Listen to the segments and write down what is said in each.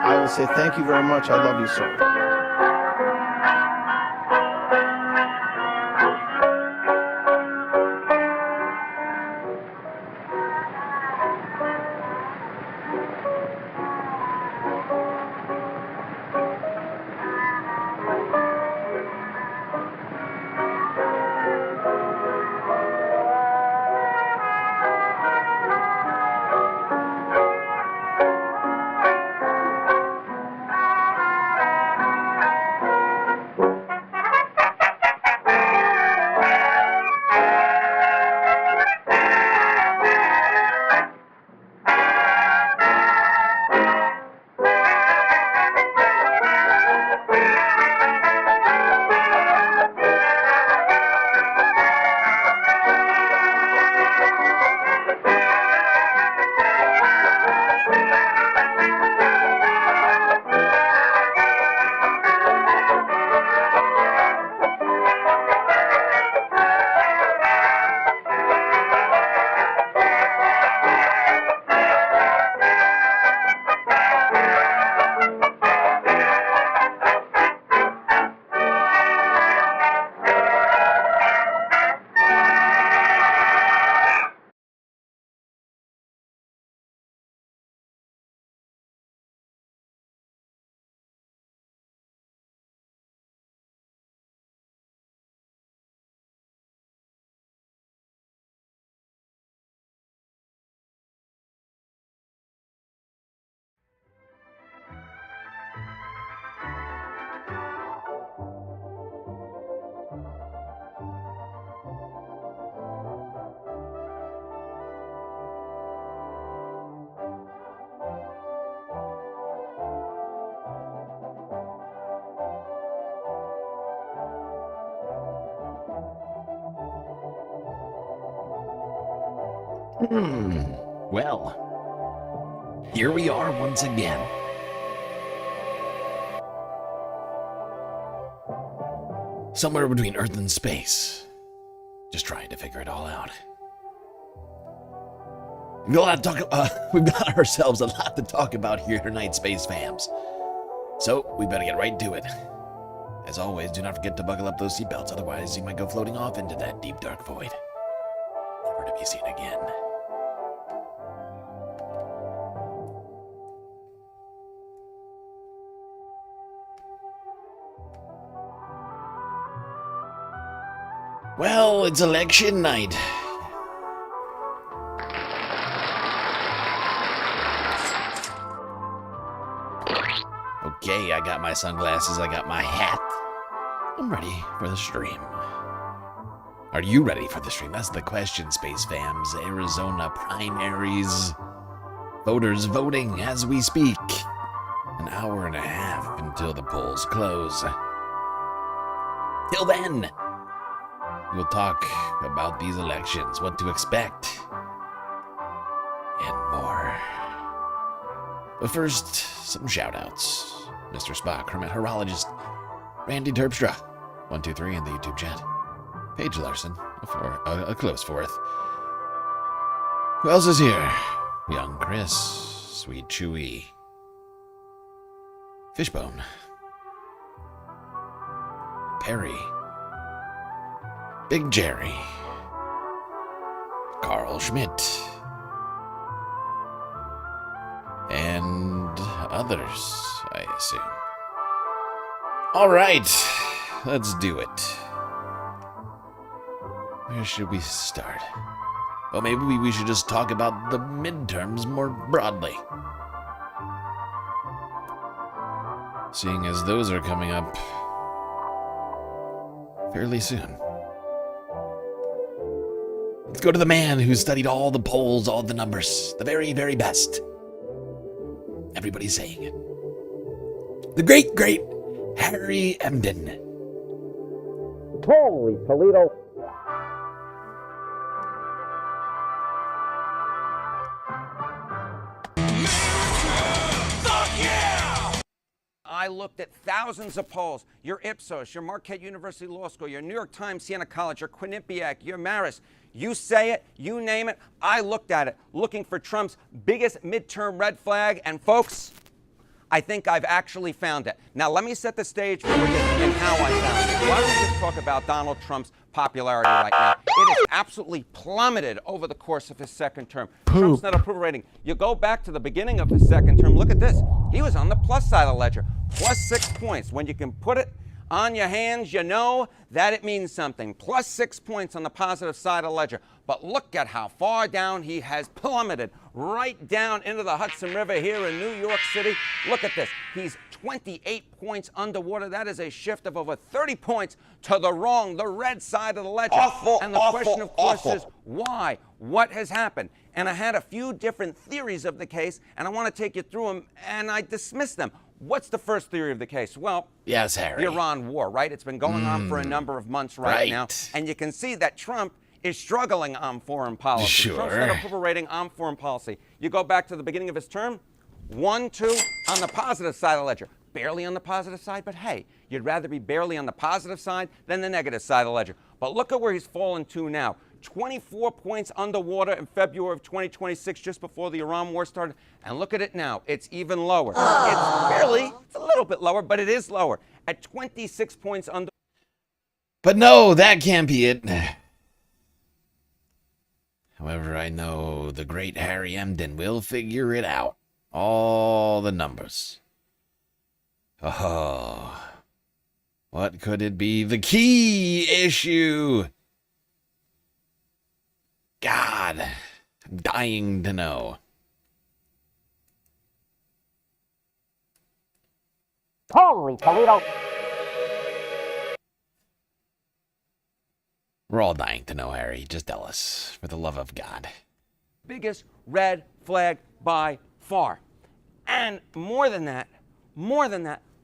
I will say thank you very much. I love you, sir. Well, here we are once again. Somewhere between Earth and space. Just trying to figure it all out. We've got ourselves a lot to talk about here tonight, Space Fams. So, we better get right to it. As always, do not forget to buckle up those seatbelts, otherwise you might go floating off into that deep dark void. Never to be seen again. Well, it's election night. Okay, I got my sunglasses, I got my hat. I'm ready for the stream. Are you ready for the stream? That's the question, Space Fams. Arizona primaries. Voters voting as we speak. An hour and a half until the polls close. Till then, we'll talk about these elections, what to expect, and more. But first, some shout-outs. Mr. Spock, Hermit Horologist, Randy Terpstra, 123 in the YouTube chat, Paige Larson, a close fourth. Who else is here? Young Chris, Sweet Chewy, Fishbone, Perry, Big Jerry, Carl Schmidt, and others, I assume. All right, let's do it. Where should we start? Well, maybe we should just talk about the midterms more broadly. Seeing as those are coming up fairly soon. Let's go to the man who studied all the polls, all the numbers, the very, very best. Everybody's saying it. The great, great Harry Emden. Holy Toledo. I looked at thousands of polls. Your Ipsos, your Marquette University Law School, your New York Times, Siena College, your Quinnipiac, your Marist. You say it, you name it. I looked at it, looking for Trump's biggest midterm red flag. And folks, I think I've actually found it. Now, let me set the stage for you and how I found it. Why don't we just talk about Donald Trump's popularity right now? It has absolutely plummeted over the course of his second term. Trump's net approval rating. You go back to the beginning of his second term, look at this. He was on the plus side of the ledger, plus 6 points. When you can put it on your hands, you know that it means something. Plus 6 points on the positive side of the ledger. But look at how far down he has plummeted, right down into the Hudson River here in New York City. Look at this. He's 28 points underwater. That is a shift of over 30 points to the red side of the ledger. And the question, of course, is why? What has happened? And I had a few different theories of the case, and I want to take you through them, and I dismissed them. What's the first theory of the case? Well, yes, Harry. The Iran war, right? It's been going on for a number of months right now. And you can see that Trump is struggling on foreign policy. Sure. Trump's net approval rating on foreign policy. You go back to the beginning of his term, 1, 2 on the positive side of the ledger. Barely on the positive side, but hey, you'd rather be barely on the positive side than the negative side of the ledger. But look at where he's fallen to now. 24 points underwater in February of 2026, just before the Iran war started. And look at it now. It's even lower. It's a little bit lower, but it is lower. At 26 points under. But no, that can't be it. However, I know the great Harry Emden will figure it out. All the numbers. Oh, what could it be? The key issue. God, I'm dying to know. Holy Toledo. We're all dying to know, Harry. Just tell us, for the love of God. Biggest red flag by far. And more than that,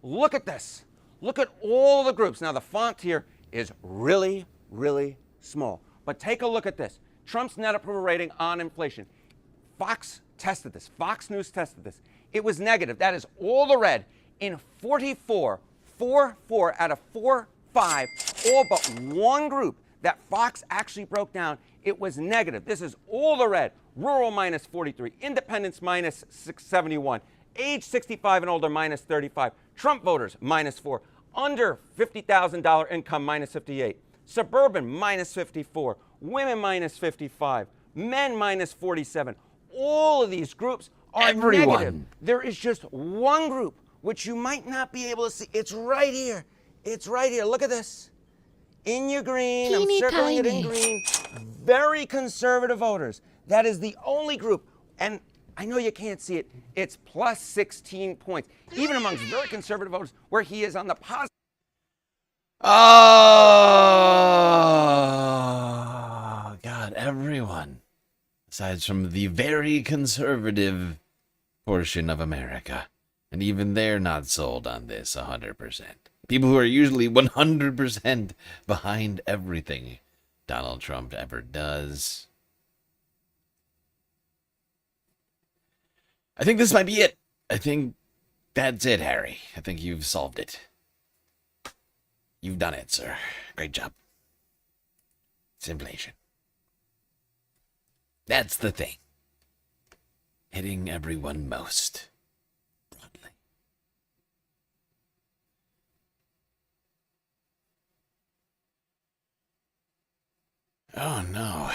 look at this. Look at all the groups. Now, the font here is really, really small. But take a look at this. Trump's net approval rating on inflation. Fox tested this. Fox News tested this. It was negative. That is all the red in 44 out of 45, all but one group that Fox actually broke down. It was negative. This is all the red. Rural minus 43, independents minus 671, age 65 and older minus 35, Trump voters minus 4, under $50,000 income minus 58, suburban minus 54, women minus 55, men minus 47. All of these groups are negative. There is just one group which you might not be able to see. It's right here. It's right here. Look at this. In your green, I'm circling it in green. Very conservative voters. That is the only group. And I know you can't see it. It's plus 16 points. Even amongst very conservative voters, where he is on the positive. Oh, God, everyone. Aside from the very conservative portion of America. And even they're not sold on this 100%. People who are usually 100% behind everything Donald Trump ever does. I think this might be it. I think that's it, Harry. I think you've solved it. You've done it, sir. Great job. It's inflation. That's the thing. Hitting everyone most broadly. Oh, no.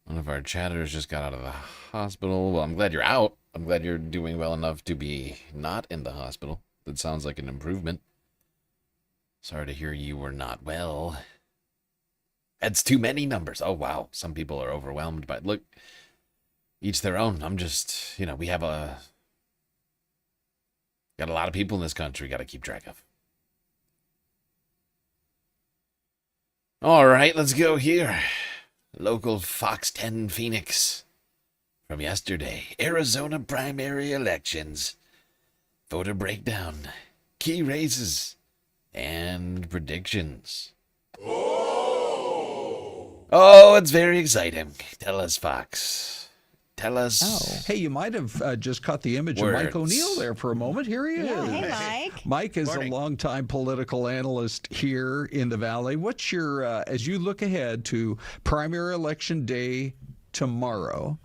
One of our chatters just got out of the hospital. Well, I'm glad you're out. I'm glad you're doing well enough to be not in the hospital. That sounds like an improvement. Sorry to hear you were not well. That's too many numbers. Oh, wow. Some people are overwhelmed by it. Look, each their own. I'm just, we have got a lot of people in this country got to keep track of. All right, let's go here. Local Fox 10 Phoenix from yesterday. Arizona primary elections. Voter breakdown. Key races. And predictions. Oh, it's very exciting. Tell us, Fox. Tell us. Oh. Hey, you might have just caught the image of Mike O'Neill there for a moment. Here he is. Hey, Mike. Mike is a longtime political analyst here in the Valley. What's your, as you look ahead to primary election day tomorrow,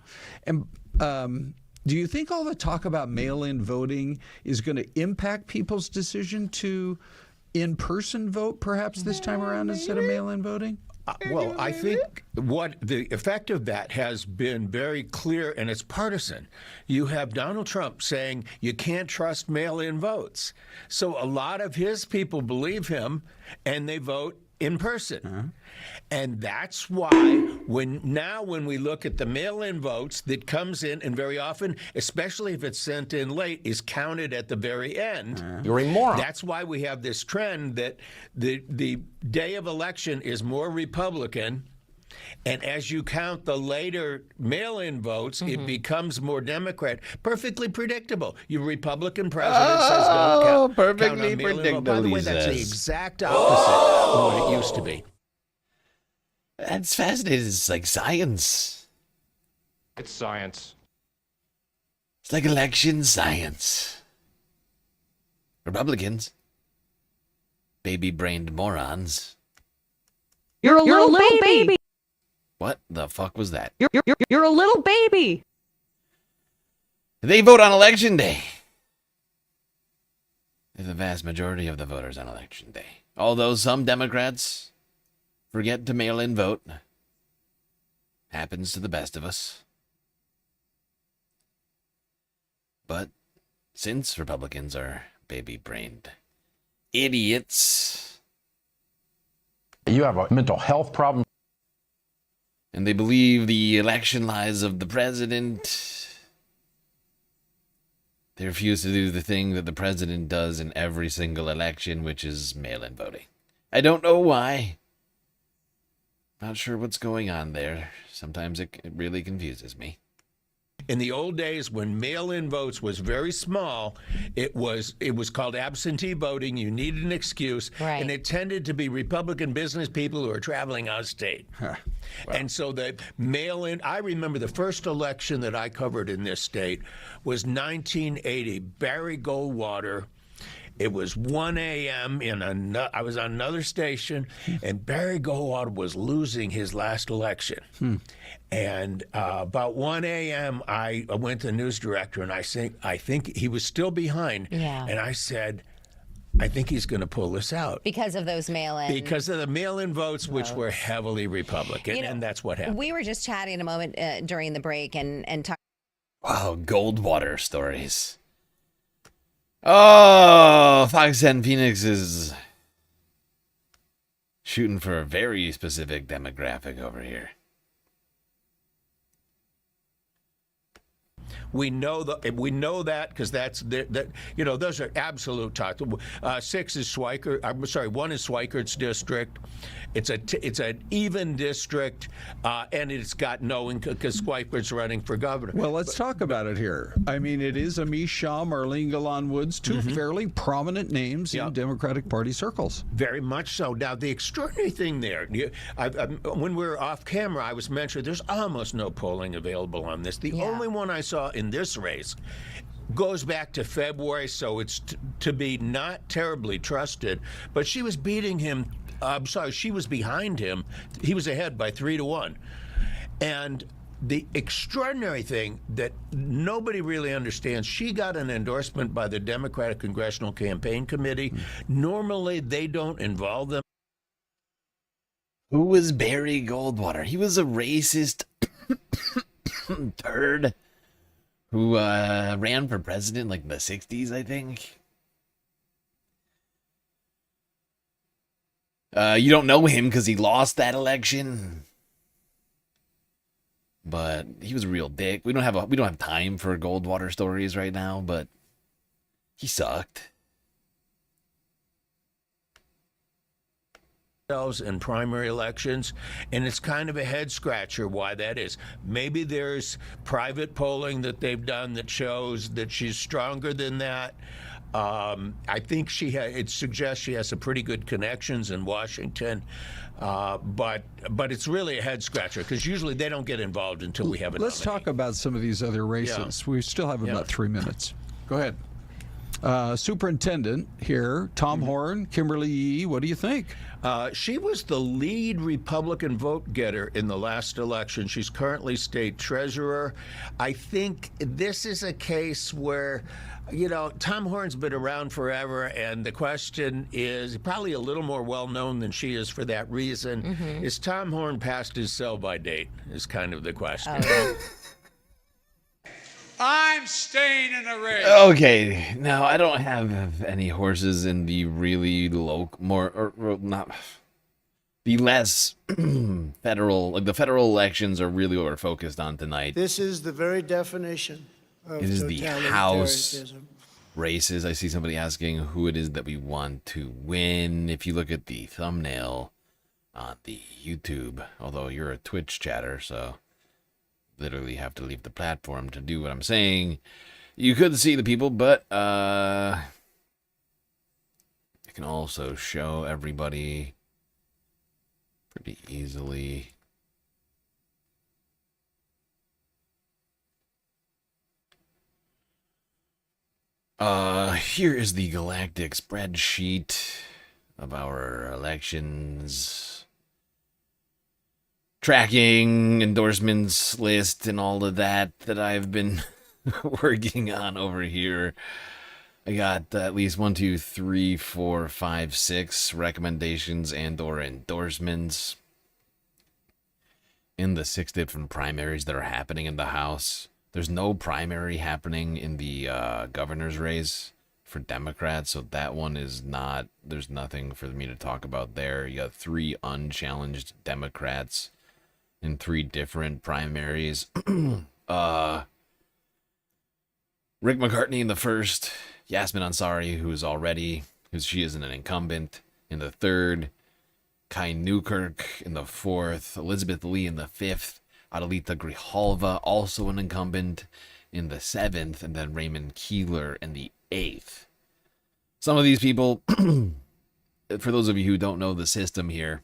and do you think all the talk about mail-in voting is going to impact people's decision to in-person vote perhaps this time around instead of mail-in voting? Well, I think what the effect of that has been very clear, and it's partisan. You have Donald Trump saying you can't trust mail-in votes. So a lot of his people believe him, and they vote in person. And that's why when we look at the mail-in votes that comes in, and very often, especially if it's sent in late, is counted at the very end. You're a moron. That's why we have this trend that the day of election is more Republican. And as you count the later mail-in votes, it becomes more Democrat. Perfectly predictable. Your Republican president says don't count. Perfectly count on mail-in predictable. vote. By the way, that's the exact opposite of what it used to be. That's fascinating. It's like science. It's science. It's like election science. Republicans. Baby-brained morons. You're a little baby. What the fuck was that? You're a little baby. They vote on election day. They're the vast majority of the voters on election day. Although some Democrats forget to mail in vote. Happens to the best of us. But since Republicans are baby-brained idiots, You have a mental health problem. and they believe the election lies of the president, they refuse to do the thing that the president does in every single election, which is mail-in voting. I don't know why. Not sure what's going on there. Sometimes it really confuses me. In the old days, when mail-in votes was very small, it was called absentee voting. You needed an excuse, Right. and it tended to be Republican business people who are traveling out of state. And so the mail-in, I remember the first election that I covered in this state was 1980, Barry Goldwater. It was 1 a.m. I was on another station, and Barry Goldwater was losing his last election. And about 1 a.m., I went to the news director, and I think he was still behind. Yeah. And I said, I think he's going to pull this out. Because of those mail-in. Because of the mail-in votes, which were heavily Republican, and that's what happened. We were just chatting a moment during the break and talking. Wow, Goldwater stories. Oh, Fox 10 Phoenix is shooting for a very specific demographic over here. We know that because those are absolute talk. 6 is Schweikert. I'm sorry, 1 is Schweikert's district. It's an even district, and it's got knowing because Schweikert's running for governor. Well, let's talk about it here. I mean, it is Amish Shah, Marlene Galan Woods, two fairly prominent names in Democratic Party circles. Very much so. Now, the extraordinary thing there, when we were off camera, I was mentioning there's almost no polling available on this. The only one I saw in this race goes back to February, so it's to be not terribly trusted. But she was beating him. I'm sorry, she was behind him. He was ahead by 3-1. And the extraordinary thing that nobody really understands, she got an endorsement by the Democratic Congressional Campaign Committee. Normally, they don't involve them. Who was Barry Goldwater? He was a racist turd who ran for president like in the 60s, I think. You don't know him because he lost that election. But he was a real dick. We don't have time for Goldwater stories right now, but he sucked. In primary elections, and it's kind of a head scratcher why that is. Maybe there's private polling that they've done that shows that she's stronger than that. I think it suggests she has some pretty good connections in Washington, but it's really a head scratcher because usually they don't get involved until we have a Let's nominee. talk about some of these other races. Yeah. We still have about 3 minutes. Go ahead. Superintendent here, Tom Horn, Kimberly Yee. What do you think? She was the lead Republican vote getter in the last election. She's currently state treasurer. I think this is a case where, Tom Horn's been around forever, and the question is probably a little more well-known than she is for that reason. Is Tom Horn past his sell-by date is kind of the question. I'm staying in the race. Okay, now I don't have any horses in the really low, the less federal, like the federal elections are really what we're focused on tonight. This is the very definition of It is the House totalitarianism. races. I see somebody asking who it is that we want to win. If you look at the thumbnail on the YouTube, although you're a Twitch chatter, so literally have to leave the platform to do what I'm saying. You could see the people, but I can also show everybody pretty easily. Here is the galactic spreadsheet of our elections. Tracking, endorsements list, and all of that I've been working on over here. I got at least 1, 2, 3, 4, 5, 6 recommendations and or endorsements in the 6 different primaries that are happening in the House. There's no primary happening in the governor's race for Democrats, so that one is not, there's nothing for me to talk about there. You got 3 unchallenged Democrats in 3 different primaries. Rick McCartney in the first, Yasmin Ansari, who's already, because she isn't an incumbent, in the 3rd, Kai Newkirk in the 4th, Elizabeth Lee in the 5th. Adelita Grijalva, also an incumbent, in the 7th, and then Raymond Keeler in the 8th. Some of these people, for those of you who don't know the system here,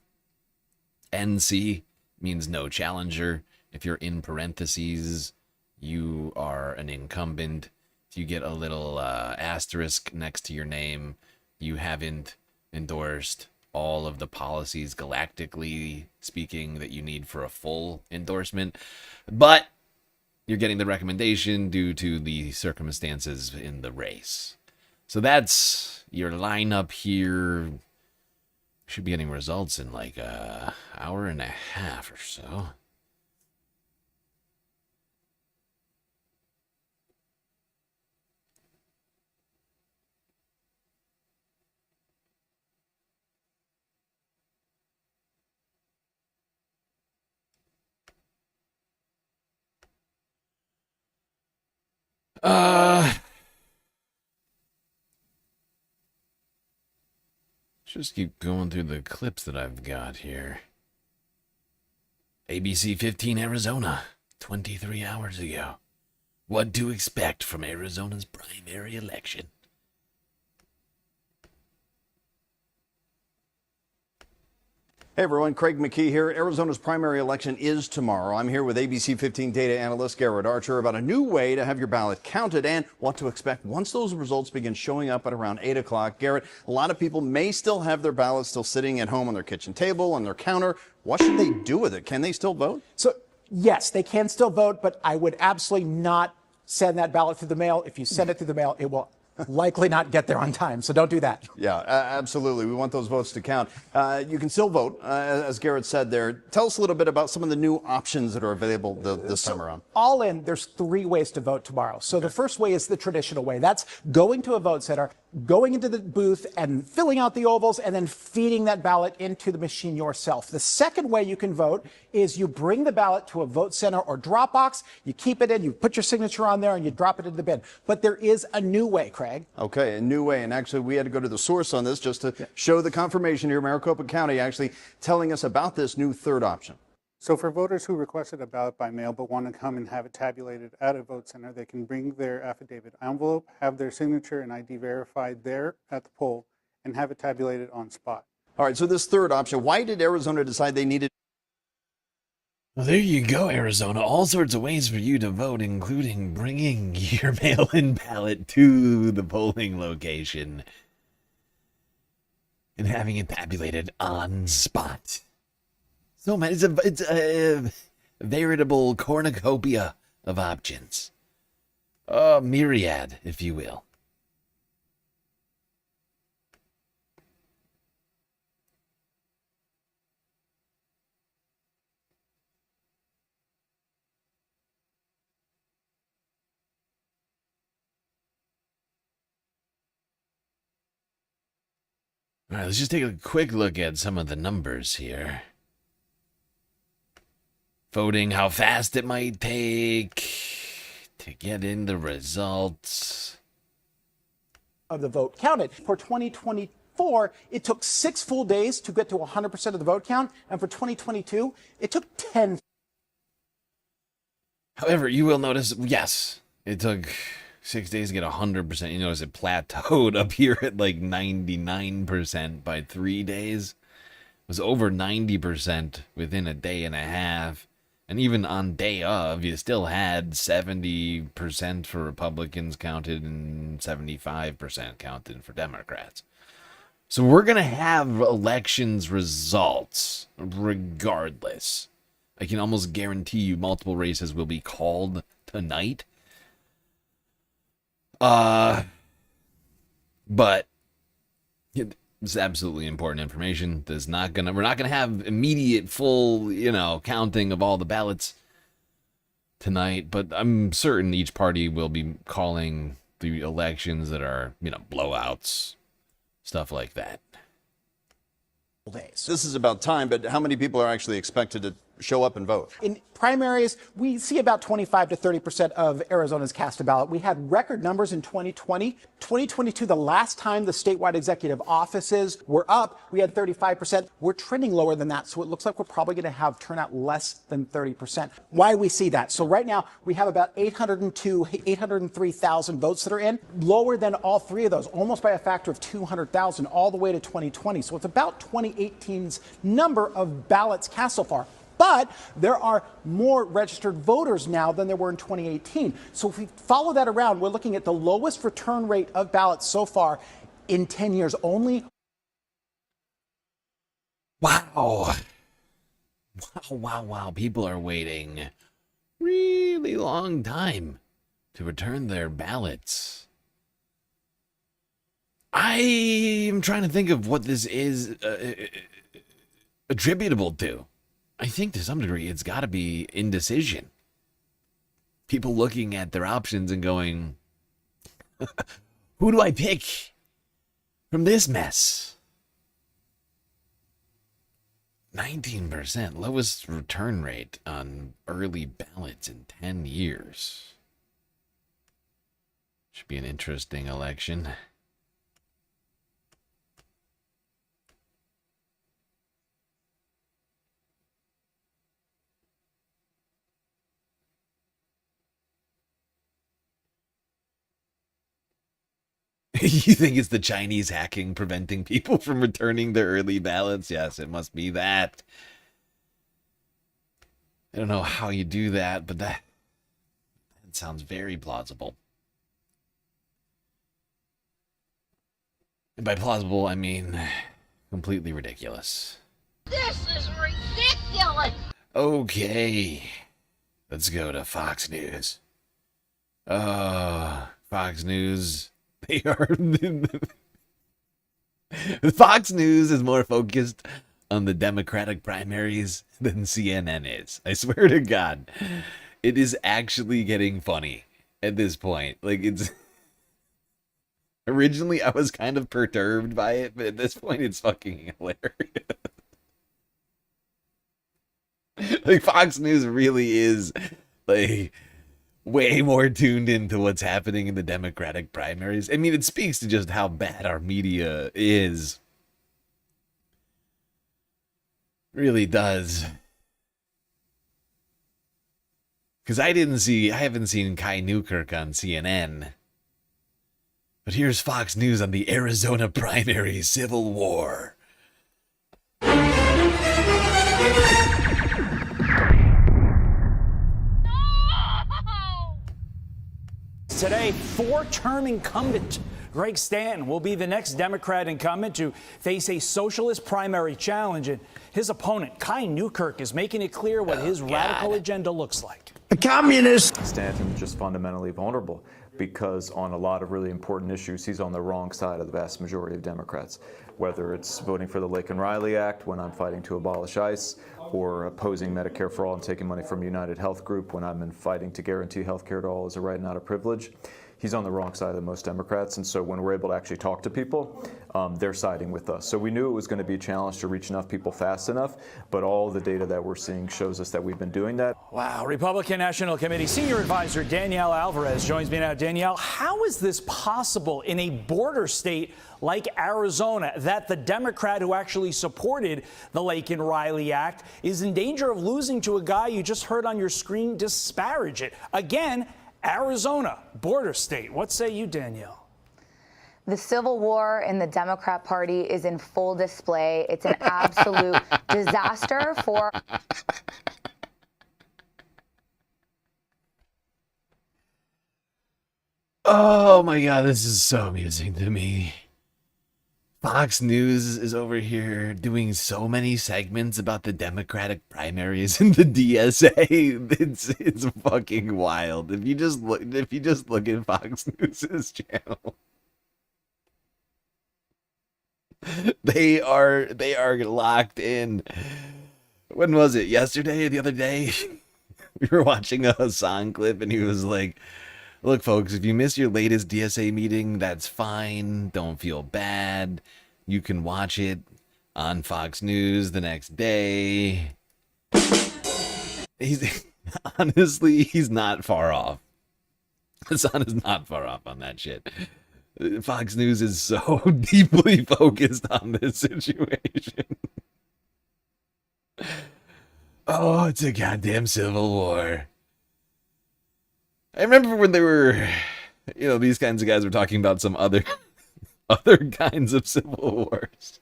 NC means no challenger. If you're in parentheses, you are an incumbent. If you get a little asterisk next to your name, you haven't endorsed all of the policies, galactically speaking, that you need for a full endorsement. But you're getting the recommendation due to the circumstances in the race. So that's your lineup here. Should be getting results in like an hour and a half or so. Just keep going through the clips that I've got here. ABC 15 Arizona, 23 hours ago. What to expect from Arizona's primary election. Hey everyone, Craig McKee here. Arizona's primary election is tomorrow. I'm here with ABC 15 data analyst Garrett Archer about a new way to have your ballot counted and what to expect once those results begin showing up at around 8 o'clock. Garrett, a lot of people may still have their ballots still sitting at home on their kitchen table, on their counter. What should they do with it? Can they still vote? So, yes, they can still vote, but I would absolutely not send that ballot through the mail. If you send it through the mail, it will likely not get there on time, so don't do that. Yeah, absolutely. We want those votes to count. You can still vote, as Garrett said there. Tell us a little bit about some of the new options that are available this time around. All in, there's 3 ways to vote tomorrow. So the first way is the traditional way. That's going to a vote center, going into the booth and filling out the ovals and then feeding that ballot into the machine yourself. The second way you can vote is you bring the ballot to a vote center or drop box, you keep it in, you put your signature on there and you drop it into the bin. But there is a new way, Craig. Okay, a new way. And actually, we had to go to the source on this just to show the confirmation here. Maricopa County actually telling us about this new third option. So for voters who requested a ballot by mail but want to come and have it tabulated at a vote center, they can bring their affidavit envelope, have their signature and ID verified there at the poll, and have it tabulated on spot. All right, so this third option, why did Arizona decide they needed? Well, there you go, Arizona. All sorts of ways for you to vote, including bringing your mail-in ballot to the polling location and having it tabulated on spot. So, man, it's a veritable cornucopia of options. A myriad, if you will. All right, let's just take a quick look at some of the numbers here. Voting, how fast it might take to get in the results Of the vote counted. For 2024, it took 6 full days to get to 100% of the vote count. And for 2022, it took 10. However, you will notice, yes, it took 6 days to get 100%. You notice it plateaued up here at like 99% by 3 days. It was over 90% within a day and a half. And even on day of, you still had 70% for Republicans counted and 75% counted for Democrats. So we're going to have elections results regardless. I can almost guarantee you multiple races will be called tonight. But it's absolutely important information. We're not gonna have immediate full, counting of all the ballots tonight, but I'm certain each party will be calling the elections that are, blowouts, stuff like that. This is about time, but how many people are actually expected to show up and vote? In primaries, we see about 25 to 30% of Arizonans cast a ballot. We had record numbers in 2020. 2022, the last time the statewide executive offices were up, we had 35%. We're trending lower than that, so it looks like we're probably going to have turnout less than 30%. Why we see that? So right now, we have about 803,000 votes that are in, lower than all three of those, almost by a factor of 200,000, all the way to 2020. So it's about 2018's number of ballots cast so far. But there are more registered voters now than there were in 2018. So if we follow that around, we're looking at the lowest return rate of ballots so far in 10 years only. Wow. Wow. People are waiting really long time to return their ballots. I am trying to think of what this is attributable to. I think to some degree it's got to be indecision. People looking at their options and going, who do I pick from this mess? 19%, lowest return rate on early ballots in 10 years. Should be an interesting election. You think it's the Chinese hacking preventing people from returning their early ballots? Yes, it must be that. I don't know how you do that, but that sounds very plausible. And by plausible, I mean completely ridiculous. This is ridiculous! Okay, let's go to Fox News. Fox News... They are. Fox News is more focused on the Democratic primaries than CNN is. I swear to God, it is actually getting funny at this point. Like, it's. Originally, I was kind of perturbed by it, but at this point, it's fucking hilarious. Like, Fox News really is, like, way more tuned into what's happening in the Democratic primaries. I mean, it speaks to just how bad our media is. It really does. Because I haven't seen Kai Newkirk on CNN. But here's Fox News on the Arizona primary civil war. Today, four-term incumbent Greg Stanton will be the next Democrat incumbent to face a socialist primary challenge, and his opponent, Kai Newkirk, is making it clear what his radical agenda looks like. A communist! Stanton is just fundamentally vulnerable because on a lot of really important issues, he's on the wrong side of the vast majority of Democrats. Whether it's voting for the Laken-Riley Act when I'm fighting to abolish ICE, or opposing Medicare for all and taking money from United Health Group when I'm fighting to guarantee health care to all as a right, not a privilege. He's on the wrong side of most Democrats, and so when we're able to actually talk to people, they're siding with us. So we knew it was going to be a challenge to reach enough people fast enough, but all the data that we're seeing shows us that we've been doing that. Wow. Republican National Committee Senior Advisor Danielle Alvarez joins me now. Danielle, how is this possible in a border state like Arizona that the Democrat who actually supported the Laken-Riley Act is in danger of losing to a guy you just heard on your screen disparage it? Again, Arizona, border state. What say you, Danielle? The civil war in the Democrat Party is in full display. It's an absolute disaster for... Oh my God, this is so amusing to me. Fox News is over here doing so many segments about the Democratic primaries and the DSA. It's fucking wild. If you just look at Fox News's channel, they are locked in. When was it? Yesterday or the other day? We were watching a Hassan clip and he was like, look, folks, if you miss your latest DSA meeting, that's fine. Don't feel bad. You can watch it on Fox News the next day. He's honestly, he's not far off. Hassan is not far off on that shit. Fox News is so deeply focused on this situation. Oh, it's a goddamn civil war. I remember when they were, these kinds of guys were talking about some other kinds of civil wars.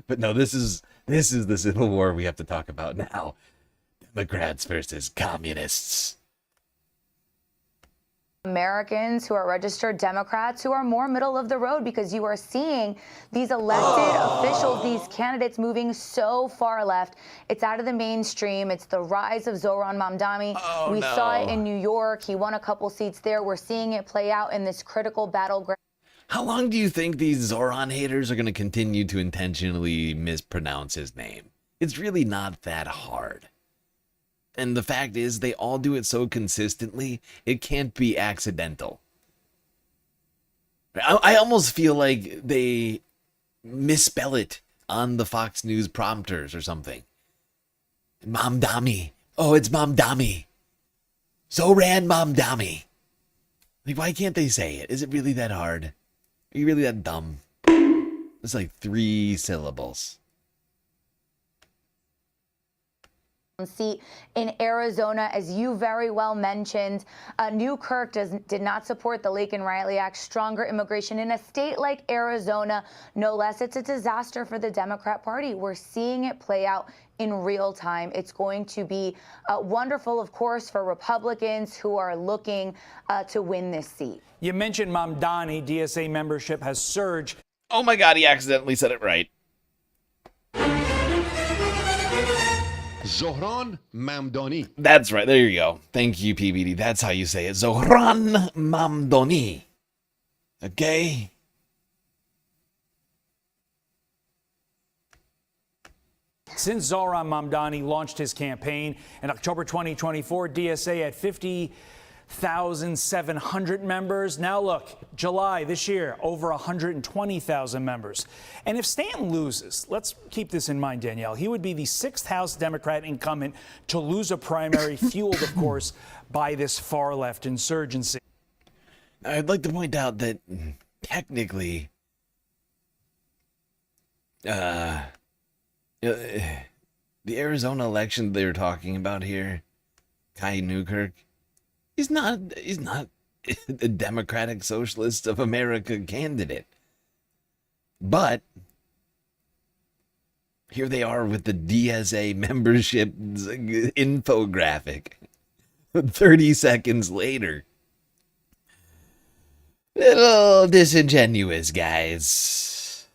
But no, this is the civil war we have to talk about now. Democrats versus communists. Americans who are registered Democrats who are more middle of the road, because you are seeing these elected officials, these candidates moving so far left. It's out of the mainstream. It's the rise of Zohran Mamdani. We saw it in New York. He won a couple seats there. We're seeing it play out in this critical battleground. How long do you think these Zohran haters are going to continue to intentionally mispronounce his name? It's really not that hard. And the fact is, they all do it so consistently, it can't be accidental. I almost feel like they misspell it on the Fox News prompters or something. Mamdani. Oh, it's Mamdani. Zohran Mamdani. Like, why can't they say it? Is it really that hard? Are you really that dumb? It's like 3 syllables. Seat in Arizona, as you very well mentioned. Newkirk did not support the Laken Riley Act, stronger immigration in a state like Arizona, no less. It's a disaster for the Democrat Party. We're seeing it play out in real time. It's going to be wonderful, of course, for Republicans who are looking to win this seat. You mentioned Mamdani. DSA membership has surged. Oh my God, he accidentally said it right. Zohran Mamdani. That's right. There you go. Thank you, PBD. That's how you say it. Zohran Mamdani. Okay? Since Zohran Mamdani launched his campaign in October 2024, DSA had 50,700 members. Now look, July this year, over 120,000 members. And if Stanton loses, let's keep this in mind, Danielle, he would be the 6th House Democrat incumbent to lose a primary, fueled, of course, by this far-left insurgency. I'd like to point out that technically, the Arizona election they were talking about here, Kai Newkirk, he's not a Democratic Socialist of America candidate. But here they are with the DSA membership infographic 30 seconds later. Little disingenuous, guys.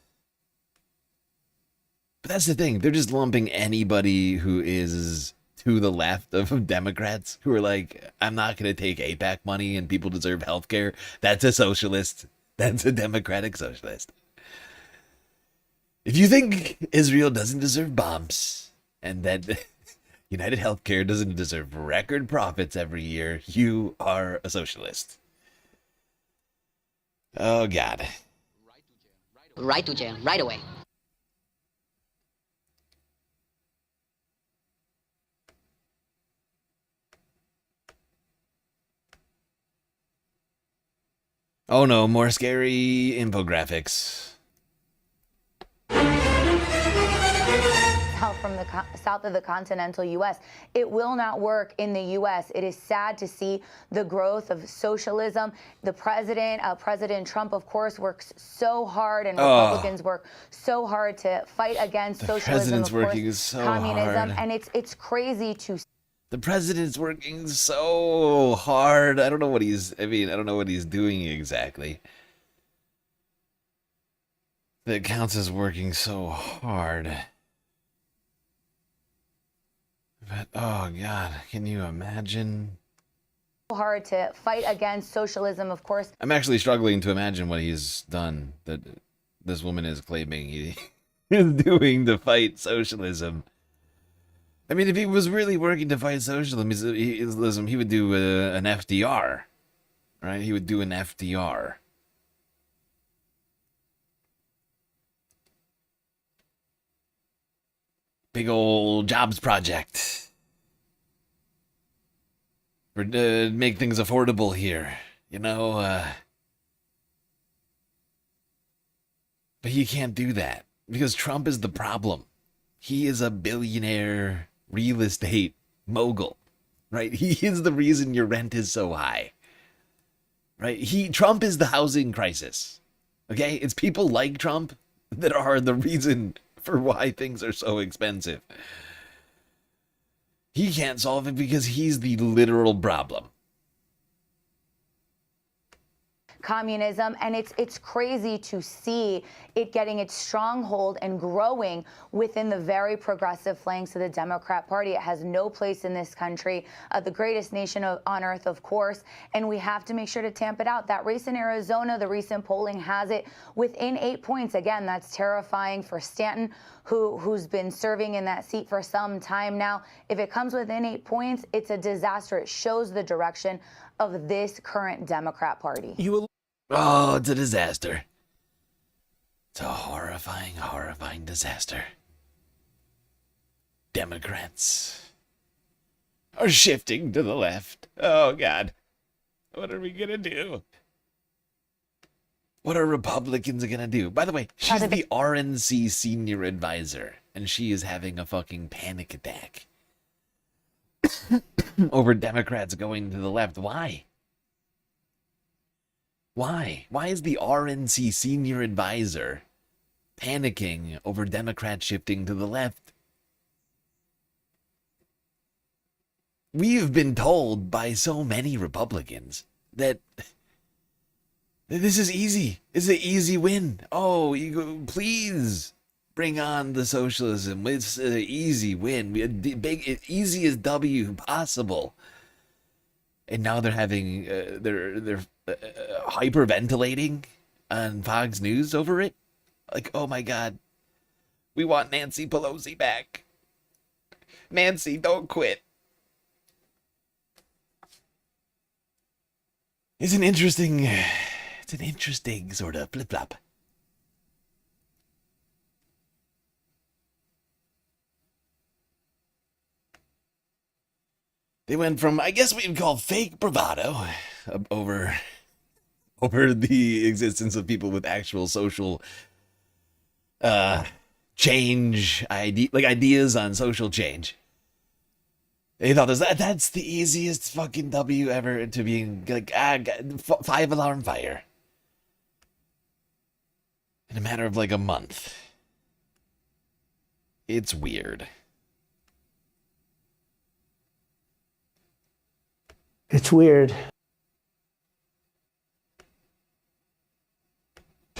But that's the thing. They're just lumping anybody who is to the left of Democrats who are like, I'm not going to take AIPAC money and people deserve health care. That's a socialist. That's a Democratic Socialist. If you think Israel doesn't deserve bombs and that United Healthcare doesn't deserve record profits every year, you are a socialist. Oh, God. Right to jail, right away. Oh no, more scary infographics. From the south of the continental U.S. It will not work in the U.S. It is sad to see the growth of socialism. The President Trump, of course, works so hard, and Republicans work so hard to fight against socialism, of course, communism, and it's crazy to. The president's working so hard. I don't know what he's doing exactly. That counts as working so hard. But, oh, God, can you imagine? Hard to fight against socialism, of course. I'm actually struggling to imagine what he's done that this woman is claiming he is doing to fight socialism. I mean, if he was really working to fight socialism, he would do an FDR, right? He would do an FDR. Big old jobs project. for make things affordable here, you know. But you can't do that because Trump is the problem. He is a billionaire real estate mogul, right? He is the reason your rent is so high, right? Trump is the housing crisis. Okay, it's people like Trump that are the reason for why things are so expensive. He can't solve it because he's the literal problem. Communism, and it's crazy to see it getting its stronghold and growing within the very progressive flanks of the Democrat Party. It has no place in this country, the greatest nation on earth, of course, and we have to make sure to tamp it out. That race in Arizona, the recent polling has it within 8 points. Again, that's terrifying for Stanton, who's been serving in that seat for some time now. If it comes within 8 points, it's a disaster. It shows the direction of this current Democrat Party. Oh, it's a disaster. It's a horrifying, horrifying disaster. Democrats are shifting to the left. Oh, God. What are we going to do? What are Republicans going to do? By the way, she's the RNC senior advisor, and she is having a fucking panic attack over Democrats going to the left. Why? Why? Why is the RNC senior advisor panicking over Democrats shifting to the left? We've been told by so many Republicans that this is easy. It's an easy win. Oh, please bring on the socialism. It's an easy win. Easiest W possible. And now they're having they're hyperventilating on Fox News over it. Like, oh my God, we want Nancy Pelosi back. Nancy, don't quit. It's an interesting sort of flip-flop. They went from, I guess we'd call fake bravado over the existence of people with actual social change, ideas on social change. They thought that's the easiest fucking W ever, to being like 5-alarm fire in a matter of like a month. It's weird. It's weird.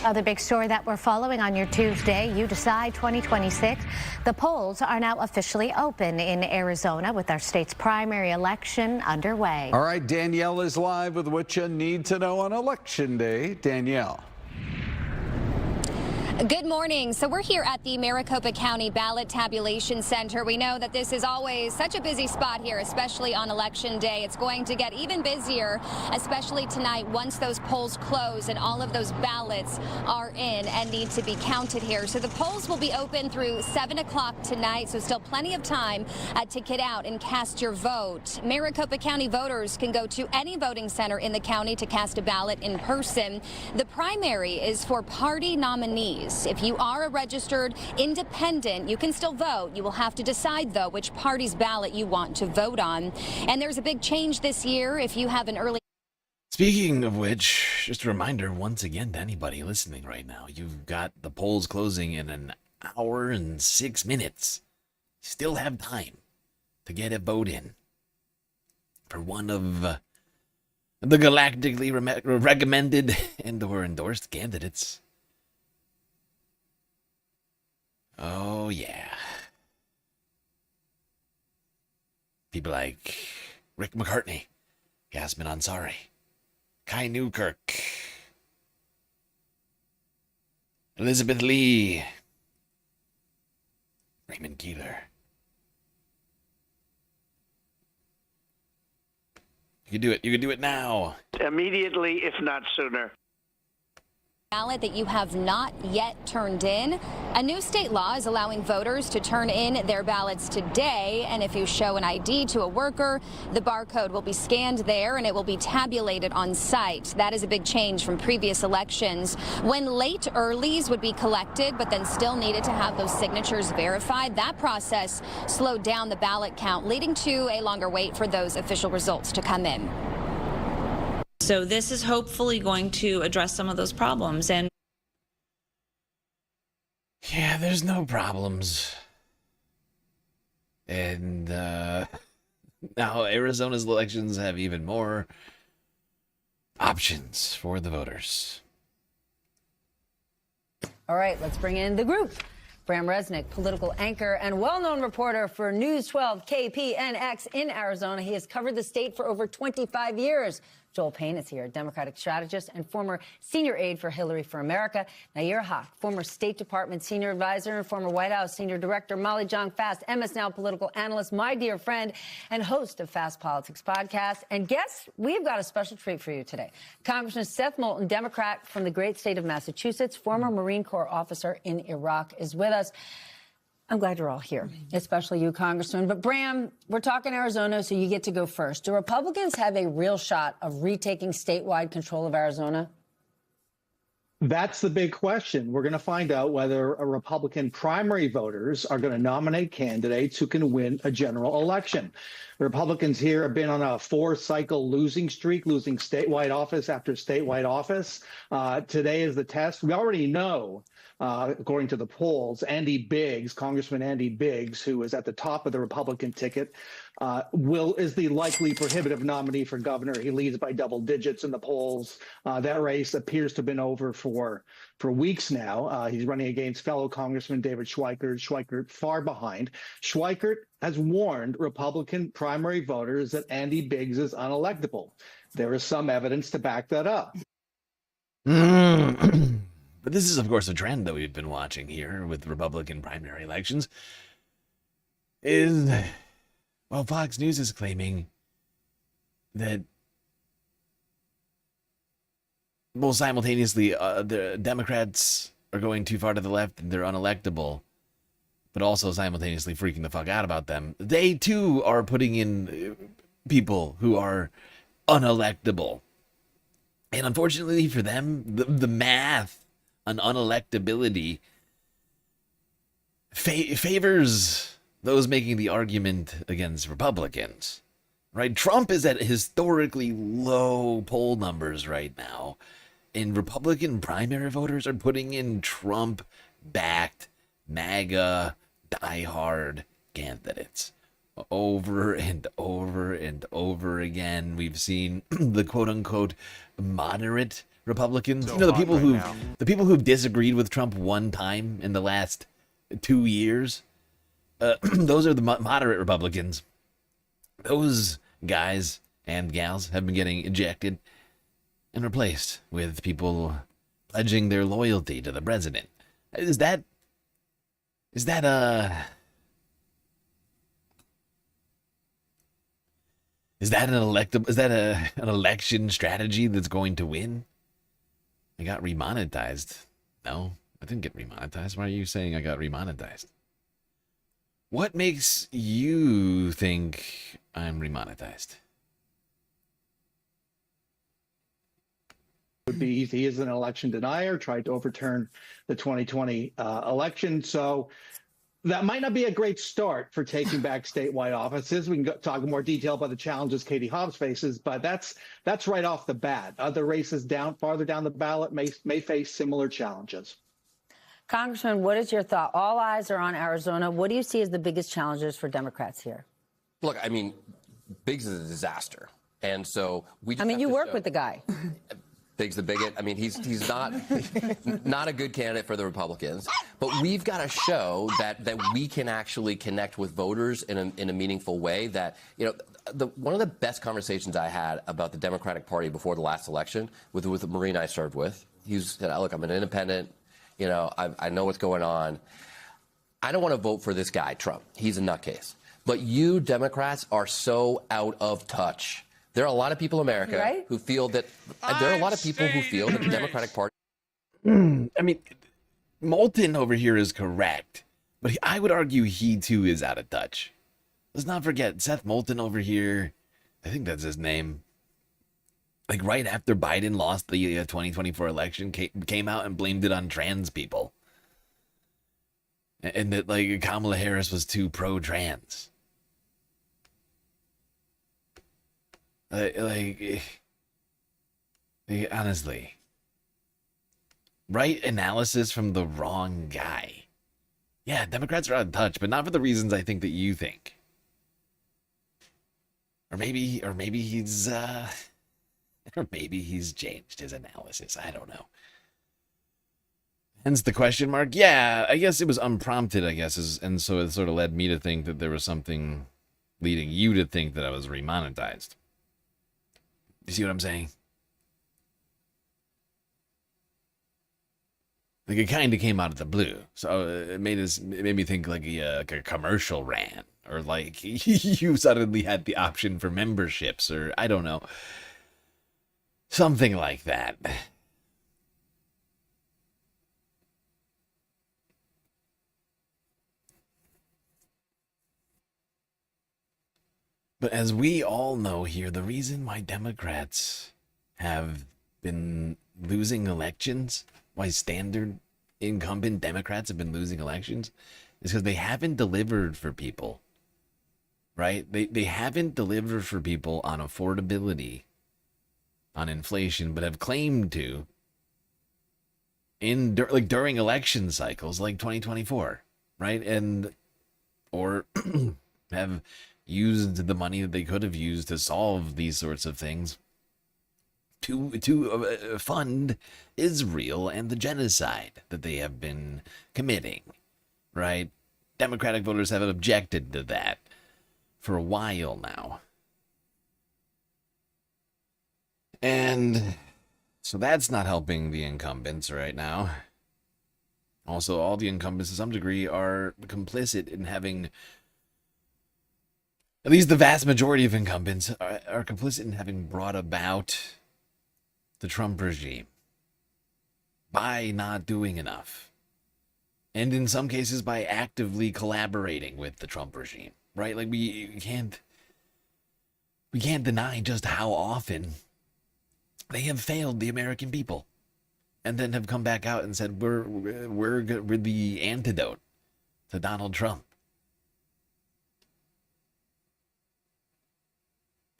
Other big story that we're following on your Tuesday, You Decide 2026. The polls are now officially open in Arizona with our state's primary election underway. All right, Danielle is live with what you need to know on Election Day. Danielle. Good morning. So we're here at the Maricopa County Ballot Tabulation Center. We know that this is always such a busy spot here, especially on Election Day. It's going to get even busier, especially tonight once those polls close and all of those ballots are in and need to be counted here. So the polls will be open through 7 o'clock tonight, so still plenty of time to get out and cast your vote. Maricopa County voters can go to any voting center in the county to cast a ballot in person. The primary is for party nominees. If you are a registered independent, you can still vote. You will have to decide, though, which party's ballot you want to vote on. And there's a big change this year. If you have an early... Speaking of which, just a reminder once again to anybody listening right now, you've got the polls closing in an hour and 6 minutes. You still have time to get a vote in for one of the galactically recommended and or endorsed candidates. Oh, yeah. People like Rick McCartney, Yasmin Ansari, Kai Newkirk, Elizabeth Lee, Raymond Keeler. You can do it. You can do it now. Immediately, if not sooner. ballot that you have not yet turned in. A new state law is allowing voters to turn in their ballots today, and if you show an ID to a worker, the barcode will be scanned there and it will be tabulated on site. That is a big change from previous elections when late earlies would be collected but then still needed to have those signatures verified. That process slowed down the ballot count, leading to a longer wait for those official results to come in. So this is hopefully going to address some of those problems. And yeah, there's no problems. And now Arizona's elections have even more options for the voters. All right, let's bring in the group. Bram Resnick, political anchor and well-known reporter for News 12 KPNX in Arizona. He has covered the state for over 25 years. Joel Payne is here, Democratic strategist and former senior aide for Hillary for America. Nair Haq, former State Department senior advisor and former White House senior director. Molly Jong-Fast, MS Now political analyst, my dear friend, and host of Fast Politics podcast. And guess, we've got a special treat for you today. Congressman Seth Moulton, Democrat from the great state of Massachusetts, former Marine Corps officer in Iraq, is with us. I'm glad you're all here, especially you, Congressman. But Bram, we're talking Arizona, so you get to go first. Do Republicans have a real shot of retaking statewide control of Arizona? That's the big question. We're going to find out whether a Republican primary voters are going to nominate candidates who can win a general election. The Republicans here have been on a 4-cycle losing streak, losing statewide office after statewide office. Today is the test. We already know, according to the polls, Andy Biggs, Congressman Andy Biggs, who is at the top of the Republican ticket, is the likely prohibitive nominee for governor. He leads by double digits in the polls. That race appears to have been over for weeks now. He's running against fellow Congressman David Schweikert. Schweikert far behind. Schweikert has warned Republican primary voters that Andy Biggs is unelectable. There is some evidence to back that up. But this is, of course, a trend that we've been watching here with Republican primary elections. Well, Fox News is claiming that, well, simultaneously, the Democrats are going too far to the left and they're unelectable, but also simultaneously freaking the fuck out about them. They, too, are putting in people who are unelectable. And unfortunately for them, the math on unelectability favors those making the argument against Republicans, right? Trump is at historically low poll numbers right now, and Republican primary voters are putting in Trump-backed, MAGA, diehard candidates. Over and over and over again, we've seen the quote-unquote moderate Republicans. So you know, the people who've disagreed with Trump one time in the last 2 years. Those are the moderate Republicans. Those guys and gals have been getting ejected and replaced with people pledging their loyalty to the president. Is that an election strategy that's going to win? I got remonetized. No, I didn't get remonetized. Why are you saying I got remonetized? What makes you think I'm remonetized? He is an election denier, tried to overturn the 2020 election. So that might not be a great start for taking back statewide offices. We can talk in more detail about the challenges Katie Hobbs faces, but that's right off the bat. Other races farther down the ballot may face similar challenges. Congressman, what is your thought? All eyes are on Arizona. What do you see as the biggest challenges for Democrats here? Look, I mean, Biggs is a disaster. And so we just you work with the guy. Biggs the bigot. I mean, he's not a good candidate for the Republicans. But we've got to show that we can actually connect with voters in a meaningful way. That, you know, one of the best conversations I had about the Democratic Party before the last election with the Marine I served with. He said, look, I'm an independent. You know, I know what's going on. I don't want to vote for this guy, Trump. He's a nutcase. But you Democrats are so out of touch. There are a lot of people in America who feel that the Democratic Party. I mean, Moulton over here is correct, but I would argue he too is out of touch. Let's not forget Seth Moulton over here. I think that's his name. Like right after Biden lost the 2024 election, came out and blamed it on trans people. And that like Kamala Harris was too pro-trans. Honestly. Right analysis from the wrong guy. Yeah, Democrats are out of touch, but not for the reasons I think that you think. Or maybe he's or maybe he's changed his analysis. I don't know. Hence the question mark. Yeah, I guess it was unprompted, I guess, and so it sort of led me to think that there was something leading you to think that I was remonetized. You see what I'm saying? Like it kind of came out of the blue, so it made me think like a commercial ran, or like you suddenly had the option for memberships, or I don't know, something like that. But as we all know here, the reason why Democrats have been losing elections, why standard incumbent Democrats have been losing elections, is because they haven't delivered for people, right? They haven't delivered for people on affordability, on inflation, but have claimed to during election cycles like 2024, right? And or have used the money that they could have used to solve these sorts of things to fund Israel and the genocide that they have been committing, right? Democratic voters have objected to that for a while now. And so that's not helping the incumbents right now. Also, all the incumbents to some degree are complicit in having, at least the vast majority of incumbents are complicit in having brought about the Trump regime by not doing enough. And in some cases by actively collaborating with the Trump regime, right? Like we can't deny just how often they have failed the American people and then have come back out and said, we're the antidote to Donald Trump.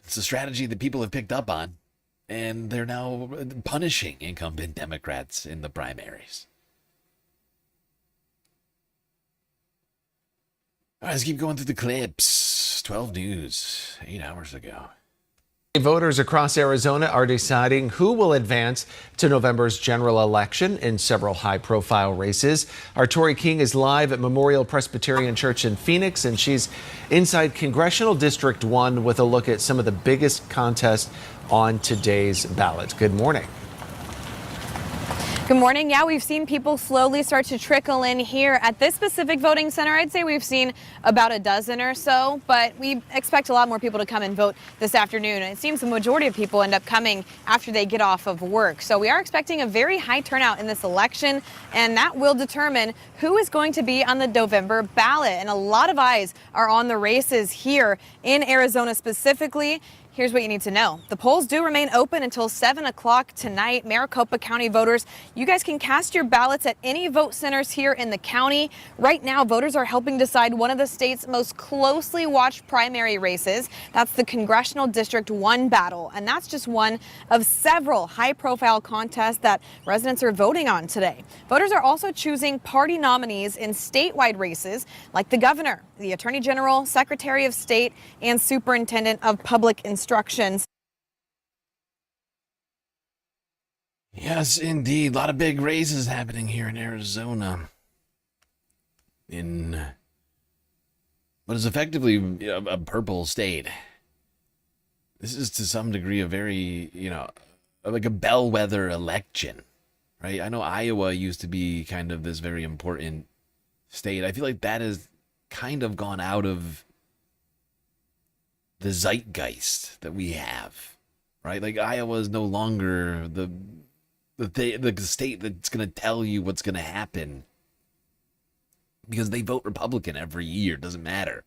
It's a strategy that people have picked up on, and they're now punishing incumbent Democrats in the primaries. All right, let's keep going through the clips. 12 News, 8 hours ago. Voters across Arizona are deciding who will advance to November's general election in several high-profile races. Our Tori King is live at Memorial Presbyterian Church in Phoenix, and she's inside Congressional District 1 with a look at some of the biggest contests on today's ballot. Good morning. Good morning. Yeah, we've seen people slowly start to trickle in here at this specific voting center. I'd say we've seen about a dozen or so, but we expect a lot more people to come and vote this afternoon. And it seems the majority of people end up coming after they get off of work. So we are expecting a very high turnout in this election, and that will determine who is going to be on the November ballot. And a lot of eyes are on the races here in Arizona specifically. Here's what you need to know. The polls do remain open until 7 o'clock tonight. Maricopa County voters, you guys can cast your ballots at any vote centers here in the county. Right now, voters are helping decide one of the state's most closely watched primary races. That's the Congressional District 1 battle. And that's just one of several high-profile contests that residents are voting on today. Voters are also choosing party nominees in statewide races like the governor, the attorney general, secretary of state, and superintendent of public instructions. Yes, indeed. A lot of big races happening here in Arizona. In what is effectively a purple state. This is to some degree a very, like a bellwether election, right? I know Iowa used to be kind of this very important state. I feel like that has kind of gone out of the zeitgeist that we have, right? Like Iowa is no longer the the state that's going to tell you what's going to happen. Because they vote Republican every year. Doesn't matter.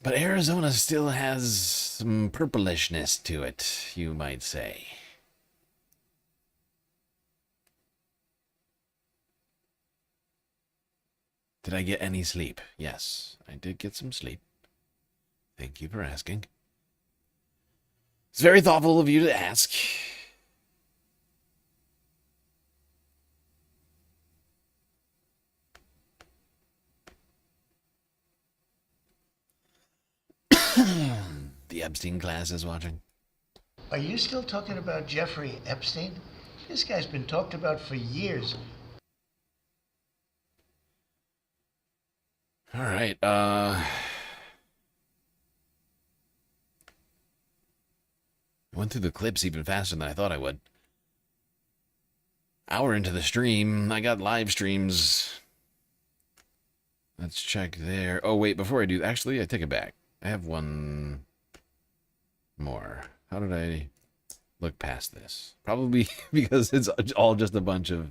But Arizona still has some purplishness to it, you might say. Did I get any sleep? Yes, I did get some sleep. Thank you for asking. It's very thoughtful of you to ask. The Epstein class is watching. Are you still talking about Jeffrey Epstein? This guy's been talked about for years. All right, went through the clips even faster than I thought I would. Hour into the stream, I got live streams. Let's check there. Oh, wait, before I do, actually, I take it back. I have one more. How did I look past this? Probably because it's all just a bunch of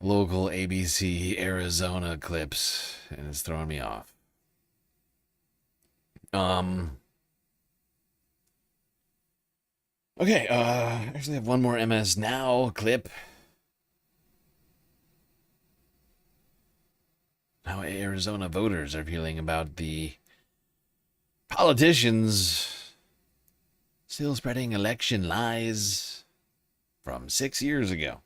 local ABC Arizona clips, and it's throwing me off. Okay, actually have one more MS Now clip. How Arizona voters are feeling about the politicians still spreading election lies from 6 years ago.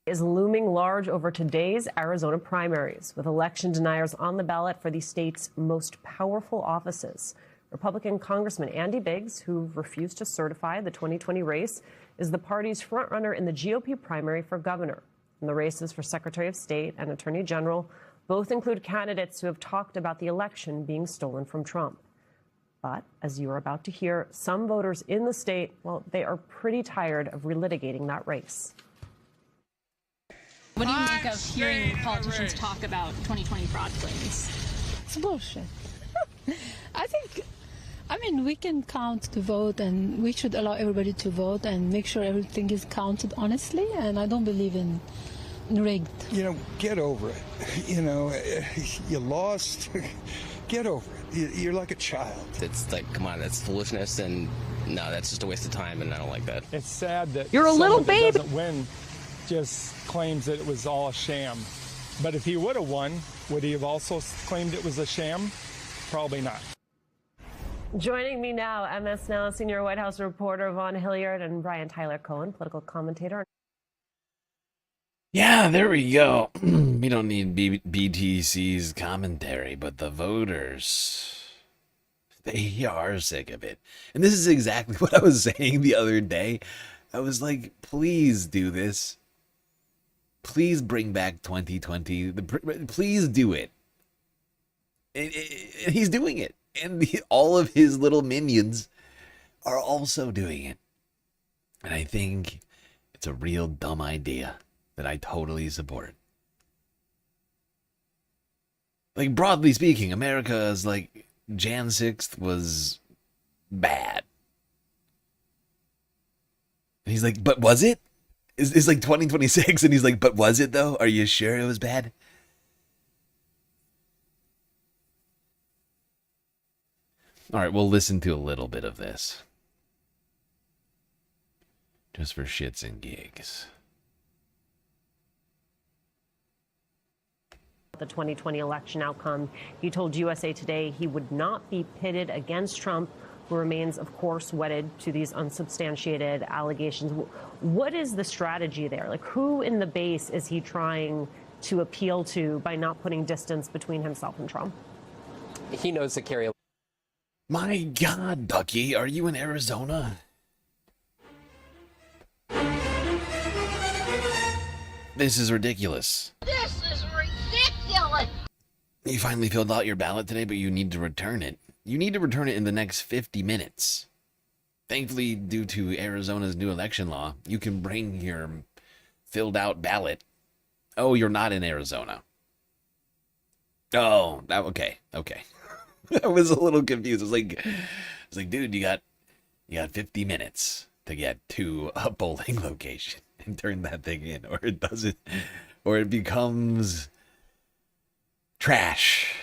Is looming large over today's Arizona primaries, with election deniers on the ballot for the state's most powerful offices. Republican Congressman Andy Biggs, who refused to certify the 2020 race, is the party's frontrunner in the GOP primary for governor. And the races for Secretary of State and Attorney General both include candidates who have talked about the election being stolen from Trump. But, as you are about to hear, some voters in the state, well, they are pretty tired of relitigating that race. What do you make of hearing politicians talk about 2020 fraud claims? It's bullshit. I mean, we can count the vote, and we should allow everybody to vote and make sure everything is counted honestly, and I don't believe in rigged. You know, get over it. You know, you lost. Get over it. You're like a child. It's like, come on, that's foolishness, and no, that's just a waste of time, and I don't like that. It's sad that you're a little someone that baby doesn't win just claims that it was all a sham. But if he would have won, would he have also claimed it was a sham? Probably not. Joining me now, MS Now senior White House reporter Vaughn Hilliard and Brian Tyler Cohen, political commentator. Yeah, there we go. We don't need BTC's commentary, but the voters, they are sick of it. And this is exactly what I was saying the other day. I was like, please do this. Please bring back 2020. Please do it. And he's doing it. And all of his little minions are also doing it. And I think it's a real dumb idea that I totally support. Like, broadly speaking, America's, like, Jan 6th was bad. And he's like, but was it? It's like 2026, and he's like, but was it, though? Are you sure it was bad? All right, we'll listen to a little bit of this. Just for shits and gigs. The 2020 election outcome. He told USA Today he would not be pitted against Trump, who remains, of course, wedded to these unsubstantiated allegations. What is the strategy there? Like, who in the base is he trying to appeal to by not putting distance between himself and Trump? He knows that Kerry. My God, Ducky, are you in Arizona? This is ridiculous. This is ridiculous. You finally filled out your ballot today, but you need to return it. You need to return it in the next 50 minutes. Thankfully, due to Arizona's new election law, you can bring your filled out ballot. Oh, you're not in Arizona. Oh, okay. I was a little confused. I was like, It's like, dude, you got 50 minutes to get to a polling location and turn that thing in, or it doesn't, or it becomes trash.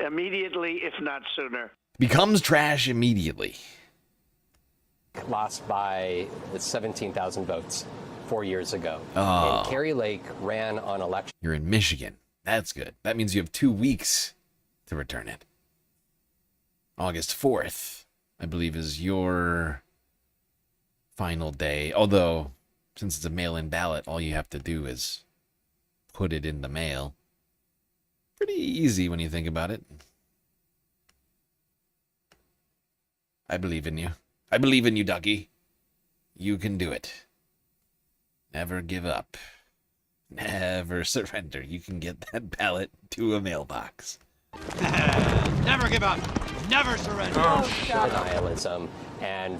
Immediately, if not sooner. Becomes trash immediately. Lost by 17,000 votes 4 years ago. Oh. And Carrie Lake ran on election. You're in Michigan. That's good. That means you have 2 weeks to return it. August 4th, I believe, is your final day. Although, since it's a mail-in ballot, all you have to do is put it in the mail. Pretty easy when you think about it. I believe in you. I believe in you, Ducky. You can do it. Never give up. Never surrender. You can get that ballot to a mailbox. Never give up. Never surrender. Denialism. And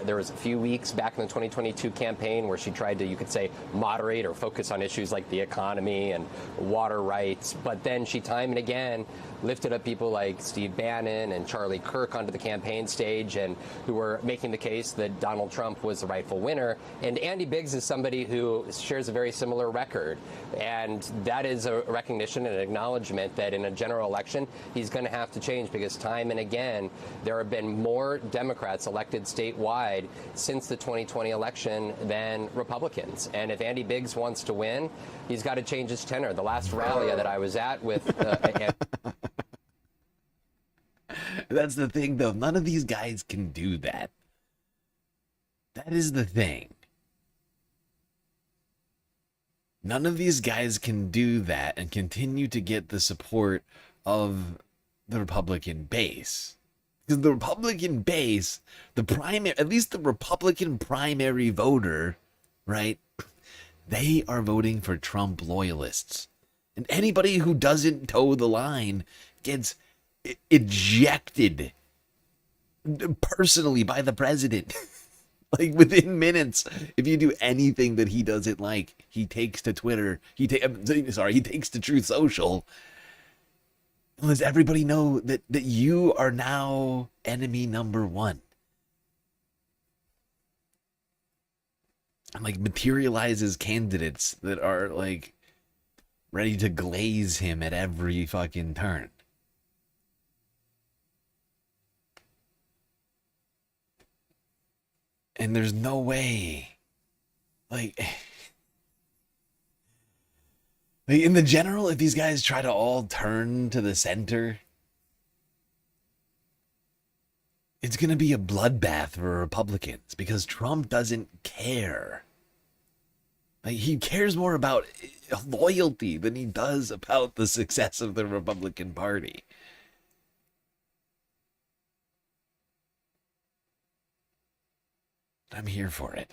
there was a few weeks back in the 2022 campaign where she tried to, you could say, moderate or focus on issues like the economy and water rights. But then she time and again lifted up people like Steve Bannon and Charlie Kirk onto the campaign stage, and who were making the case that Donald Trump was the rightful winner. And Andy Biggs is somebody who shares a very similar record. And that is a recognition and an acknowledgement that in a general election, he's going to have to change, because time and again, there have been more Democrats elected statewide since the 2020 election than Republicans. And if Andy Biggs wants to win, he's got to change his tenor. The last rally that I was at with... That's the thing, though. None of these guys can do that. That is the thing. None of these guys can do that and continue to get the support of the Republican base. Because the Republican base, at least the Republican primary voter, right? They are voting for Trump loyalists. And anybody who doesn't toe the line gets ejected personally by the president. Like within minutes, if you do anything that he doesn't like, he takes to Twitter. He takes to Truth Social. Lets everybody know that you are now enemy number one. And like materializes candidates that are like ready to glaze him at every fucking turn. And there's no way, like in the general, if these guys try to all turn to the center, it's going to be a bloodbath for Republicans, because Trump doesn't care. Like, he cares more about loyalty than he does about the success of the Republican Party. I'm here for it.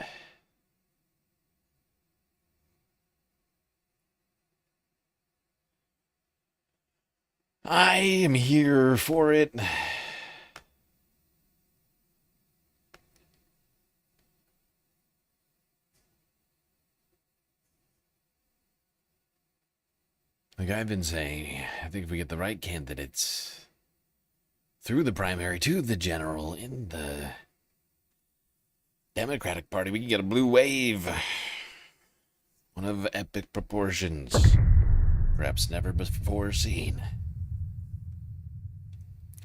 I am here for it. Like I've been saying, I think if we get the right candidates through the primary to the general in the Democratic Party, we can get a blue wave. One of epic proportions. Perhaps never before seen.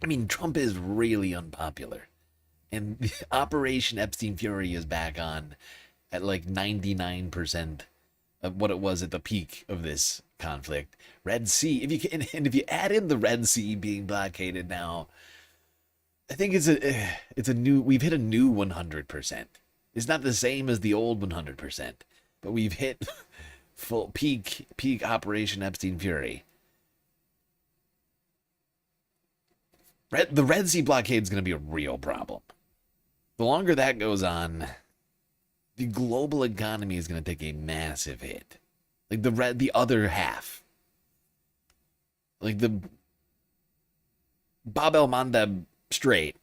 I mean, Trump is really unpopular. And the Operation Epstein Fury is back on at like 99% of what it was at the peak of this conflict. Red Sea, if you add in the Red Sea being blockaded now, I think it's a new, we've hit a new 100%. It's not the same as the old 100%, but we've hit full peak Operation Epstein Fury. The Red Sea blockade is going to be a real problem. The longer that goes on, the global economy is going to take a massive hit. Like the other half. Like the Bab el-Mandeb Strait.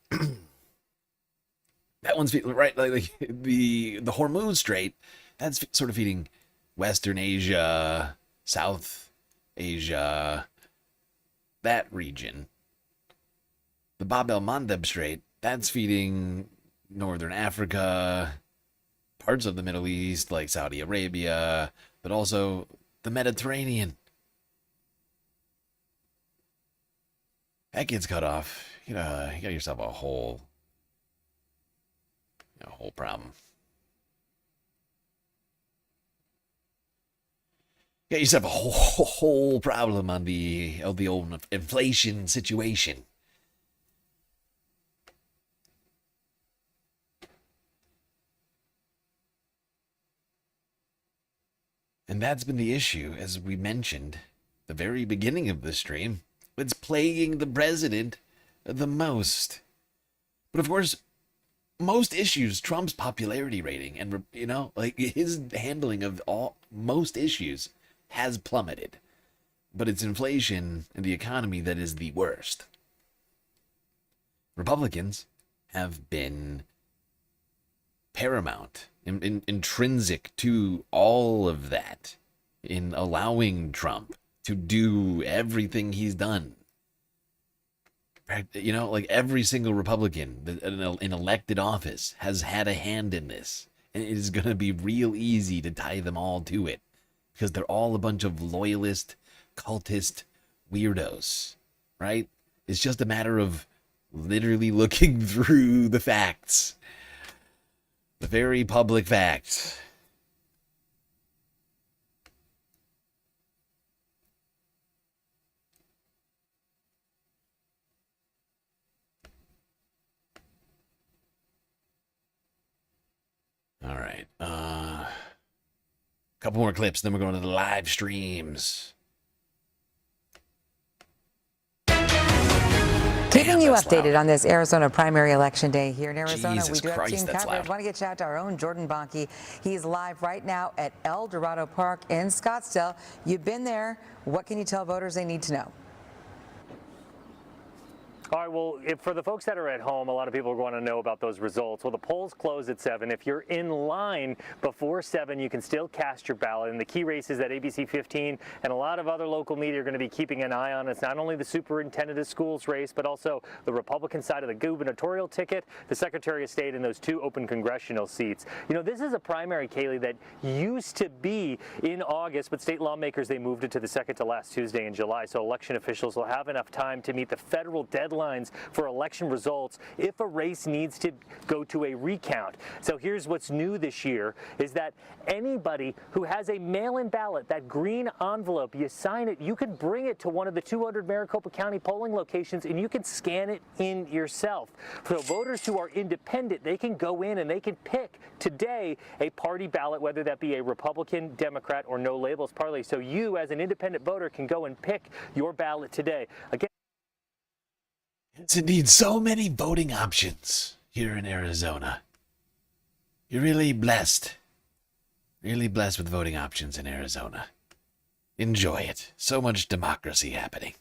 That one's right, like the Hormuz Strait. That's sort of feeding Western Asia, South Asia, that region. the Bab el-Mandeb Strait, that's feeding Northern Africa, parts of the Middle East like Saudi Arabia, but also the Mediterranean. That gets cut off. You got yourself a whole problem. You got yourself a whole problem on the old inflation situation. And that's been the issue, as we mentioned at the very beginning of the stream. It's plaguing the president the most. But of course, most issues, Trump's popularity rating and, his handling of most issues has plummeted. But it's inflation and the economy that is the worst. Republicans have been paramount, intrinsic to all of that, in allowing Trump to do everything he's done. Every single Republican in elected office has had a hand in this. And it is going to be real easy to tie them all to it, because they're all a bunch of loyalist, cultist weirdos, right? It's just a matter of literally looking through the facts. The very public facts. All right. Couple more clips, then we're going to the live streams. Keeping you updated on this Arizona primary election day here in Arizona. Jesus we do Christ, have team that's coverage. loud. Want to get you out to our own Jordan Bonke. He's live right now at El Dorado Park in Scottsdale. You've been there. What can you tell voters they need to know? All right, well, for the folks that are at home, a lot of people want to know about those results. Well, the polls close at 7. If you're in line before 7, you can still cast your ballot. And the key races that ABC 15 and a lot of other local media are going to be keeping an eye on. It's not only the superintendent of schools race, but also the Republican side of the gubernatorial ticket, the Secretary of State, and those 2 open congressional seats. This is a primary, Kaylee, that used to be in August, but state lawmakers, they moved it to the second to last Tuesday in July. So election officials will have enough time to meet the federal deadline for election results if a race needs to go to a recount. So here's what's new this year is that anybody who has a mail-in ballot, that green envelope, you sign it, you can bring it to one of the 200 Maricopa County polling locations and you can scan it in yourself. So voters who are independent, they can go in and they can pick today a party ballot, whether that be a Republican, Democrat, or no labels party. So you as an independent voter can go and pick your ballot today. Again, It's indeed so many voting options here in Arizona. You're really blessed. Really blessed with voting options in Arizona. Enjoy it. So much democracy happening.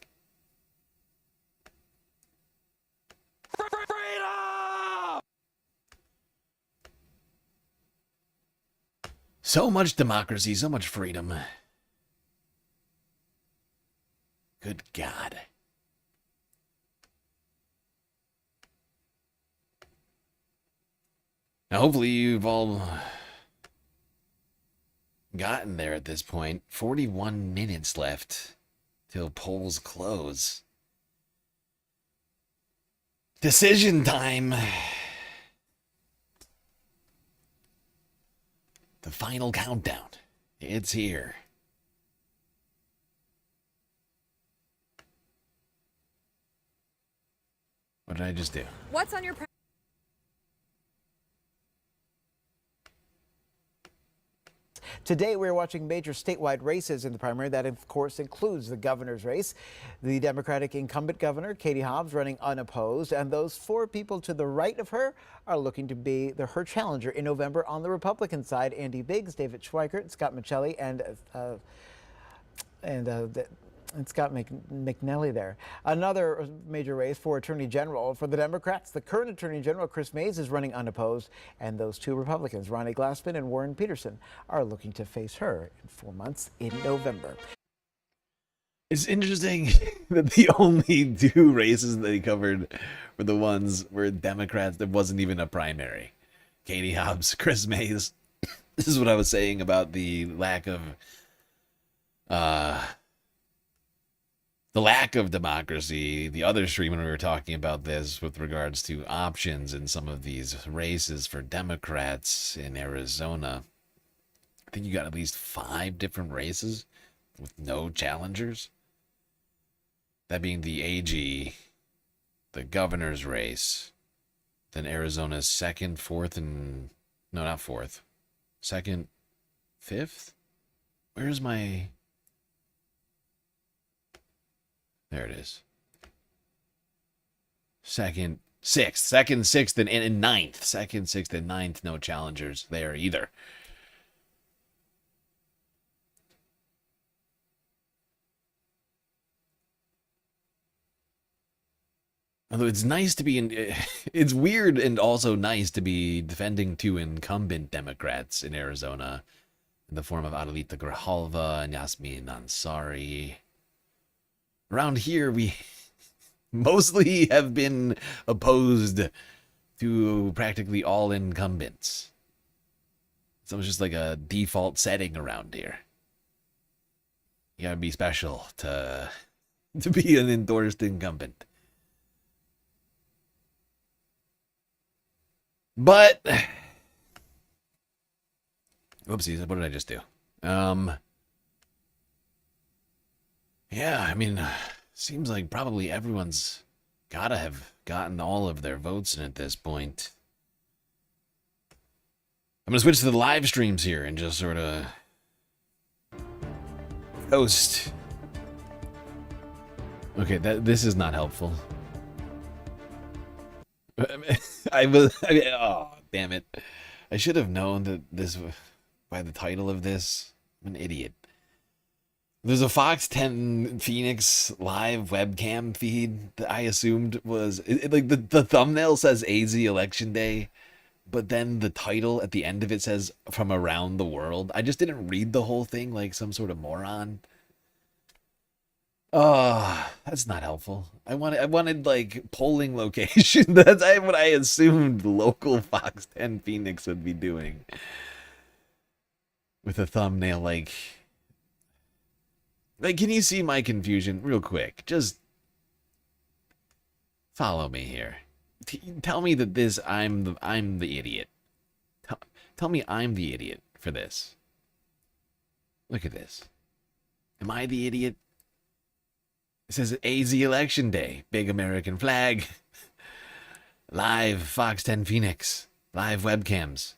Freedom! So much democracy, so much freedom. Good God. Now, hopefully you've all gotten there at this point. 41 minutes left till polls close. Decision time. The final countdown. It's here. What did I just do? What's on your Today, we're watching major statewide races in the primary. That, of course, includes the governor's race. The Democratic incumbent governor, Katie Hobbs, running unopposed. And those 4 people to the right of her are looking to be her challenger in November on the Republican side. Andy Biggs, David Schweikert, Scott Michelli, and Scott McNally there. Another major race for Attorney General. For the Democrats, the current Attorney General, Chris Mays, is running unopposed. And those 2 Republicans, Ronnie Glassman and Warren Peterson, are looking to face her in 4 months in November. It's interesting that the only two races that he covered were the ones where Democrats, there wasn't even a primary. Katie Hobbs, Chris Mays. This is what I was saying about the lack of democracy. The other stream, when we were talking about this with regards to options in some of these races for Democrats in Arizona, I think you got at least 5 different races with no challengers. That being the AG, the governor's race, then Arizona's second, fourth, and... No, not fourth. Second, fifth? Where's my... There it is. Second, sixth, and ninth. Second, sixth, and ninth, no challengers there either. Although it's nice to be in, it's weird and also nice to be defending 2 incumbent Democrats in Arizona in the form of Adelita Grijalva and Yasmin Ansari. Around here, we mostly have been opposed to practically all incumbents. So it's just like a default setting around here. You gotta be special to be an endorsed incumbent. But, whoopsies, what did I just do? Yeah, I mean, seems like probably everyone's gotta have gotten all of their votes in at this point. I'm gonna switch to the live streams here and just sort of post. Okay, this is not helpful. Oh, damn it. I should have known that this, by the title of this. I'm an idiot. There's a Fox 10 Phoenix live webcam feed that I assumed was, like, the thumbnail says AZ Election Day, but then the title at the end of it says from around the world. I just didn't read the whole thing like some sort of moron. Oh, that's not helpful. I wanted like polling location. That's what I assumed local Fox 10 Phoenix would be doing. With a thumbnail like, can you see my confusion real quick? Just follow me here. Tell me that I'm the idiot. Tell me I'm the idiot for this. Look at this. Am I the idiot? It says AZ Election Day, big American flag, live Fox 10 Phoenix, live webcams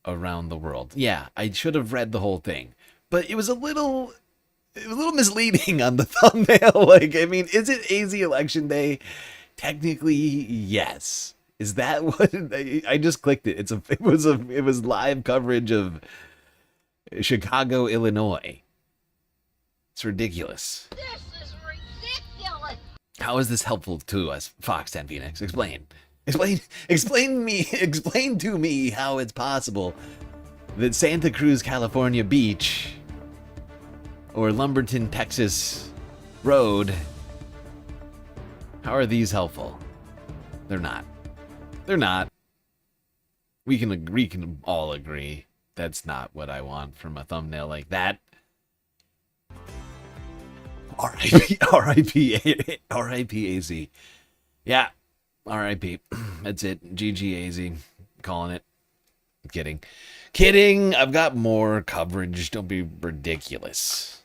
around the world. Yeah, I should have read the whole thing, but it was a little misleading on the thumbnail. Like, I mean, is it AZ Election Day? Technically, yes. Is that what I just clicked it? It was live coverage of Chicago, Illinois. It's ridiculous. How is this helpful to us, Fox 10 Phoenix? Explain to me how it's possible that Santa Cruz, California Beach or Lumberton, Texas Road, how are these helpful? They're not. They're not. We can all agree that's not what I want from a thumbnail like that. R.I.P. AZ. Yeah, R.I.P. That's it. GG AZ. Calling it. Kidding. I've got more coverage. Don't be ridiculous.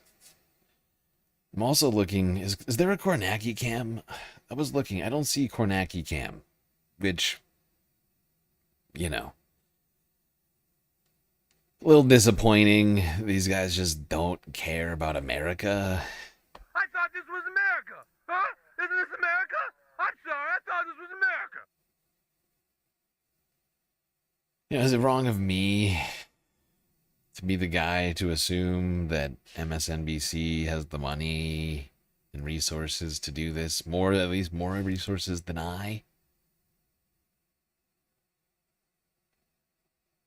I'm also looking. Is there a Galacti-cam? I was looking. I don't see Galacti-cam, which, you know, a little disappointing. These guys just don't care about America. I thought this was America. Huh? Isn't this America? I'm sorry. I thought this was America. You know, is it wrong of me to be the guy to assume that MSNBC has the money and resources to do this? At least more resources than I?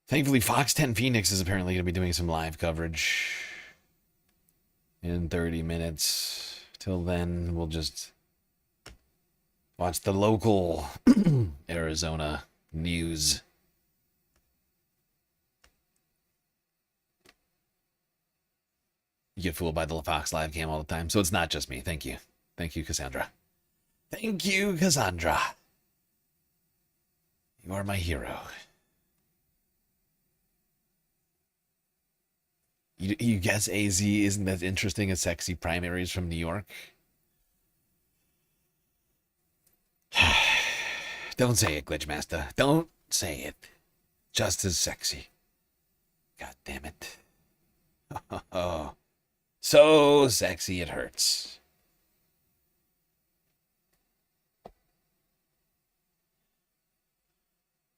Thankfully, Fox 10 Phoenix is apparently going to be doing some live coverage in 30 minutes Till then, we'll just watch the local Arizona news. You get fooled by the Fox live cam all the time, so it's not just me. Thank you. Thank you, Cassandra. Thank you, Cassandra. You are my hero. You guess AZ isn't as interesting as sexy primaries from New York? Don't say it, Glitchmaster. Don't say it. Just as sexy. God damn it. Oh, so sexy it hurts.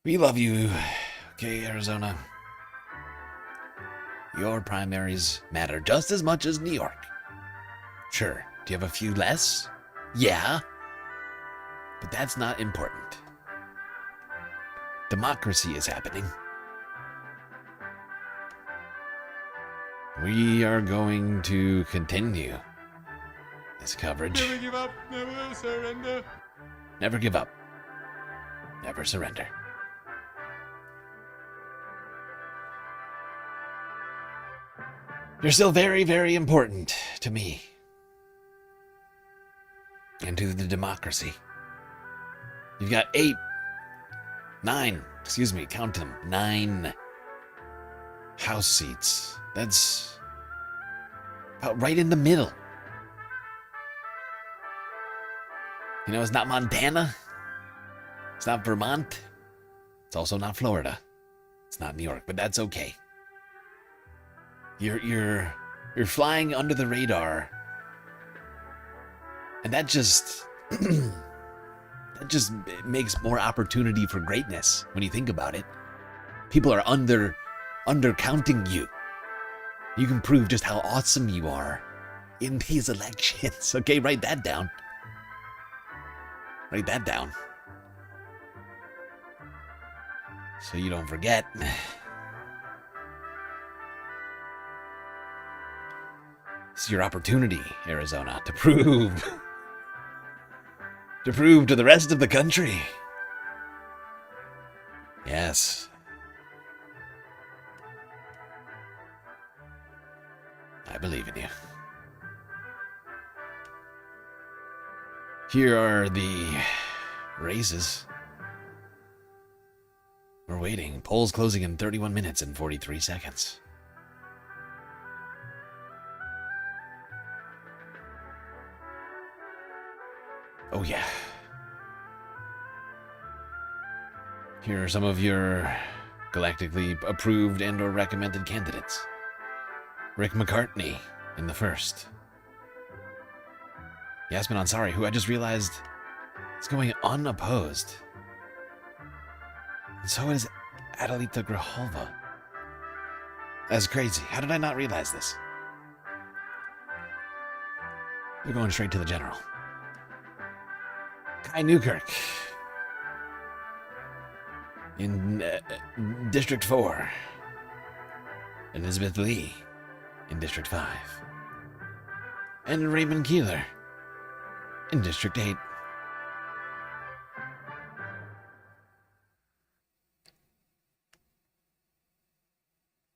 We love you, okay, Arizona? Your primaries matter just as much as New York. Sure, do you have a few less? Yeah. But that's not important. Democracy is happening. We are going to continue this coverage. Never give up, never surrender. Never give up. Never surrender. You're still very, very important to me. And to the democracy. You've got 9, count them, 9 House seats. That's about right in the middle. You know, it's not Montana. It's not Vermont. It's also not Florida. It's not New York, but that's okay. You're flying under the radar. And that just makes more opportunity for greatness when you think about it. People are undercounting you. You can prove just how awesome you are in these elections. Okay, write that down. Write that down. So you don't forget. It's your opportunity, Arizona, to prove to the rest of the country. Yes. I believe in you. Here are the races. We're waiting. Polls closing in 31 minutes and 43 seconds. Oh, yeah. Here are some of your galactically approved and or recommended candidates. Rick McCartney in the first. Yasmin Ansari, who I just realized is going unopposed. And so is Adelita Grijalva. That's crazy. How did I not realize this? They're going straight to the general. Kai Newkirk in District 4. Elizabeth Lee in District 5. And Raymond Keeler in District 8.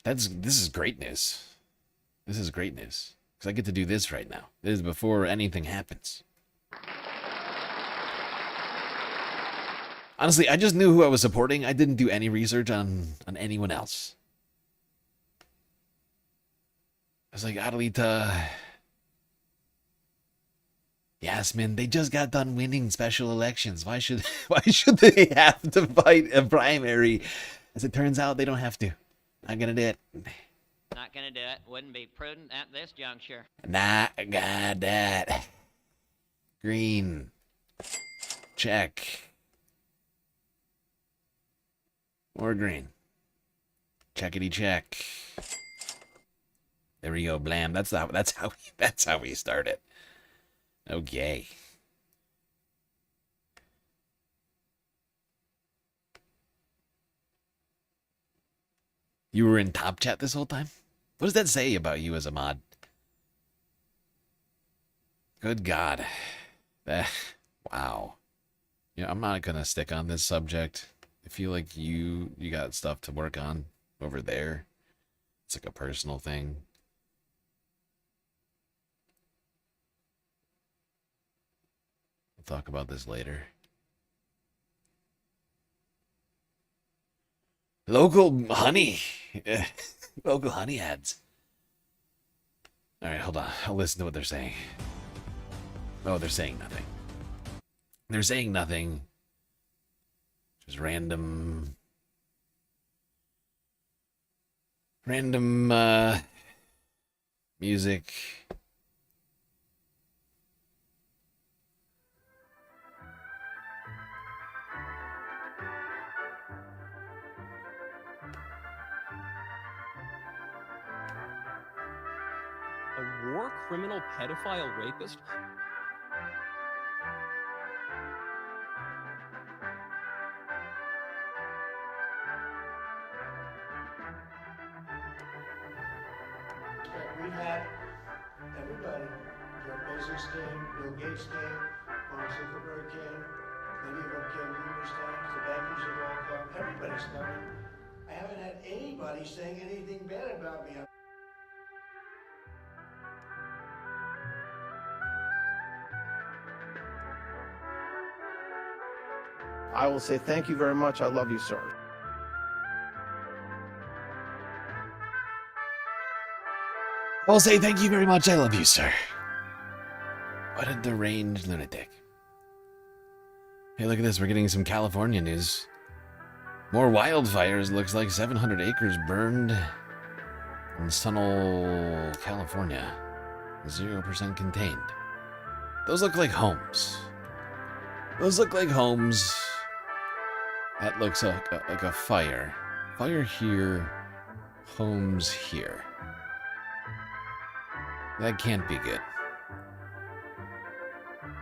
This is great news. This is great news. Because I get to do this right now. This is before anything happens. Honestly, I just knew who I was supporting. I didn't do any research on anyone else. I was like, Adelita, Yasmin, they just got done winning special elections. Why should they have to fight a primary? As it turns out, they don't have to. Not gonna do it. Not gonna do it. Wouldn't be prudent at this juncture. Not gonna do it. Green. Check. Or green. Checkity check. There we go, blam. That's how we start it. Okay. You were in top chat this whole time? What does that say about you as a mod? Good God. Wow. Yeah, I'm not gonna stick on this subject. I feel like you got stuff to work on over there. It's like a personal thing. We'll talk about this later. Local honey. Local honey ads. Alright, hold on. I'll listen to what they're saying. Oh, they're saying nothing. They're saying nothing. Just random music. A war criminal pedophile rapist? We've had everybody, Jeff Bezos came, Bill Gates came, Mark Zuckerberg came, many of them came numerous times, the bankers have all come, everybody's coming. I haven't had anybody saying anything bad about me. I will say thank you very much. I love you, sir. I'll say thank you very much. I love you, sir. What a deranged lunatic. Hey, look at this. We're getting some California news. More wildfires. Looks like 700 acres burned in Sunol, California. 0% contained. Those look like homes. Those look like homes. That looks like a fire. Fire here. Homes here. That can't be good.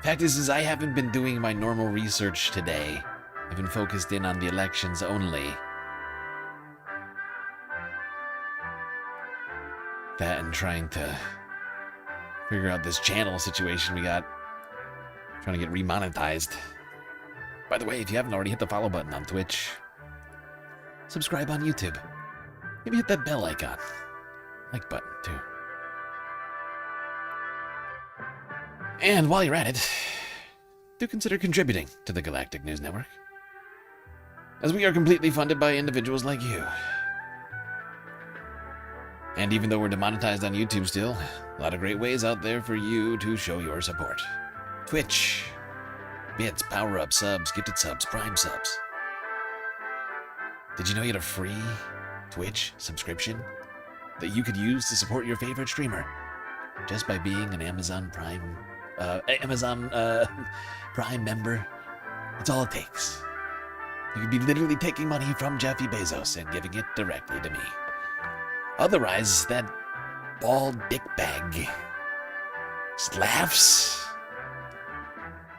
Fact is I haven't been doing my normal research today. I've been focused in on the elections only. That and trying to figure out this channel situation we got. Trying to get remonetized. By the way, if you haven't already, hit the follow button on Twitch. Subscribe on YouTube. Maybe hit that bell icon. Like button, too. And while you're at it, do consider contributing to the Galactic News Network, as we are completely funded by individuals like you. And even though we're demonetized on YouTube still, a lot of great ways out there for you to show your support. Twitch, bits, power-up subs, gifted subs, prime subs. Did you know you had a free Twitch subscription that you could use to support your favorite streamer just by being an Amazon Prime member? That's all it takes. You could be literally taking money from Jeffy Bezos and giving it directly to me. Otherwise, that bald dickbag just laughs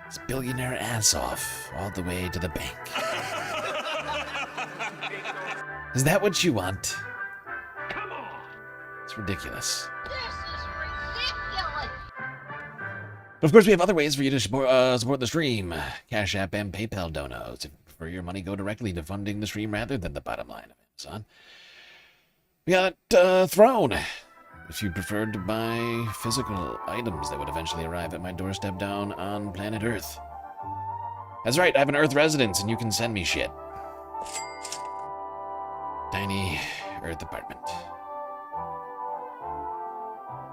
his billionaire ass off all the way to the bank. Is that what you want? Come on! It's ridiculous. But of course, we have other ways for you to support the stream. Cash App and PayPal donos. For your money, go directly to funding the stream rather than the bottom line of Amazon. We got Throne. If you preferred to buy physical items that would eventually arrive at my doorstep down on planet Earth. That's right, I have an Earth residence and you can send me shit. Tiny Earth apartment.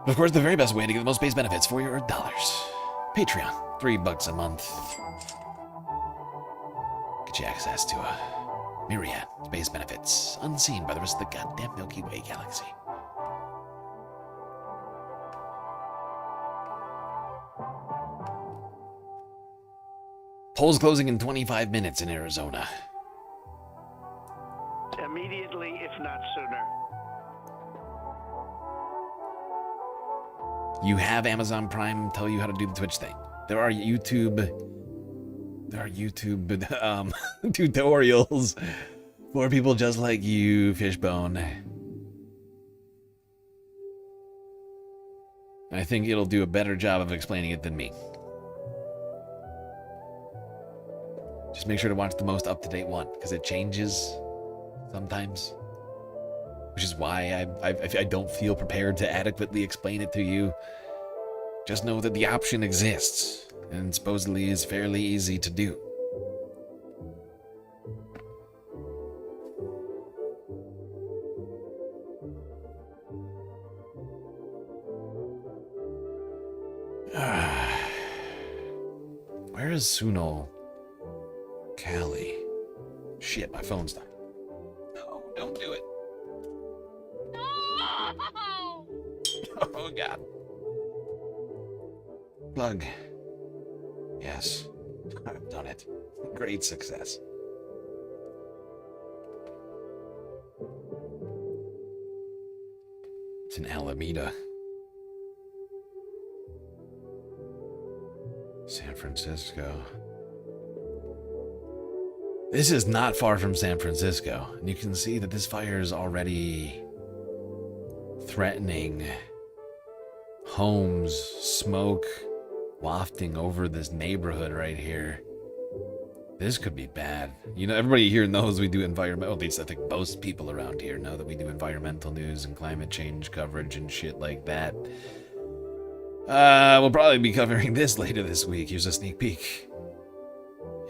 Of course, the very best way to get the most space benefits for your Earth dollars. Patreon, $3 a month. Get you access to a myriad space benefits unseen by the rest of the goddamn Milky Way galaxy. Polls closing in 25 minutes in Arizona. Immediately, if not sooner. You have Amazon Prime tell you how to do the Twitch thing. There are YouTube tutorials for people just like you, Fishbone. I think it'll do a better job of explaining it than me. Just make sure to watch the most up-to-date one, because it changes sometimes. Which is why I don't feel prepared to adequately explain it to you. Just know that the option exists, and supposedly is fairly easy to do. Where is Suno Cali? Shit, my phone's done. No, don't do it. Oh, God. Plug. Yes, I've done it. Great success. It's in Alameda. San Francisco. This is not far from San Francisco, and you can see that this fire is already threatening homes, smoke wafting over this neighborhood right here. This could be bad. You know, everybody here knows we do environmental, at least I think most people around here know that we do environmental news and climate change coverage and shit like that. We'll probably be covering this later this week. Here's a sneak peek.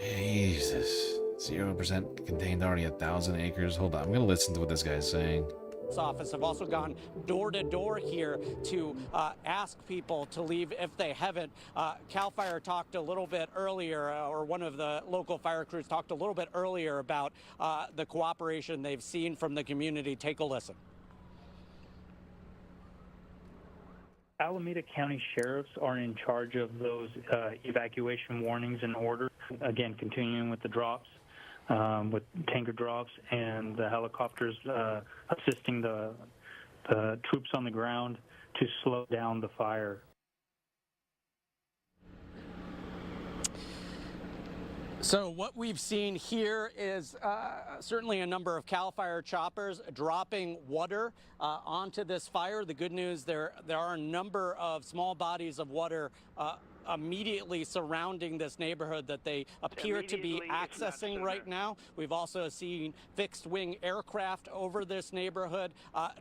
Jesus. 0% contained already 1,000 acres. Hold on, I'm gonna listen to what this guy's saying. Office have also gone door to door here to ask people to leave if they haven't. CAL FIRE talked a little bit earlier, or one of the local fire crews talked a little bit earlier about the cooperation they've seen from the community. Take a listen. Alameda County sheriffs are in charge of those evacuation warnings and orders. Again, continuing with the drops, with tanker drops, and the helicopters assisting the troops on the ground to slow down the fire. So what we've seen here is certainly a number of CAL FIRE choppers dropping water onto this fire. The good news, there are a number of small bodies of water immediately surrounding this neighborhood that they appear to be accessing right now. We've also seen fixed wing aircraft over this neighborhood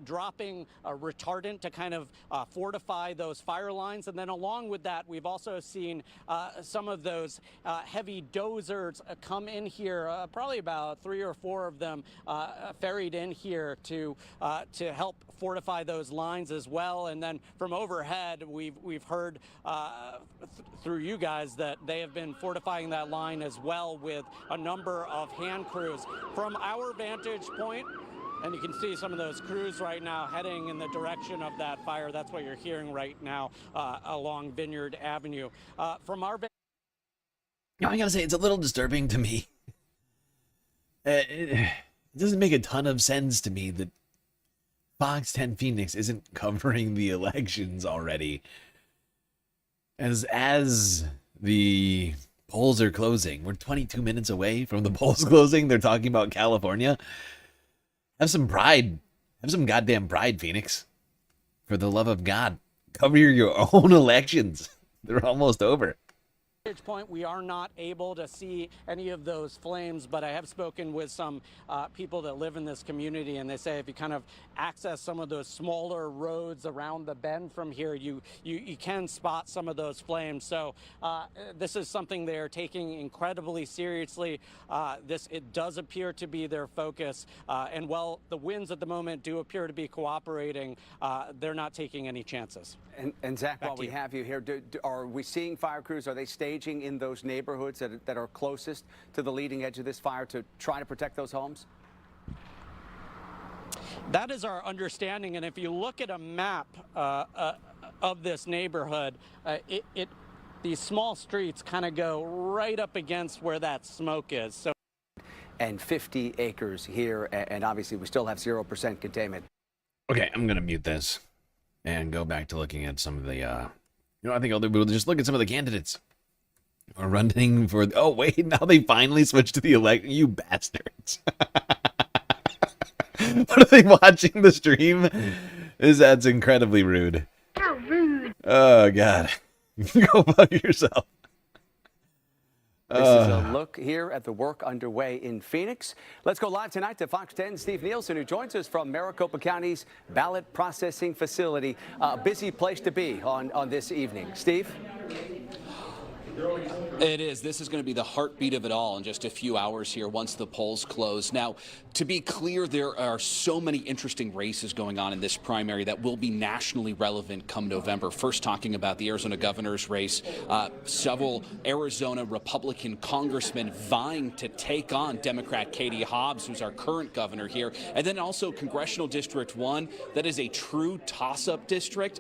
dropping retardant to kind of fortify those fire lines. And then along with that, we've also seen some of those heavy dozers come in here, probably about 3 or 4 of them ferried in here to help fortify those lines as well. And then from overhead, we've heard through you guys that they have been fortifying that line as well with a number of hand crews. From our vantage point, and you can see some of those crews right now heading in the direction of that fire. That's what you're hearing right now along Vineyard Avenue. From our I gotta say, it's a little disturbing to me. It doesn't make a ton of sense to me that Fox 10 Phoenix isn't covering the elections already. As the polls are closing, we're 22 minutes away from the polls closing. They're talking about California. Have some pride. Have some goddamn pride, Phoenix. For the love of God, cover your own elections. They're almost over. Point, we are not able to see any of those flames, but I have spoken with some people that live in this community, and they say if you kind of access some of those smaller roads around the bend from here, you can spot some of those flames. So this is something they're taking incredibly seriously. It does appear to be their focus, and while the winds at the moment do appear to be cooperating, they're not taking any chances. And Zach, while we have you here, are we seeing fire crews? Are they staging in those neighborhoods that are closest to the leading edge of this fire to try to protect those homes? That is our understanding, and if you look at a map of this neighborhood, these small streets kind of go right up against where that smoke is. So, and 50 acres here, and obviously we still have 0% containment. Okay, I'm gonna mute this and go back to looking at some of the, I think we'll just look at some of the candidates who are running for, oh wait, now they finally switched to the election, you bastards. What are they watching the stream? That's incredibly rude. How rude. Oh, God. Go fuck yourself. This is a look here at the work underway in Phoenix. Let's go live tonight to Fox 10's Steve Nielsen, who joins us from Maricopa County's ballot processing facility. A busy place to be on this evening. Steve? It is. This is going to be the heartbeat of it all in just a few hours here once the polls close. Now, to be clear, there are so many interesting races going on in this primary that will be nationally relevant come November. First, talking about the Arizona governor's race, several Arizona Republican congressmen vying to take on Democrat Katie Hobbs, who's our current governor here. And then also Congressional District 1, that is a true toss-up district.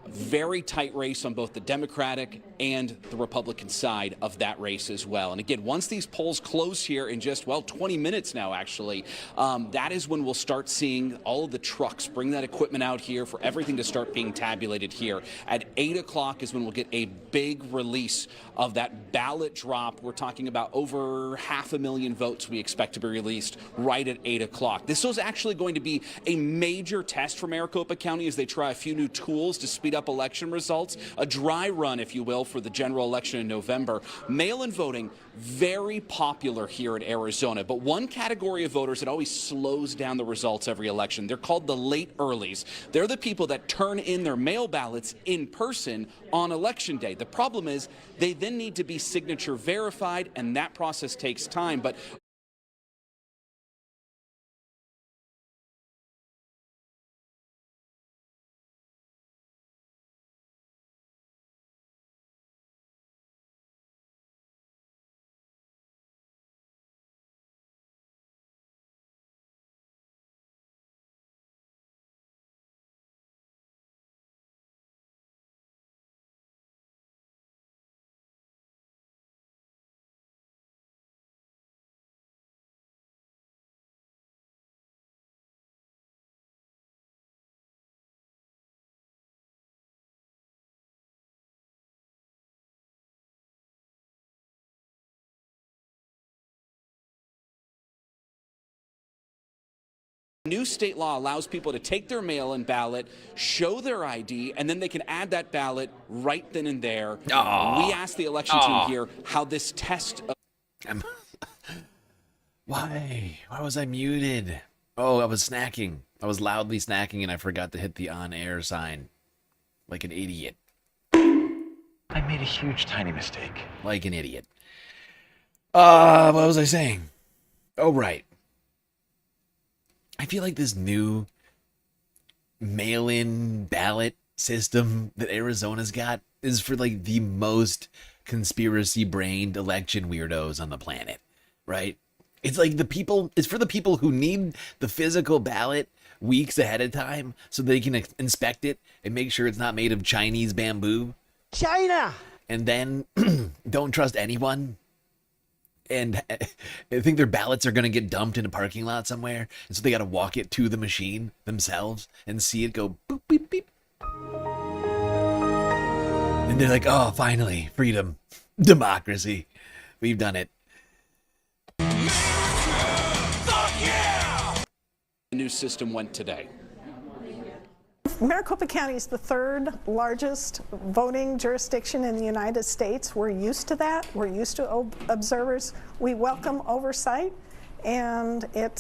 Very tight race on both the Democratic and the Republican side of that race as well. And again, once these polls close here in just, 20 minutes now, actually, that is when we'll start seeing all of the trucks bring that equipment out here for everything to start being tabulated here. At 8 o'clock is when we'll get a big release of that ballot drop. We're talking about over 500,000 votes we expect to be released right at 8 o'clock. This is actually going to be a major test for Maricopa County as they try a few new tools to speed up election results, a dry run, if you will, for the general election in November. Mail-in voting, very popular here in Arizona, but one category of voters that always slows down the results every election, they're called the late earlies. They're the people that turn in their mail ballots in person on election day. The problem is they then need to be signature verified, and that process takes time. But new state law allows people to take their mail-in ballot, show their ID, and then they can add that ballot right then and there. We asked the election team here how this test... Why? Why was I muted? Oh, I was snacking. I was loudly snacking and I forgot to hit the on-air sign. Like an idiot. I made a huge, tiny mistake. Like an idiot. What was I saying? Oh, right. I feel like this new mail-in ballot system that Arizona's got is for like the most conspiracy-brained election weirdos on the planet, right? It's like it's for the people who need the physical ballot weeks ahead of time so they can inspect it and make sure it's not made of Chinese bamboo. China! And then don't trust anyone. And I think their ballots are going to get dumped in a parking lot somewhere. And so they got to walk it to the machine themselves and see it go boop, beep, beep. And they're like, oh, finally, freedom, democracy. We've done it. The new system went today. Maricopa County is the third largest voting jurisdiction in the United States. We're used to that. We're used to observers. We welcome oversight, and it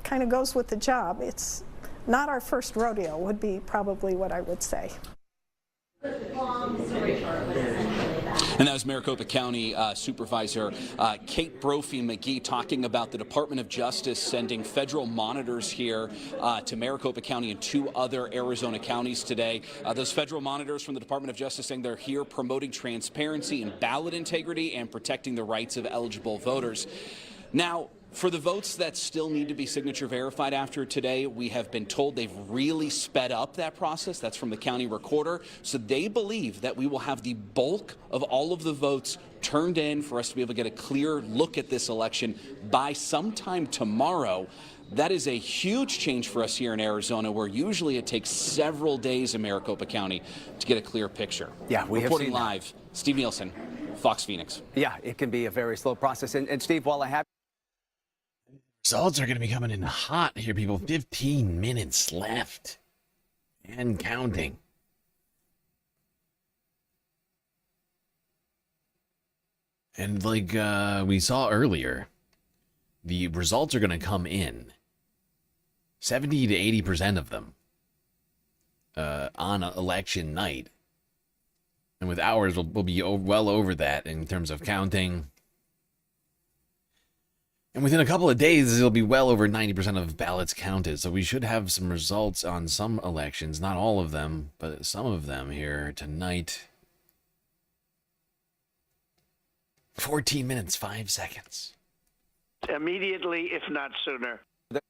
kind of goes with the job. It's not our first rodeo, would be probably what I would say. And that was Maricopa County Supervisor Kate Brophy-McGee talking about the Department of Justice sending federal monitors here to Maricopa County and 2 other Arizona counties today. Those federal monitors from the Department of Justice saying they're here promoting transparency and ballot integrity and protecting the rights of eligible voters. Now, for the votes that still need to be signature verified after today, we have been told they've really sped up that process. That's from the county recorder. So they believe that we will have the bulk of all of the votes turned in for us to be able to get a clear look at this election by sometime tomorrow. That is a huge change for us here in Arizona, where usually it takes several days in Maricopa County to get a clear picture. Yeah, we have reporting seen that. live, Steve Nielsen, Fox Phoenix. Yeah, it can be a very slow process. And Steve, while I have... Results are going to be coming in hot here, people. 15 minutes left. And counting. And like we saw earlier, the results are going to come in, 70 to 80% of them, on election night. And with hours, we'll be well over that in terms of counting. And within a couple of days, it'll be well over 90% of ballots counted. So we should have some results on some elections. Not all of them, but some of them here tonight. 14 minutes, 5 seconds. Immediately, if not sooner. There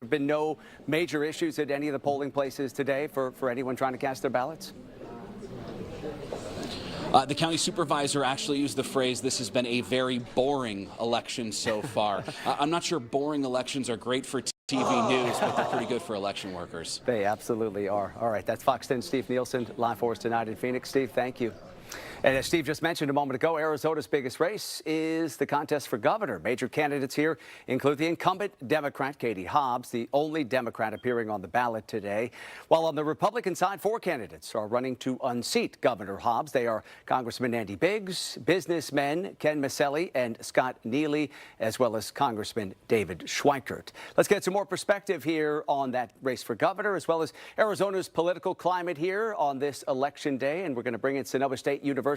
have been no major issues at any of the polling places today for anyone trying to cast their ballots? The county supervisor actually used the phrase, "This has been a very boring election so far." I'm not sure boring elections are great for TV news, but they're pretty good for election workers. They absolutely are. All right, that's Fox 10's Steve Nielsen, live for us tonight in Phoenix. Steve, thank you. And as Steve just mentioned a moment ago, Arizona's biggest race is the contest for governor. Major candidates here include the incumbent Democrat, Katie Hobbs, the only Democrat appearing on the ballot today. While on the Republican side, 4 candidates are running to unseat Governor Hobbs. They are Congressman Andy Biggs, businessmen Ken Maselli and Scott Neely, as well as Congressman David Schweikert. Let's get some more perspective here on that race for governor, as well as Arizona's political climate here on this election day. And we're going to bring in Sonoma State University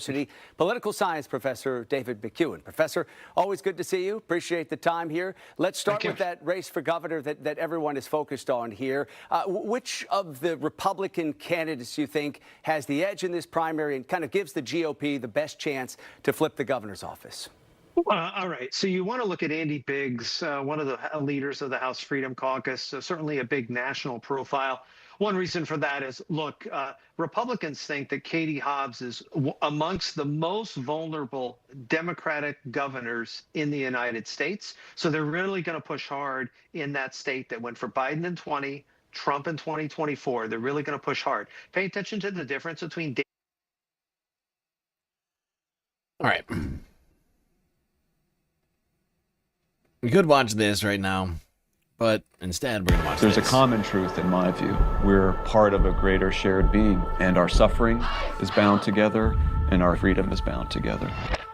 political science professor David McEwen. Professor, always good to see you. Appreciate the time here. Let's start with that race for governor that everyone is focused on here. Which of the Republican candidates you think has the edge in this primary and kind of gives the GOP the best chance to flip the governor's office? All right. So you want to look at Andy Biggs, one of the leaders of the House Freedom Caucus, so certainly a big national profile. One reason for that is, look, Republicans think that Katie Hobbs is amongst the most vulnerable Democratic governors in the United States. So they're really going to push hard in that state that went for Biden in 20, Trump in 2024. They're really going to push hard. Pay attention to the difference between. All right. We could watch this right now, but instead we're going to watch There's this. a common truth in my view. We're part of a greater shared being, and our suffering is bound together, and our freedom is bound together.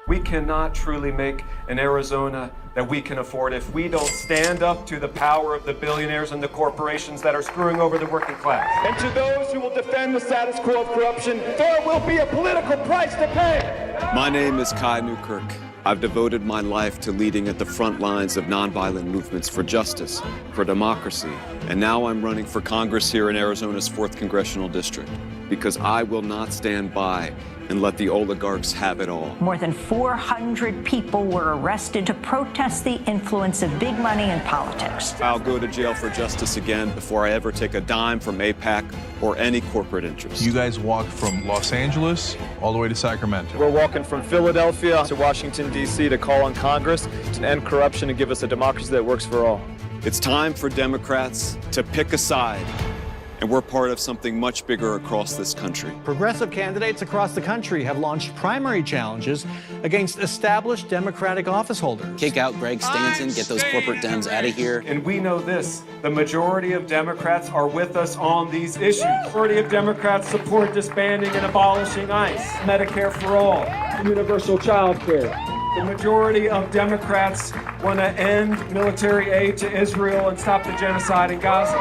We cannot truly make an Arizona that we can afford if we don't stand up to the power of the billionaires and the corporations that are screwing over the working class. And to those who will defend the status quo of corruption, there will be a political price to pay. My name is Kai Newkirk. I've devoted my life to leading at the front lines of nonviolent movements for justice, for democracy, and now I'm running for Congress here in Arizona's 4th Congressional District, because I will not stand by and let the oligarchs have it all. More than 400 people were arrested to protest the influence of big money in politics. I'll go to jail for justice again before I ever take a dime from AIPAC or any corporate interest. You guys walked from Los Angeles all the way to Sacramento. We're walking from Philadelphia to Washington, D.C. to call on Congress to end corruption and give us a democracy that works for all. It's time for Democrats to pick a side. And we're part of something much bigger across this country. Progressive candidates across the country have launched primary challenges against established Democratic office holders. Kick out Greg Stanton, get those corporate Dems out of here. And we know this, the majority of Democrats are with us on these issues. The majority of Democrats support disbanding and abolishing ICE, Medicare for all, universal child care. The majority of Democrats want to end military aid to Israel and stop the genocide in Gaza.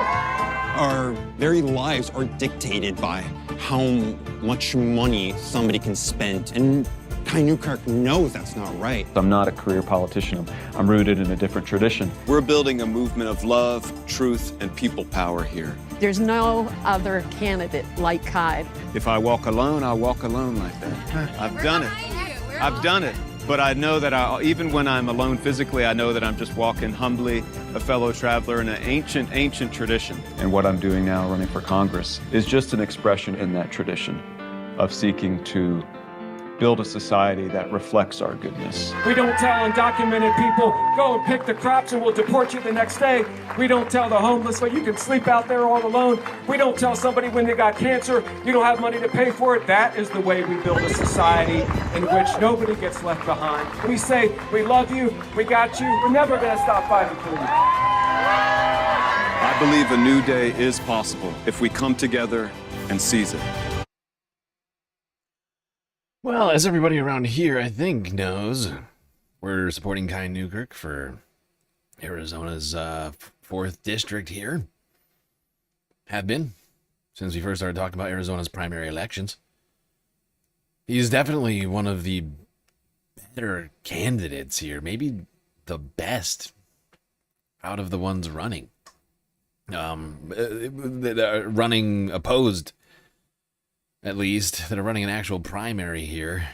Our very lives are dictated by how much money somebody can spend. And Kai Newkirk knows that's not right. I'm not a career politician. I'm rooted in a different tradition. We're building a movement of love, truth, and people power here. There's no other candidate like Kai. If I walk alone, I walk alone like that. I've done it. I've done it. But I know that even when I'm alone physically, I know that I'm just walking humbly, a fellow traveler in an ancient, ancient tradition. And what I'm doing now, running for Congress, is just an expression in that tradition of seeking to build a society that reflects our goodness. We don't tell undocumented people, go and pick the crops and we'll deport you the next day. We don't tell the homeless, well, you can sleep out there all alone. We don't tell somebody when they got cancer, you don't have money to pay for it. That is the way we build a society in which nobody gets left behind. We say, we love you, we got you, we're never gonna stop fighting for you. I believe a new day is possible if we come together and seize it. Well, as everybody around here, I think, knows, we're supporting Kai Newkirk for Arizona's 4th district here. Have been, since we first started talking about Arizona's primary elections. He's definitely one of the better candidates here, maybe the best out of the ones running. That are running opposed, at least, that are running an actual primary here.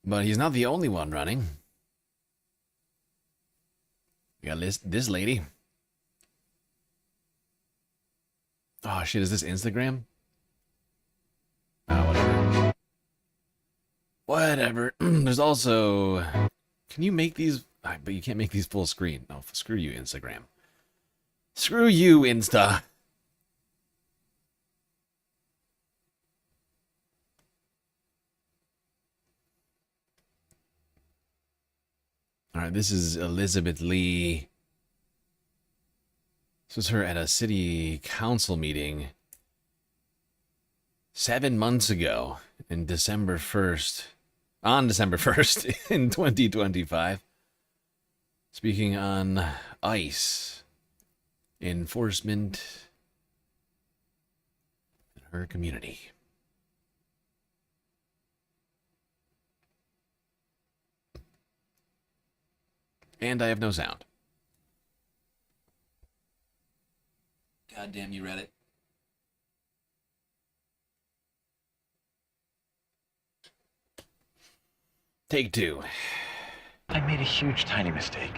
But he's not the only one running. We got this lady. Oh, shit, is this Instagram? Oh, whatever. Whatever. There's also... Can you make these... But you can't make these full screen. No, screw you, Instagram. Screw you, Insta. All right, this is Elizabeth Lee. This was her at a city council meeting 7 months ago in December 1st. On December 1st in 2025. Speaking on ICE enforcement in her community. And I have no sound. God damn you, Reddit. Take 2. I made a huge, tiny mistake.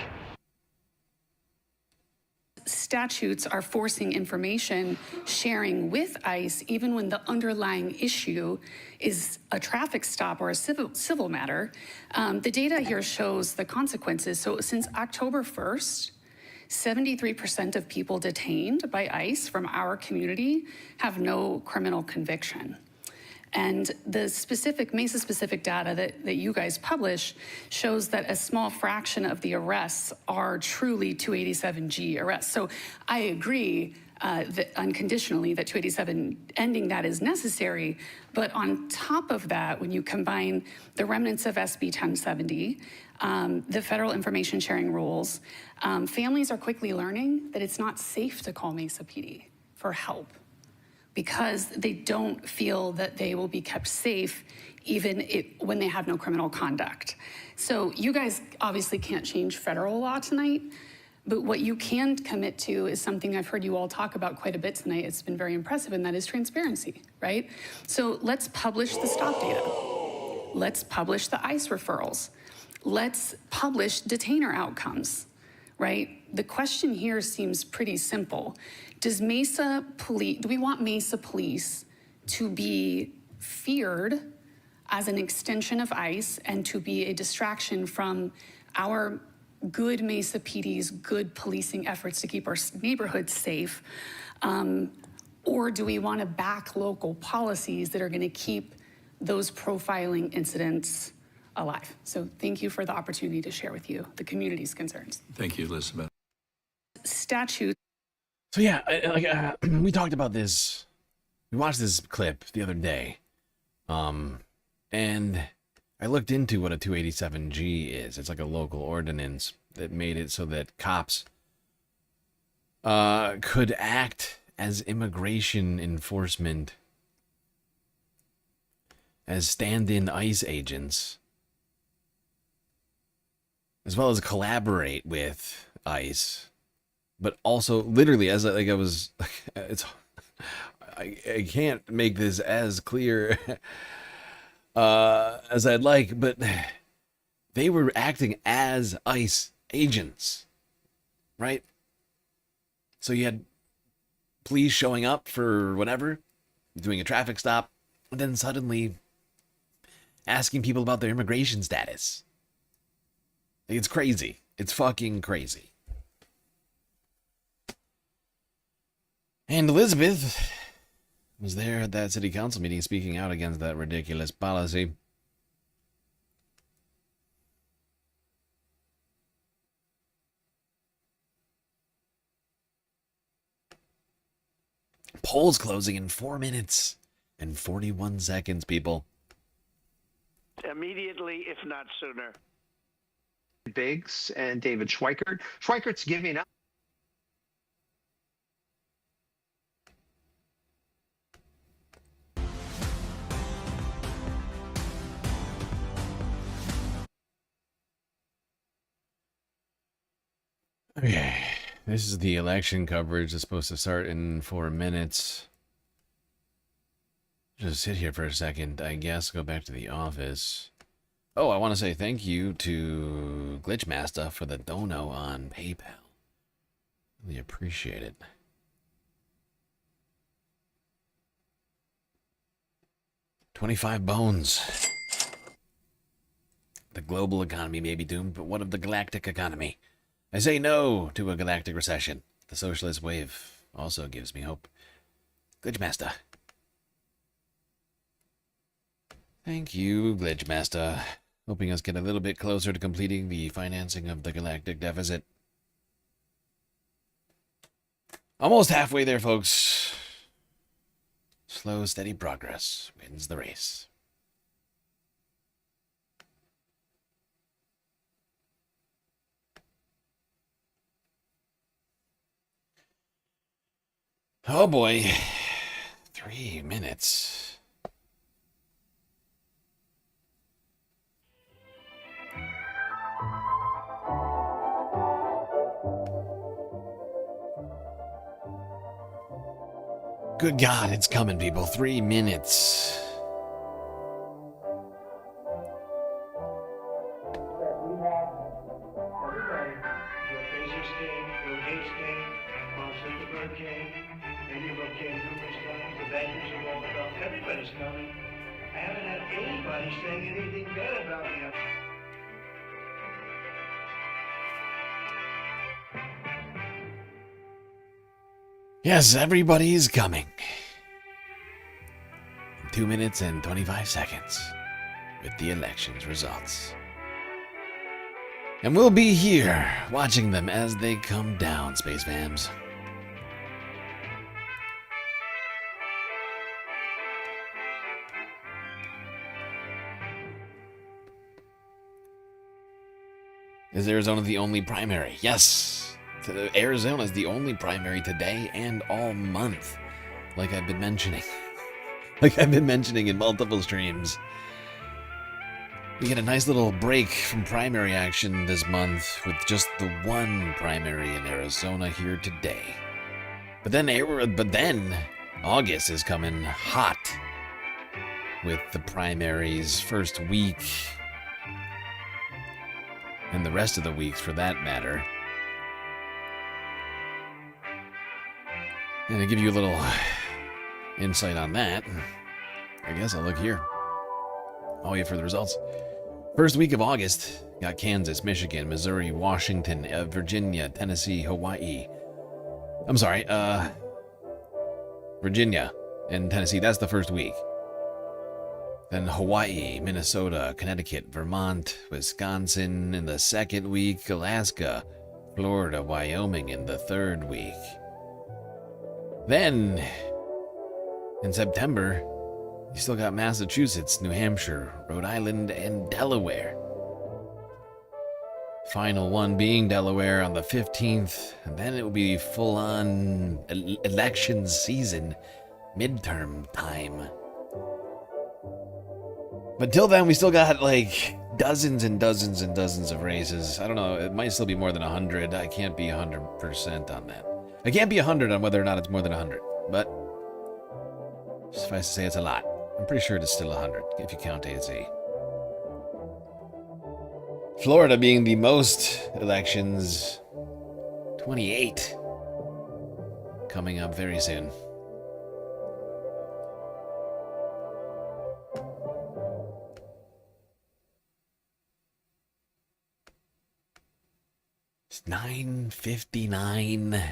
Statutes are forcing information sharing with ICE even when the underlying issue is a traffic stop or a civil matter. The data here shows the consequences. So since October 1st, 73% of people detained by ICE from our community have no criminal conviction. And the specific Mesa-specific data that you guys publish shows that a small fraction of the arrests are truly 287G arrests. So I agree that unconditionally that 287 ending that is necessary. But on top of that, when you combine the remnants of SB 1070, the federal information sharing rules, families are quickly learning that it's not safe to call Mesa PD for help, because they don't feel that they will be kept safe even when they have no criminal conduct. So you guys obviously can't change federal law tonight, but what you can commit to is something I've heard you all talk about quite a bit tonight. It's been very impressive, and that is transparency, right? So let's publish the stop data. Let's publish the ICE referrals. Let's publish detainer outcomes, right? The question here seems pretty simple. Do we want Mesa Police to be feared as an extension of ICE and to be a distraction from our good Mesa PD's good policing efforts to keep our neighborhoods safe? Or do we want to back local policies that are going to keep those profiling incidents alive? So thank you for the opportunity to share with you the community's concerns. Thank you, Elizabeth. Statute. So yeah, we talked about this. We watched this clip the other day, and I looked into what a 287G is. It's like a local ordinance that made it so that cops could act as immigration enforcement, as stand-in ICE agents, as well as collaborate with ICE. But also, literally, as I can't make this as clear as I'd like, but they were acting as ICE agents, right? So you had police showing up for whatever, doing a traffic stop, and then suddenly asking people about their immigration status. It's crazy. It's fucking crazy. And Elizabeth was there at that city council meeting speaking out against that ridiculous policy. Polls closing in 4 minutes and 41 seconds, people. Immediately, if not sooner. Biggs and David Schweikert. Schweikert's giving up. Okay, this is the election coverage. It's supposed to start in 4 minutes. Just sit here for a second, I guess. Go back to the office. Oh, I want to say thank you to Glitchmaster for the dono on PayPal. Really appreciate it. $25 bones. The global economy may be doomed, but what of the galactic economy? I say no to a galactic recession. The socialist wave also gives me hope. Glitchmaster. Thank you, Glitchmaster. Helping us get a little bit closer to completing the financing of the galactic deficit. Almost halfway there, folks. Slow, steady progress wins the race. Oh boy, 3 minutes. Good God, it's coming, people. 3 minutes. Everybody's coming. I haven't had anybody saying anything bad about me. Yes, everybody's coming. 2 minutes and 25 seconds with the elections results. And we'll be here watching them as they come down, Space Fams. Is Arizona the only primary? Yes. Arizona is the only primary today and all month. Like I've been mentioning. Like I've been mentioning in multiple streams. We get a nice little break from primary action this month with just the one primary in Arizona here today. But then August is coming hot with the primaries first week. And the rest of the weeks, for that matter. And to give you a little insight on that, I guess I'll look here. Oh, yeah, for the results. First week of August, got Kansas, Michigan, Missouri, Washington, Virginia, Tennessee, Hawaii. I'm sorry, Virginia and Tennessee, that's the first week. Then Hawaii, Minnesota, Connecticut, Vermont, Wisconsin in the second week, Alaska, Florida, Wyoming in the third week. Then, in September, you still got Massachusetts, New Hampshire, Rhode Island, and Delaware. Final one being Delaware on the 15th, and then it will be full-on election season, midterm time. But till then, we still got like dozens and dozens and dozens of races. I don't know, it might still be more than 100. I can't be 100% on that. I can't be 100 on whether or not it's more than 100, but suffice to say it's a lot. I'm pretty sure it's still 100 if you count AZ. Florida being the most elections, 28 coming up very soon. It's 9:59.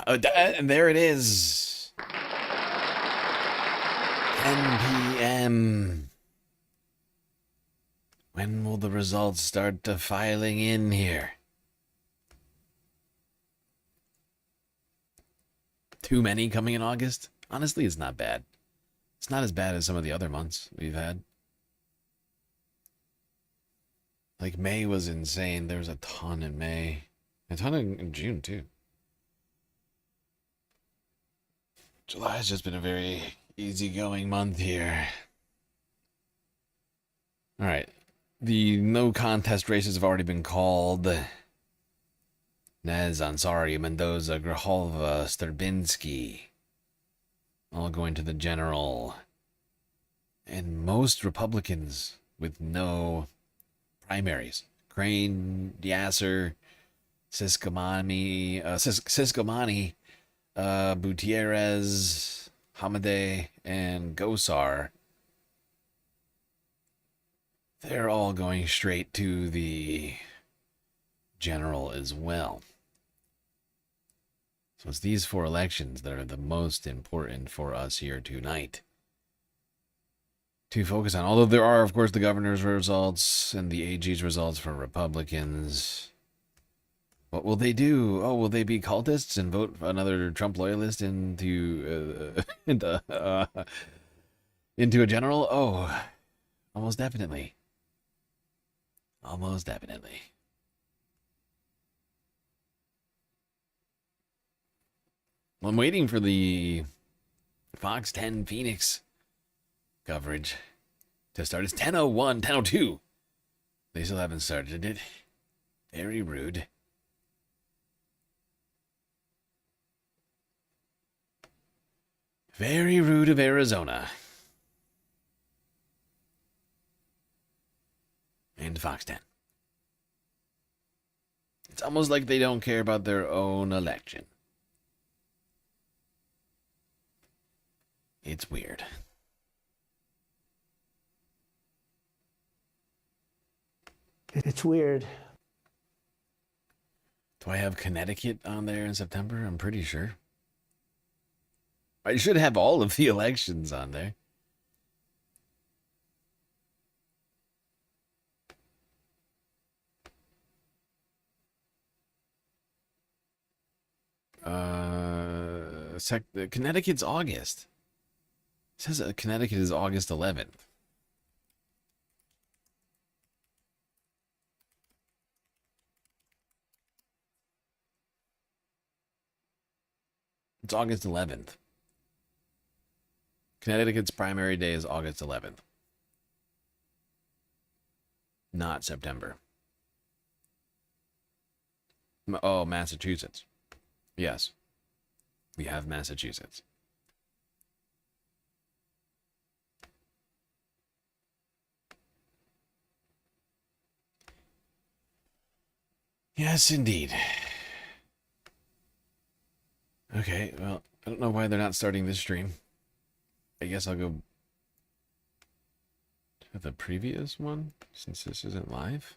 And there it is. 10 p.m. When will the results start to filing in here? too many coming in August? Honestly, it's not bad. It's not as bad as some of the other months we've had. Like May was insane. There was a ton in May. A ton in June, too. July has just been a very easygoing month here. All right. The no contest races have already been called. Nez, Ansari, Mendoza, Grijalva, Sturbinski. All going to the general. And most Republicans with no primaries. Crane, Yasser, Siscomani, Gutierrez, Hamadeh, and Gosar. They're all going straight to the general as well. So it's these 4 elections that are the most important for us here tonight to focus on. Although there are, of course, the governor's results and the AG's results for Republicans. What will they do? Oh, will they be cultists and vote for another Trump loyalist into a general? Oh, almost definitely. Almost definitely. Well, I'm waiting for the Fox 10 Phoenix coverage to start. It's 10:01, 10:02. They still haven't started it. Very rude. Very rude of Arizona. And Fox 10. It's almost like they don't care about their own election. It's weird. It's weird. Do I have Connecticut on there in September? I'm pretty sure. I should have all of the elections on there. Connecticut's August. It says Connecticut is August 11th. It's August 11th. Connecticut's primary day is August 11th. Not September. Oh, Massachusetts. Yes. We have Massachusetts. Yes, indeed. Okay, well, I don't know why they're not starting this stream. I guess I'll go to the previous one, since this isn't live.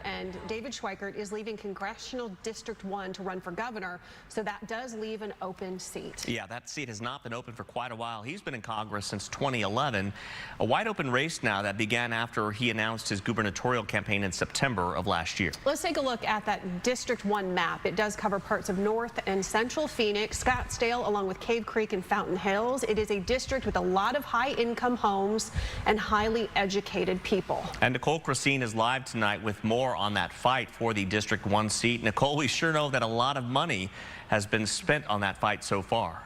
And David Schweikert is leaving Congressional District 1 to run for governor, so that does leave an open seat. Yeah, that seat has not been open for quite a while. He's been in Congress since 2011. A wide open race now that began after he announced his gubernatorial campaign in September of last year. Let's take a look at that District 1 map. It does cover parts of North and Central Phoenix, Scottsdale, along with Cave Creek and Fountain Hills. It is a district with a lot of high-income homes and highly educated people. And Nicole Christine is live tonight with more on that fight for the District 1 seat. Nicole, we sure know that a lot of money has been spent on that fight so far.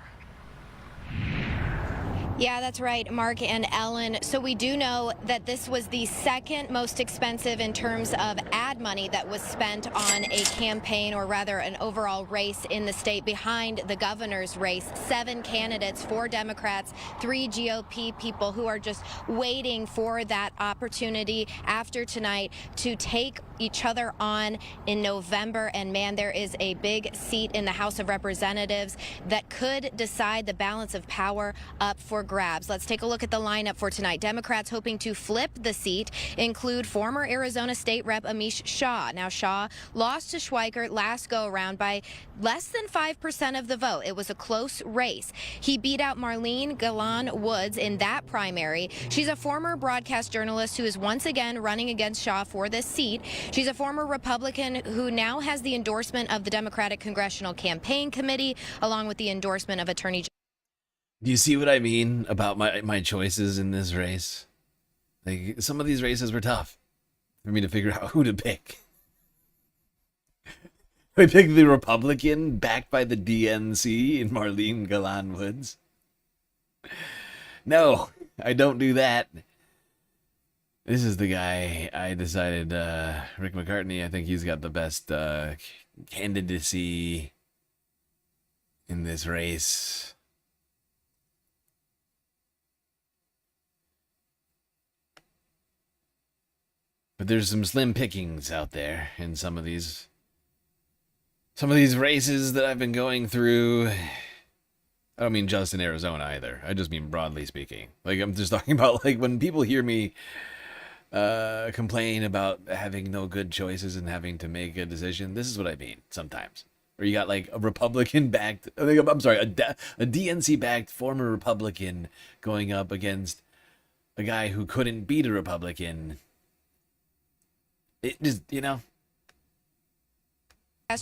Yeah, that's right, Mark and Ellen. So we do know that this was the second most expensive in terms of ad money that was spent on a campaign, or rather an overall race in the state, behind the governor's race. 7 candidates, 4 Democrats, 3 GOP people who are just waiting for that opportunity after tonight to take each other on in November. And man, there is a big seat in the House of Representatives that could decide the balance of power up for grabs. Let's take a look at the lineup for tonight. Democrats hoping to flip the seat include former Arizona State Rep Amish Shaw. Now, Shaw lost to Schweikert last go-around by less than 5% of the vote. It was a close race. He beat out Marlene Galan Woods in that primary. She's a former broadcast journalist who is once again running against Shaw for this seat. She's a former Republican who now has the endorsement of the Democratic Congressional Campaign Committee, along with the endorsement of Attorney General. Do you see what I mean about my choices in this race? Like, some of these races were tough for me to figure out who to pick. I picked the Republican backed by the DNC in Marlene Galan Woods. No, I don't do that. This is the guy I decided, Rick McCartney, I think he's got the best candidacy in this race. But there's some slim pickings out there in some of these races that I've been going through. I don't mean just in Arizona either. I just mean broadly speaking. Like, I'm just talking about, like, when people hear me complain about having no good choices and having to make a decision, this is what I mean sometimes. Where you got, like, a Republican-backed, a DNC-backed former Republican going up against a guy who couldn't beat a Republican. It just, you know.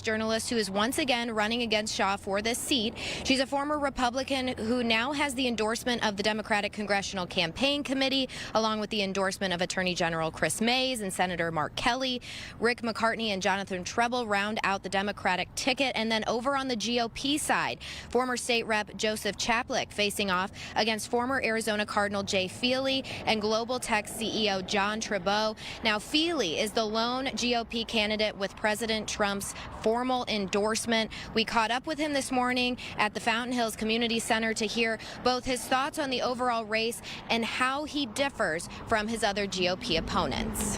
Journalist who is once again running against Shaw for this seat. She's a former Republican who now has the endorsement of the Democratic Congressional Campaign Committee, along with the endorsement of Attorney General Chris Mays and Senator Mark Kelly. Rick McCartney and Jonathan Treble round out the Democratic ticket. And then over on the GOP side, former state rep Joseph Chaplick facing off against former Arizona Cardinal Jay Feely and Global Tech CEO John Trabeau. Now, Feely is the lone GOP candidate with President Trump's formal endorsement. We caught up with him this morning at the Fountain Hills Community Center to hear both his thoughts on the overall race and how he differs from his other GOP opponents.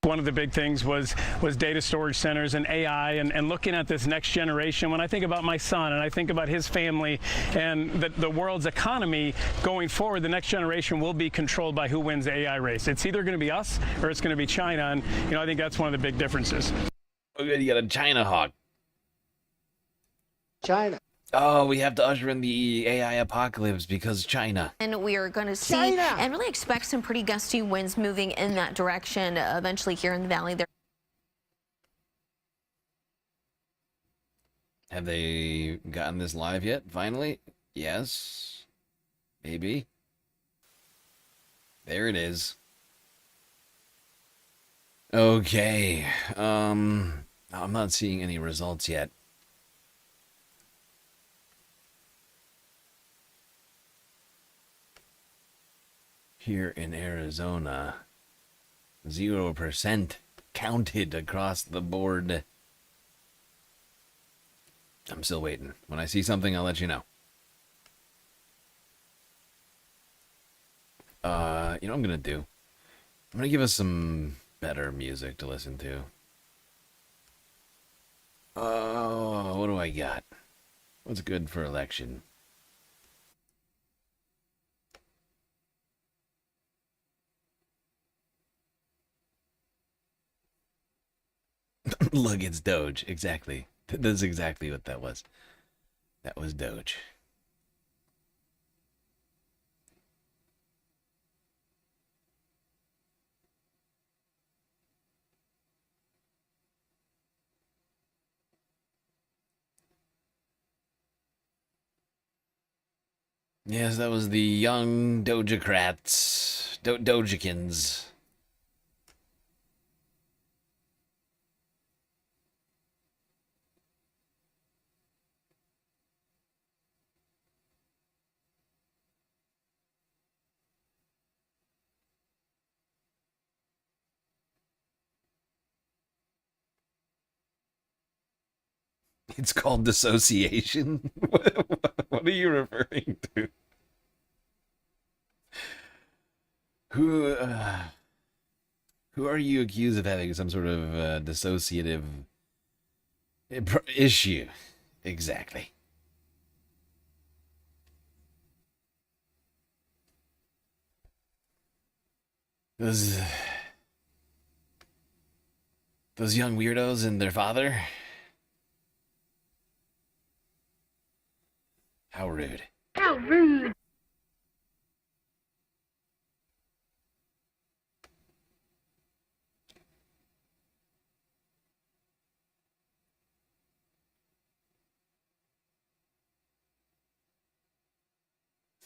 One of the big things was data storage centers and AI and looking at this next generation. When I think about my son and I think about his family and the world's economy going forward, the next generation will be controlled by who wins the AI race. It's either going to be us or it's going to be China. And, you know, I think that's one of the big differences. Oh, good, you got a China hawk. China. Oh, we have to usher in the AI apocalypse because China. And we are going to see and really expect some pretty gusty winds moving in that direction eventually here in the valley. There. Have they gotten this live yet? Finally? Yes. Maybe. There it is. Okay. I'm not seeing any results yet. Here in Arizona, 0% counted across the board. I'm still waiting. When I see something, I'll let you know. You know what I'm gonna do? I'm gonna give us some better music to listen to. Oh, what do I got? What's good for election? Look, it's Doge. Exactly. That's exactly what that was. That was Doge. Yes, that was the young Dojacrats. Dojikins. It's called dissociation? What are you referring to? Who are you accused of having some sort of dissociative issue? Exactly. Those young weirdos and their father. How rude. How rude.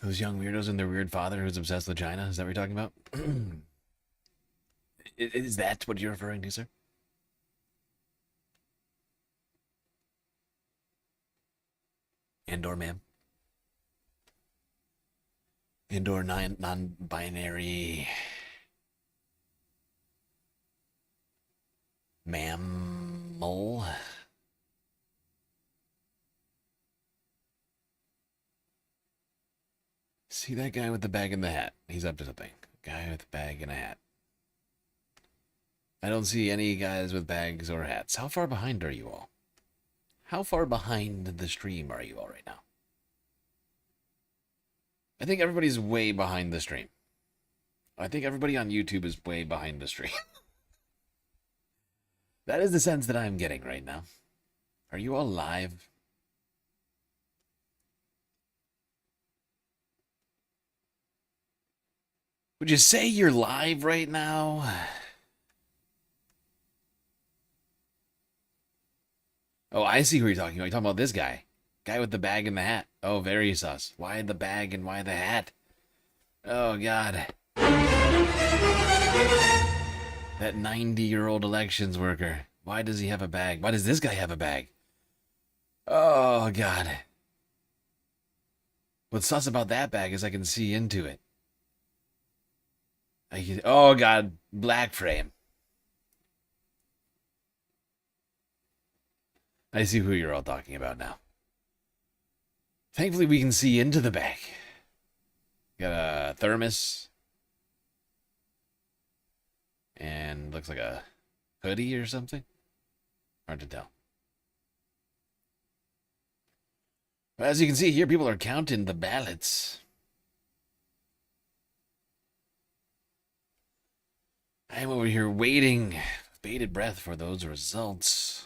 Those young weirdos and their weird father who's obsessed with China. Is that what you're talking about? Is that what you're referring to, sir? And/or ma'am? And/or non-binary mammal? See that guy with the bag and the hat? He's up to something. Guy with a bag and a hat. I don't see any guys with bags or hats. How far behind are you all? How far behind the stream are you all right now? I think everybody's way behind the stream. I think everybody on YouTube is way behind the stream. That is the sense that I'm getting right now. Are you all live? Would you say you're live right now? Oh, I see who you're talking about. You're talking about this guy. Guy with the bag and the hat. Oh, very sus. Why the bag and why the hat? Oh, God. That 90-year-old elections worker. Why does he have a bag? Why does this guy have a bag? Oh, God. What's sus about that bag is I can see into it. Oh, God. Black frame. I see who you're all talking about now. Thankfully, we can see into the bag. Got a thermos. And looks like a hoodie or something. Hard to tell. But as you can see here, people are counting the ballots. I'm over here waiting with bated breath for those results.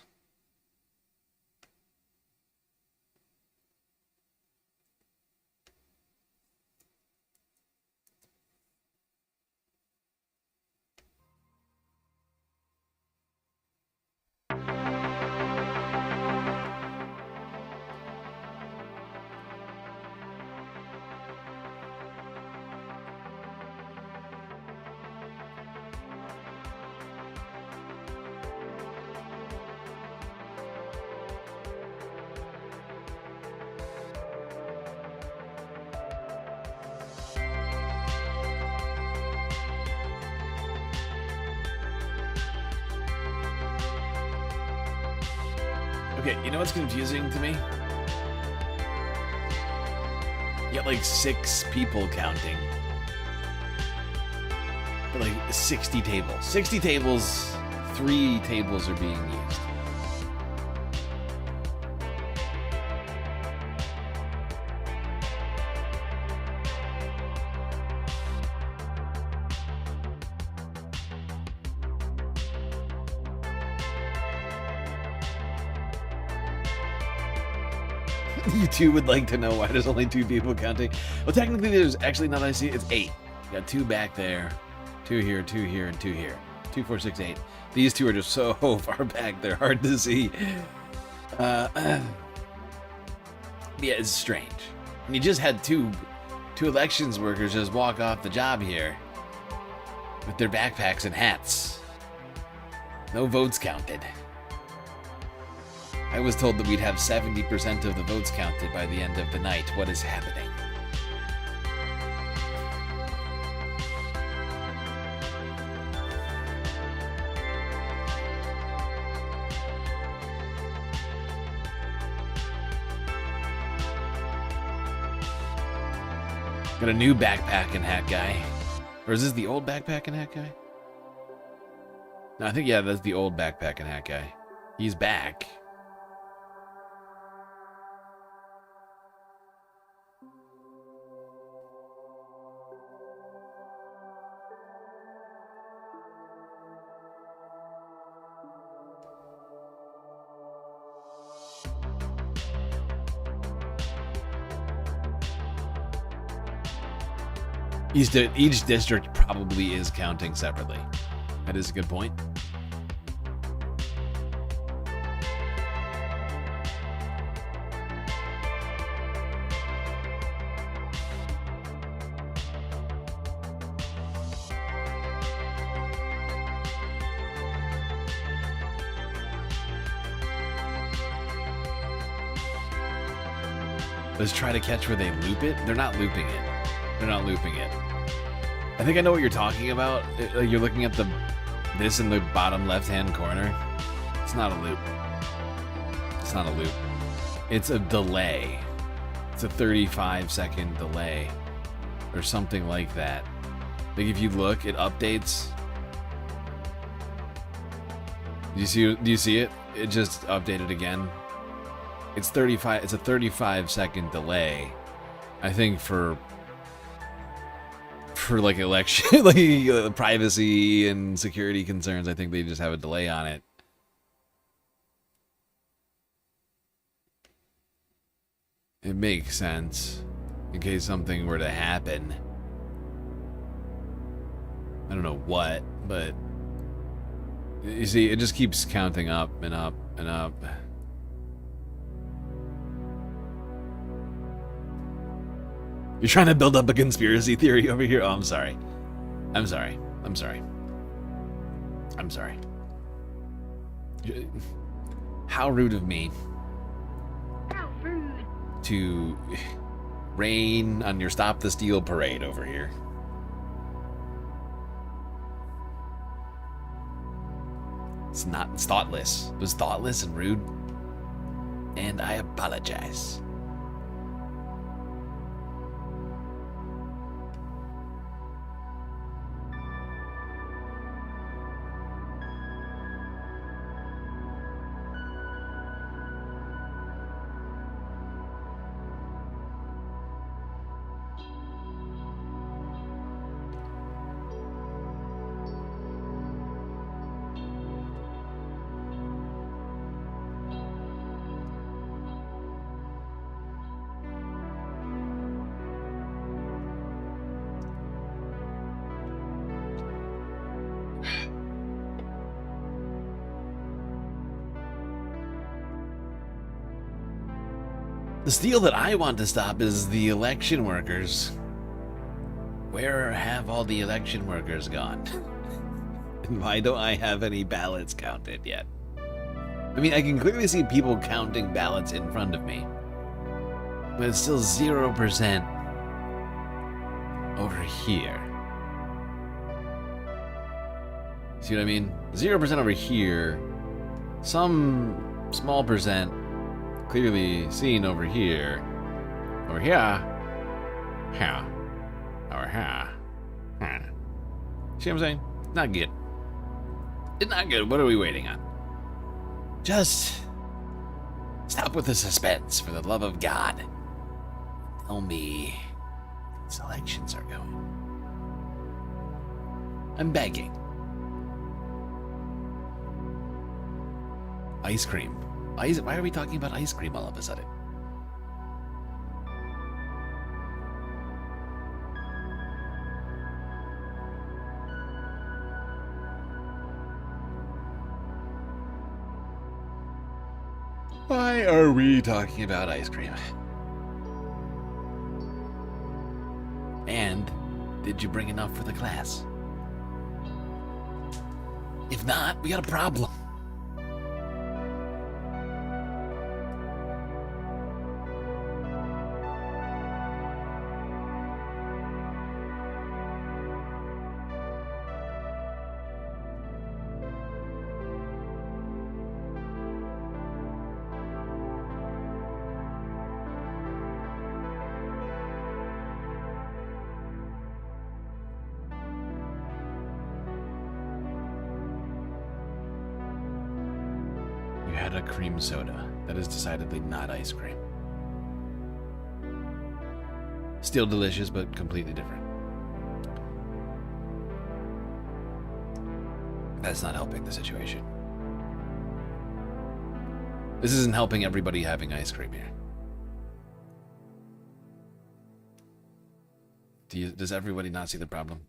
Okay, you know what's confusing to me? You got like 6 people counting. But like 60 tables. 60 tables, 3 tables are being used. You two would like to know why there's only 2 people counting. Well, technically, there's actually, now that I see it, it's 8. You got 2 back there, 2 here, 2 here, and 2 here. 2, 4, 6, 8. These 2 are just so far back, they're hard to see. Yeah, it's strange. And you just had two elections workers just walk off the job here with their backpacks and hats. No votes counted. I was told that we'd have 70% of the votes counted by the end of the night. What is happening? Got a new backpack and hat guy. Or is this the old backpack and hat guy? No, I think, yeah, that's the old backpack and hat guy. He's back. Each district probably is counting separately. That is a good point. Let's try to catch where they loop it. They're not looping it. They're not looping it. I think I know what you're talking about. You're looking at this in the bottom left-hand corner. It's not a loop. It's not a loop. It's a delay. It's a 35-second delay or something like that. Like if you look, it updates. Do you see it? It just updated again. It's 35. It's a 35-second delay. I think for like election, like privacy and security concerns, I think they just have a delay on it. It makes sense in case something were to happen. I don't know what, but you see, it just keeps counting up and up and up. You're trying to build up a conspiracy theory over here? Oh, I'm sorry. I'm sorry. I'm sorry. I'm sorry. How rude of me. How rude. To rain on your Stop the Steal parade over here. It's thoughtless. It was thoughtless and rude. And I apologize. The steal that I want to stop is the election workers. Where have all the election workers gone? And why don't I have any ballots counted yet? I mean, I can clearly see people counting ballots in front of me. But it's still 0% over here. See what I mean? 0% over here. Some small percent clearly seen over here. Over here. Here. Over here. See what I'm saying? Not good. It's not good. What are we waiting on? Just stop with the suspense, for the love of God. Tell me these elections are going. I'm begging. Ice cream. Why are we talking about ice cream all of a sudden? Why are we talking about ice cream? And did you bring enough for the class? If not, we got a problem. A cream soda. That is decidedly not ice cream. Still delicious, but completely different. That's not helping the situation. This isn't helping everybody having ice cream here. Does everybody not see the problem?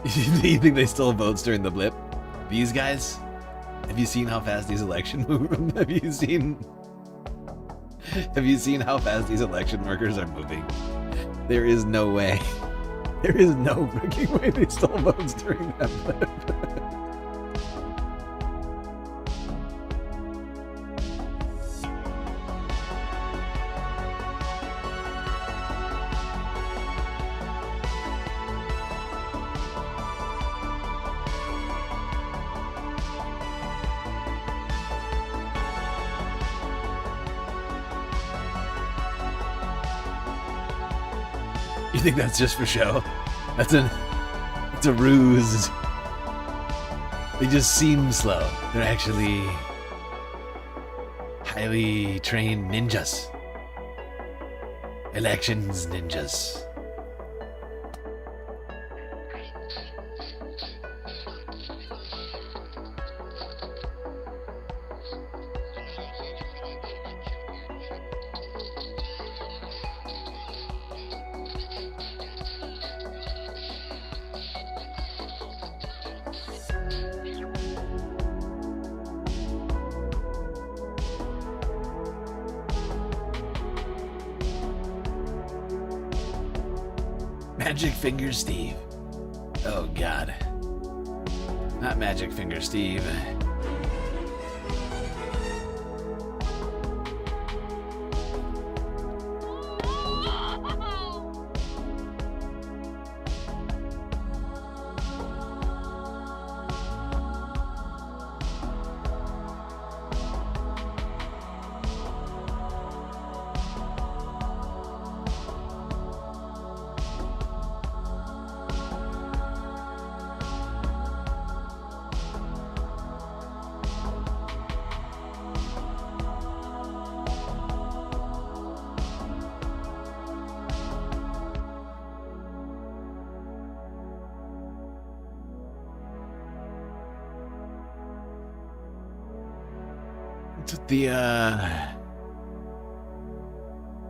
Do you think they still votes during the blip? These guys? Have you seen how fast these election move? Have you seen how fast these election workers are moving? There is no way. There is no freaking way they still votes during that blip. You think that's just for show? That's a ruse. They just seem slow. They're actually highly trained ninjas. Elections ninjas. Magic Finger Steve. Oh God. Not Magic Finger Steve.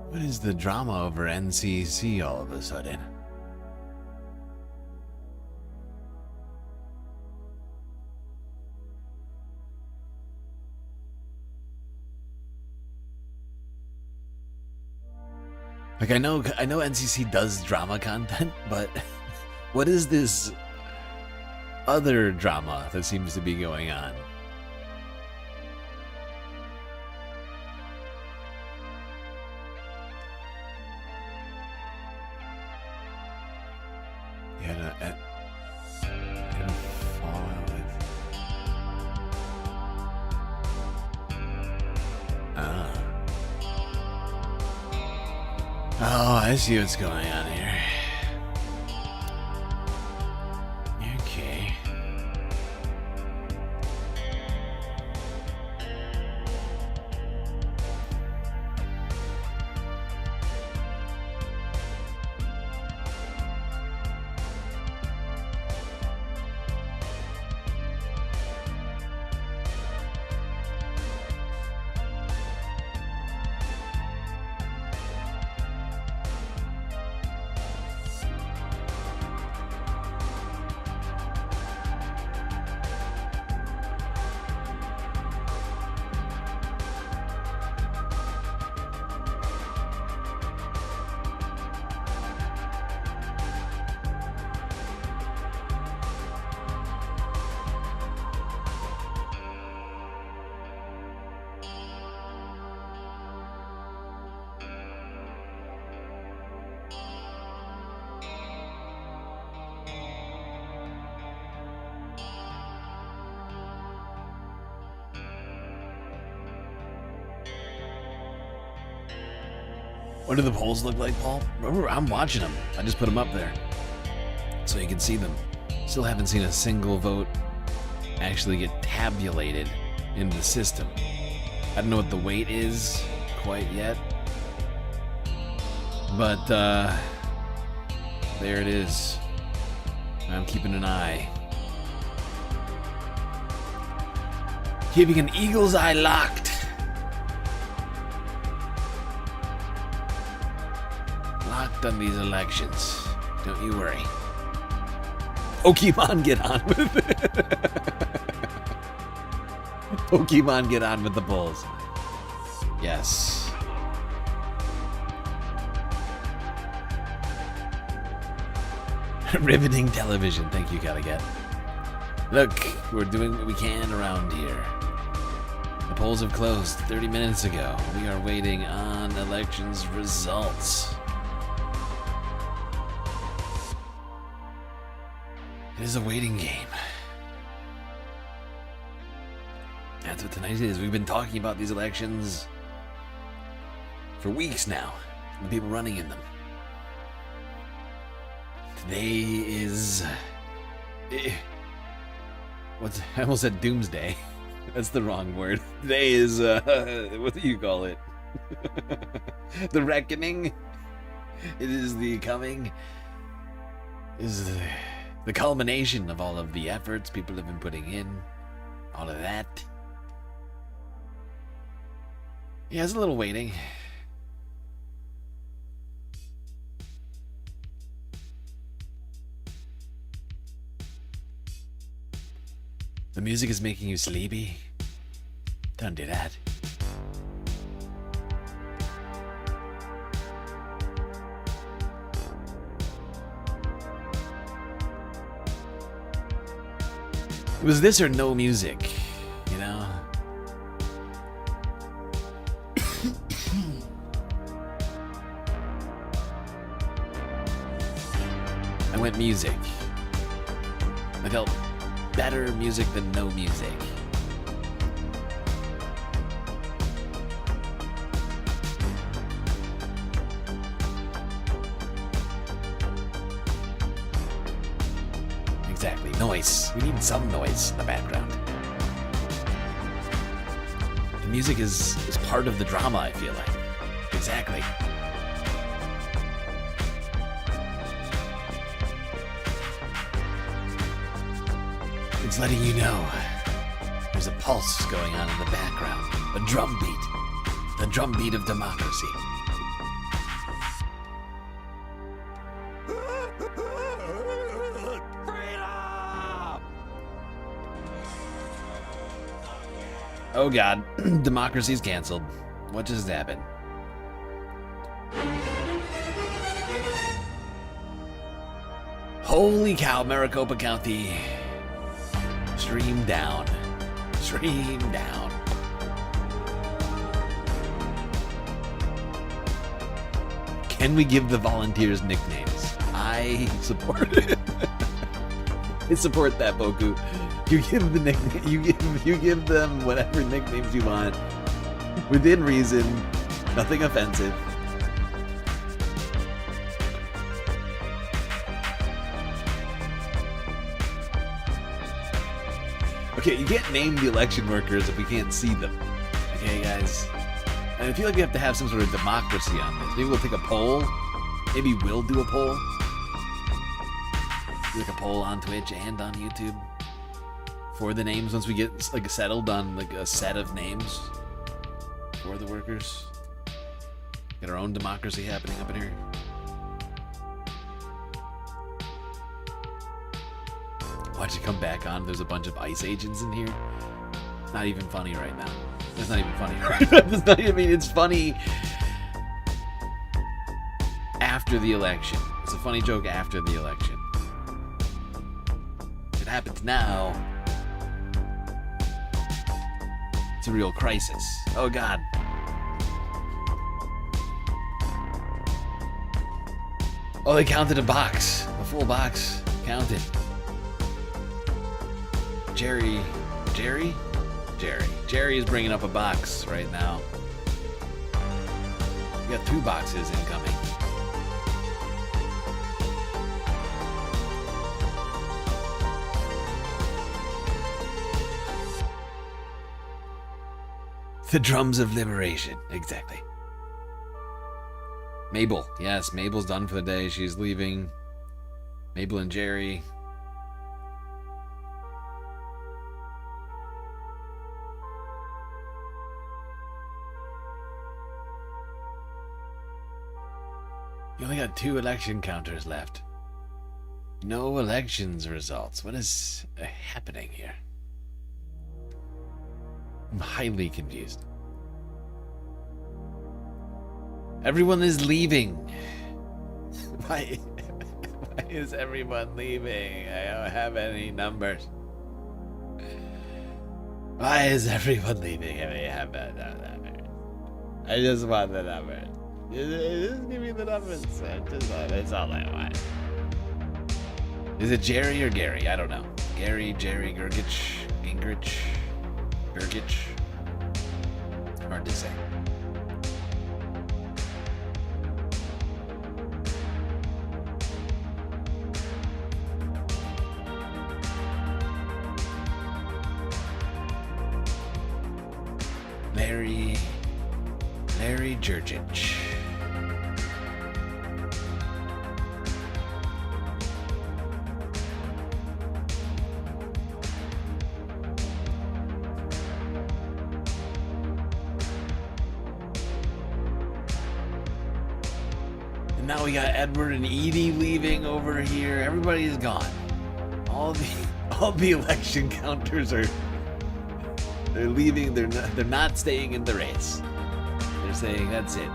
What is the drama over NCC all of a sudden? Like I know NCC does drama content, but what is this other drama that seems to be going on? Yeah, no, I didn't follow with. Oh, I see what's going on here. Okay. What do the polls look like, Paul? Remember, I'm watching them. I just put them up there so you can see them. Still haven't seen a single vote actually get tabulated into the system. I don't know what the weight is quite yet, but there it is. I'm keeping an eye. Keeping an eagle's eye locked. On these elections. Don't you worry. Pokemon, get on with it. Pokemon, get on with the polls. Yes. Riveting television. Thank you, Galacti-cam. Look, we're doing what we can around here. The polls have closed 30 minutes ago. We are waiting on elections results. It is a waiting game. That's what tonight is. We've been talking about these elections for weeks now. The people running in them. Today is... I almost said doomsday. That's the wrong word. Today is... what do you call it? The reckoning? It is the coming... Is... the culmination of all of the efforts people have been putting in, all of that. Yeah, it's a little waiting. The music is making you sleepy? Don't do that. It was this or no music, you know? I went music. I felt better music than no music. Exactly, noise. We need some noise in the background. The music is part of the drama, I feel like. Exactly. It's letting you know there's a pulse going on in the background. A drum beat. The drum beat of democracy. Oh god, democracy's canceled. What just happened? Holy cow, Maricopa County. Stream down. Stream down. Can we give the volunteers nicknames? I support it. I support that, Boku. You give the nickname. You give them whatever nicknames you want, within reason. Nothing offensive. Okay, you can't name the election workers if we can't see them. Okay, guys? And I feel like we have to have some sort of democracy on this. Maybe we'll take a poll. Maybe we'll do a poll. Do like a poll on Twitch and on YouTube for the names once we get like settled on like a set of names for the workers. Get our own democracy happening up in here. Watch it come back on. There's a bunch of ICE agents in here. It's not even funny right now. It's not even funny right now. It's not even, it's funny after the election. It's a funny joke after the election. If it happens now, it's a real crisis. Oh, God. Oh, they counted a box. A full box counted. Jerry is bringing up a box right now. We got 2 boxes incoming. The drums of liberation. Exactly. Mabel. Yes, Mabel's done for the day. She's leaving. Mabel and Jerry. You only got 2 election counters left. No elections results. What is happening here? I'm highly confused. Everyone is leaving. Why is everyone leaving? I don't have any numbers. Why is everyone leaving? I have no numbers. I just want the numbers. Just give me the numbers. That's all I want. Is it Jerry or Gary? I don't know. Gary, Jerry, Gergich, Gingrich, Gergich. Hard to say. Larry Gergich. And now we got Edward and Edie leaving over here. Everybody is gone. All the election counters are they're leaving. They're not staying in the race. They're saying that's it.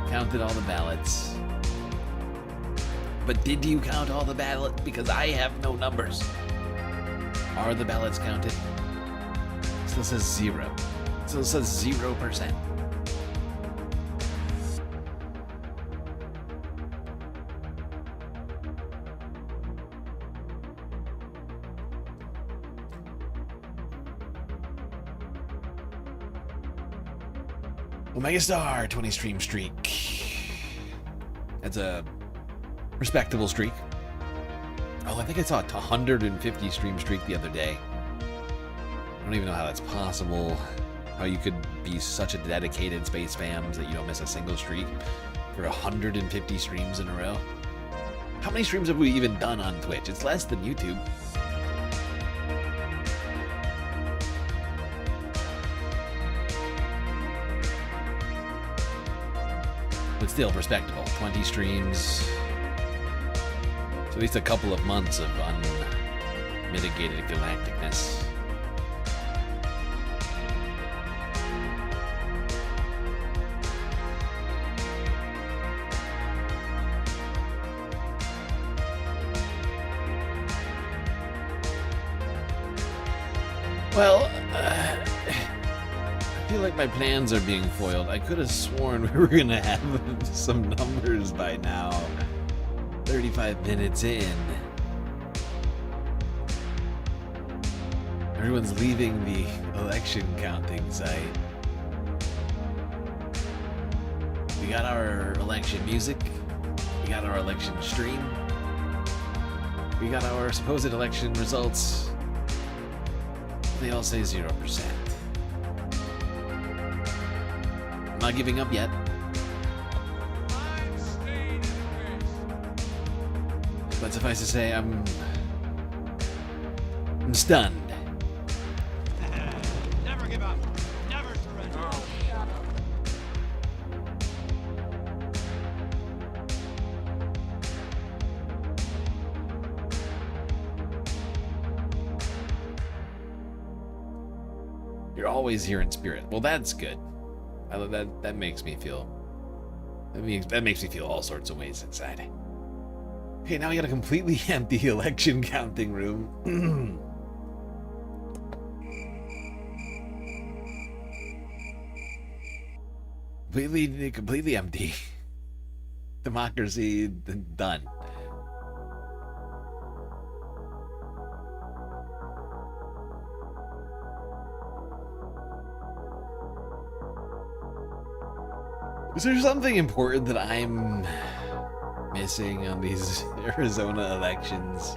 Counted all the ballots. But did you count all the ballots? Because I have no numbers. Are the ballots counted? Still says 0. Still says 0%. Megastar 20 stream streak. That's a respectable streak. Oh, I think I saw a 150 stream streak the other day. I don't even know how that's possible. How you could be such a dedicated space fam that you don't miss a single streak for 150 streams in a row. How many streams have we even done on Twitch? It's less than YouTube. But still respectable. 20 streams. It's at least a couple of months of unmitigated galacticness. Well, I feel like my plans are being foiled. I could have sworn we were gonna have some numbers by now. 35 minutes in. Everyone's leaving the election counting site. We got our election music. We got our election stream. We got our supposed election results. They all say 0%. I'm not giving up yet. But suffice to say, I'm stunned. Never give up. Never surrender. You're always here in spirit. Well, that's good. I love that. That makes me feel. That makes me feel all sorts of ways inside. Okay, now we got a completely empty election counting room. completely empty. Democracy done. Is there something important that I'm missing on these Arizona elections?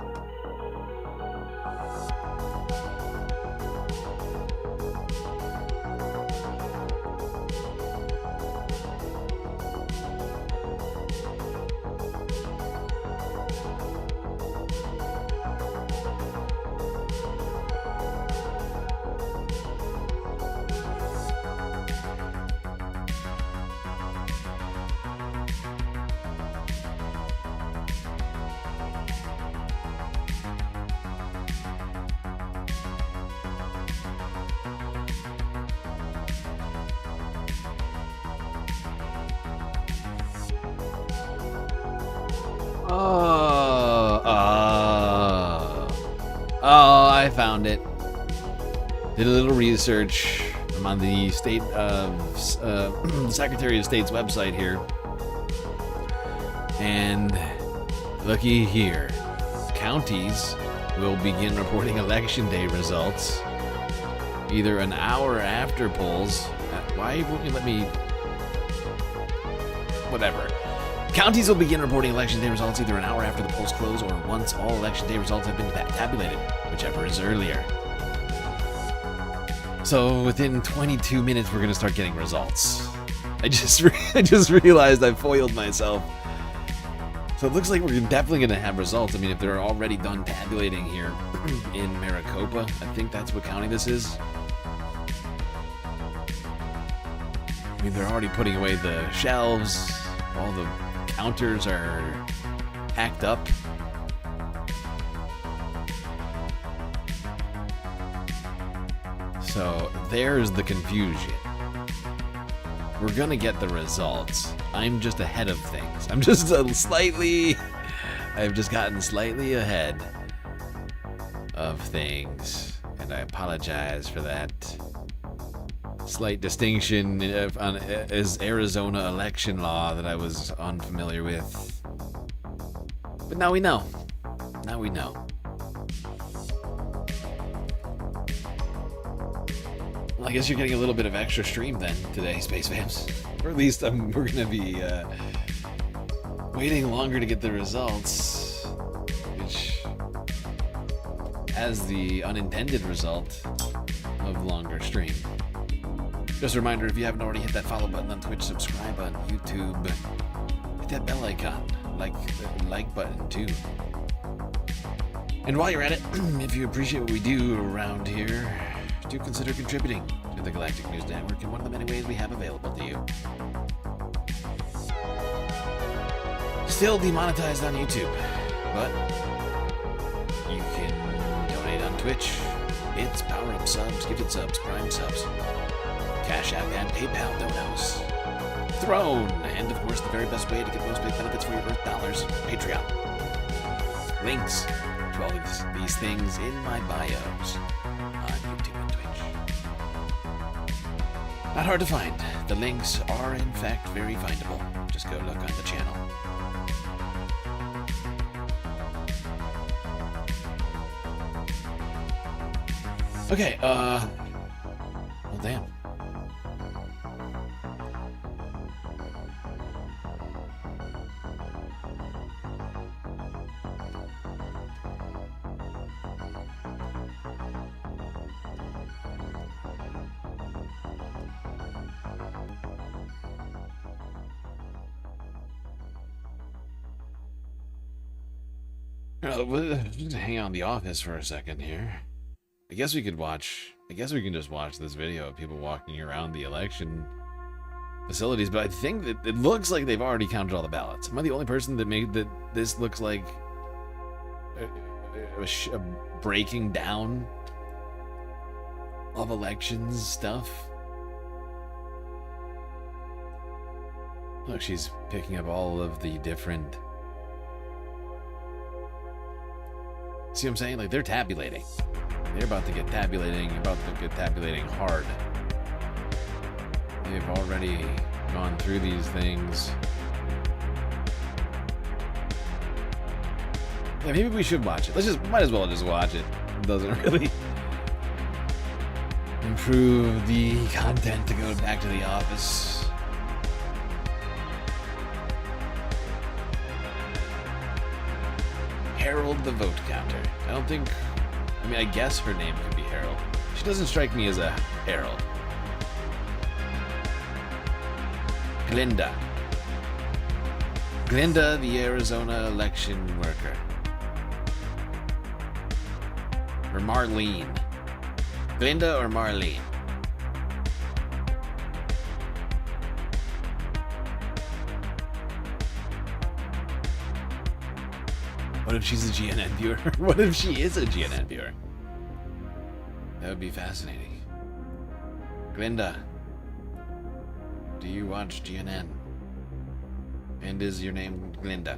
Oh, I found it. Did a little research. I'm on the Secretary of State's website here. And looky here. Counties will begin reporting election day results either an hour after polls. Why won't you let me... Whatever. Counties will begin reporting election day results either an hour after the polls close or once all election day results have been tabulated, whichever is earlier. So within 22 minutes, we're gonna start getting results. I just realized I foiled myself. So it looks like we're definitely gonna have results. I mean, if they're already done tabulating here in Maricopa, I think that's what county this is. I mean, they're already putting away the shelves. All the counters are packed up. So there's the confusion. We're gonna get the results. I'm just ahead of things. I've just gotten slightly ahead of things, and I apologize for that slight distinction as Arizona election law that I was unfamiliar with. But now we know. Now we know. Well, I guess you're getting a little bit of extra stream then today, Space Fams. Or at least we're going to be waiting longer to get the results, which has the unintended result of longer stream. Just a reminder, if you haven't already, hit that follow button on Twitch, subscribe on YouTube, hit that bell icon, like the like button too. And while you're at it, if you appreciate what we do around here, do consider contributing to the Galactic News Network in one of the many ways we have available to you. Still demonetized on YouTube, but you can donate on Twitch. It's Power Up subs, Gifted subs, Prime subs, Cash App, and PayPal donos. Throne, and of course the very best way to get most big benefits for your Earth dollars, Patreon. Links to all of these things in my bios on YouTube and Twitch. Not hard to find. The links are in fact very findable. Just go look on the channel. Okay, well damn. Just hang on The Office for a second here. I guess we can just watch this video of people walking around the election facilities, but I think that it looks like they've already counted all the ballots. Am I the only person that made that this looks like a breaking down of elections stuff? Look, she's picking up all of the different... See what I'm saying? Like, they're tabulating. They're about to get tabulating, hard. They've already gone through these things. Yeah, maybe we should watch it. Might as well just watch it. It doesn't really improve the content to go back to The Office. Harold the vote counter. I guess her name could be Harold. She doesn't strike me as a Harold. Glinda. Glinda, the Arizona election worker. Or Marlene. Glinda or Marlene? What if she's a GNN viewer? What if she is a GNN viewer? That would be fascinating. Glinda, do you watch GNN? And is your name Glinda?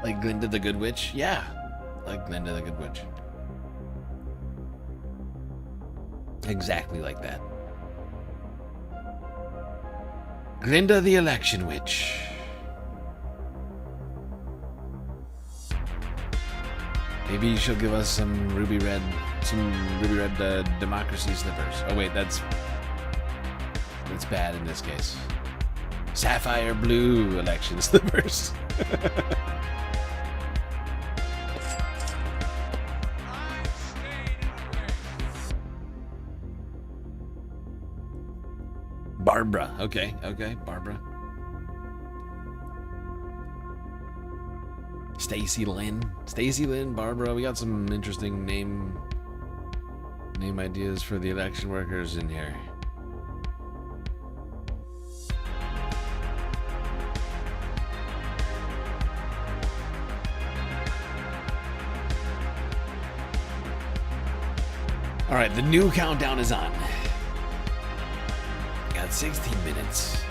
Like Glinda the Good Witch? Yeah. Like Glinda the Good Witch. Exactly like that. Glinda the Election Witch. Maybe she'll give us some ruby red democracy slippers. Oh wait, that's bad in this case. Sapphire blue election slippers. Barbara. Okay, Barbara. Stacy Lynn, Barbara. We got some interesting name ideas for the election workers in here. All right, the new countdown is on. Got 16 minutes.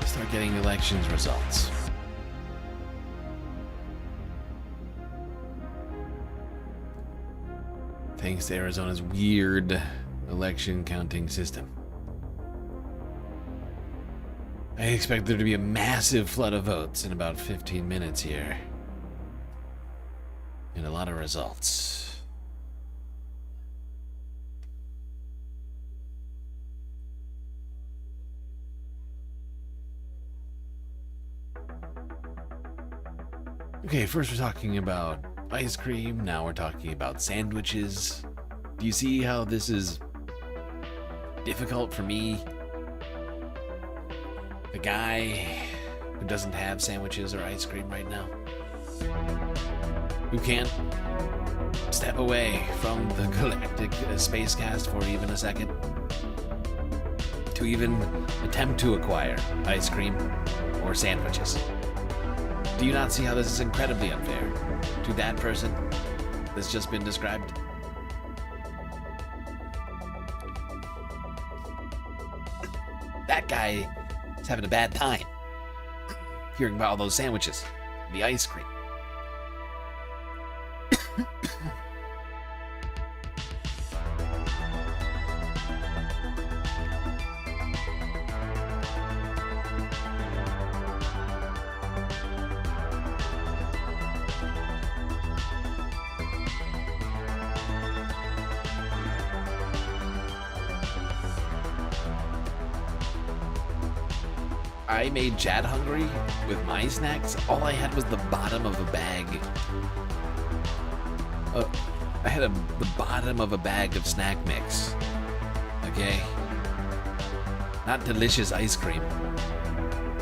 Start getting elections results. Thanks to Arizona's weird election counting system. I expect there to be a massive flood of votes in about 15 minutes here. And a lot of results. Okay, first we're talking about ice cream, now we're talking about sandwiches. Do you see how this is difficult for me? The guy who doesn't have sandwiches or ice cream right now. Who can't step away from the Galactic spacecast for even a second. To even attempt to acquire ice cream or sandwiches. Do you not see how this is incredibly unfair to that person that's just been described? That guy is having a bad time hearing about all those sandwiches, the ice cream. I made Chad hungry with my snacks, all I had was the bottom of a bag. I had the bottom of a bag of snack mix. Okay? Not delicious ice cream.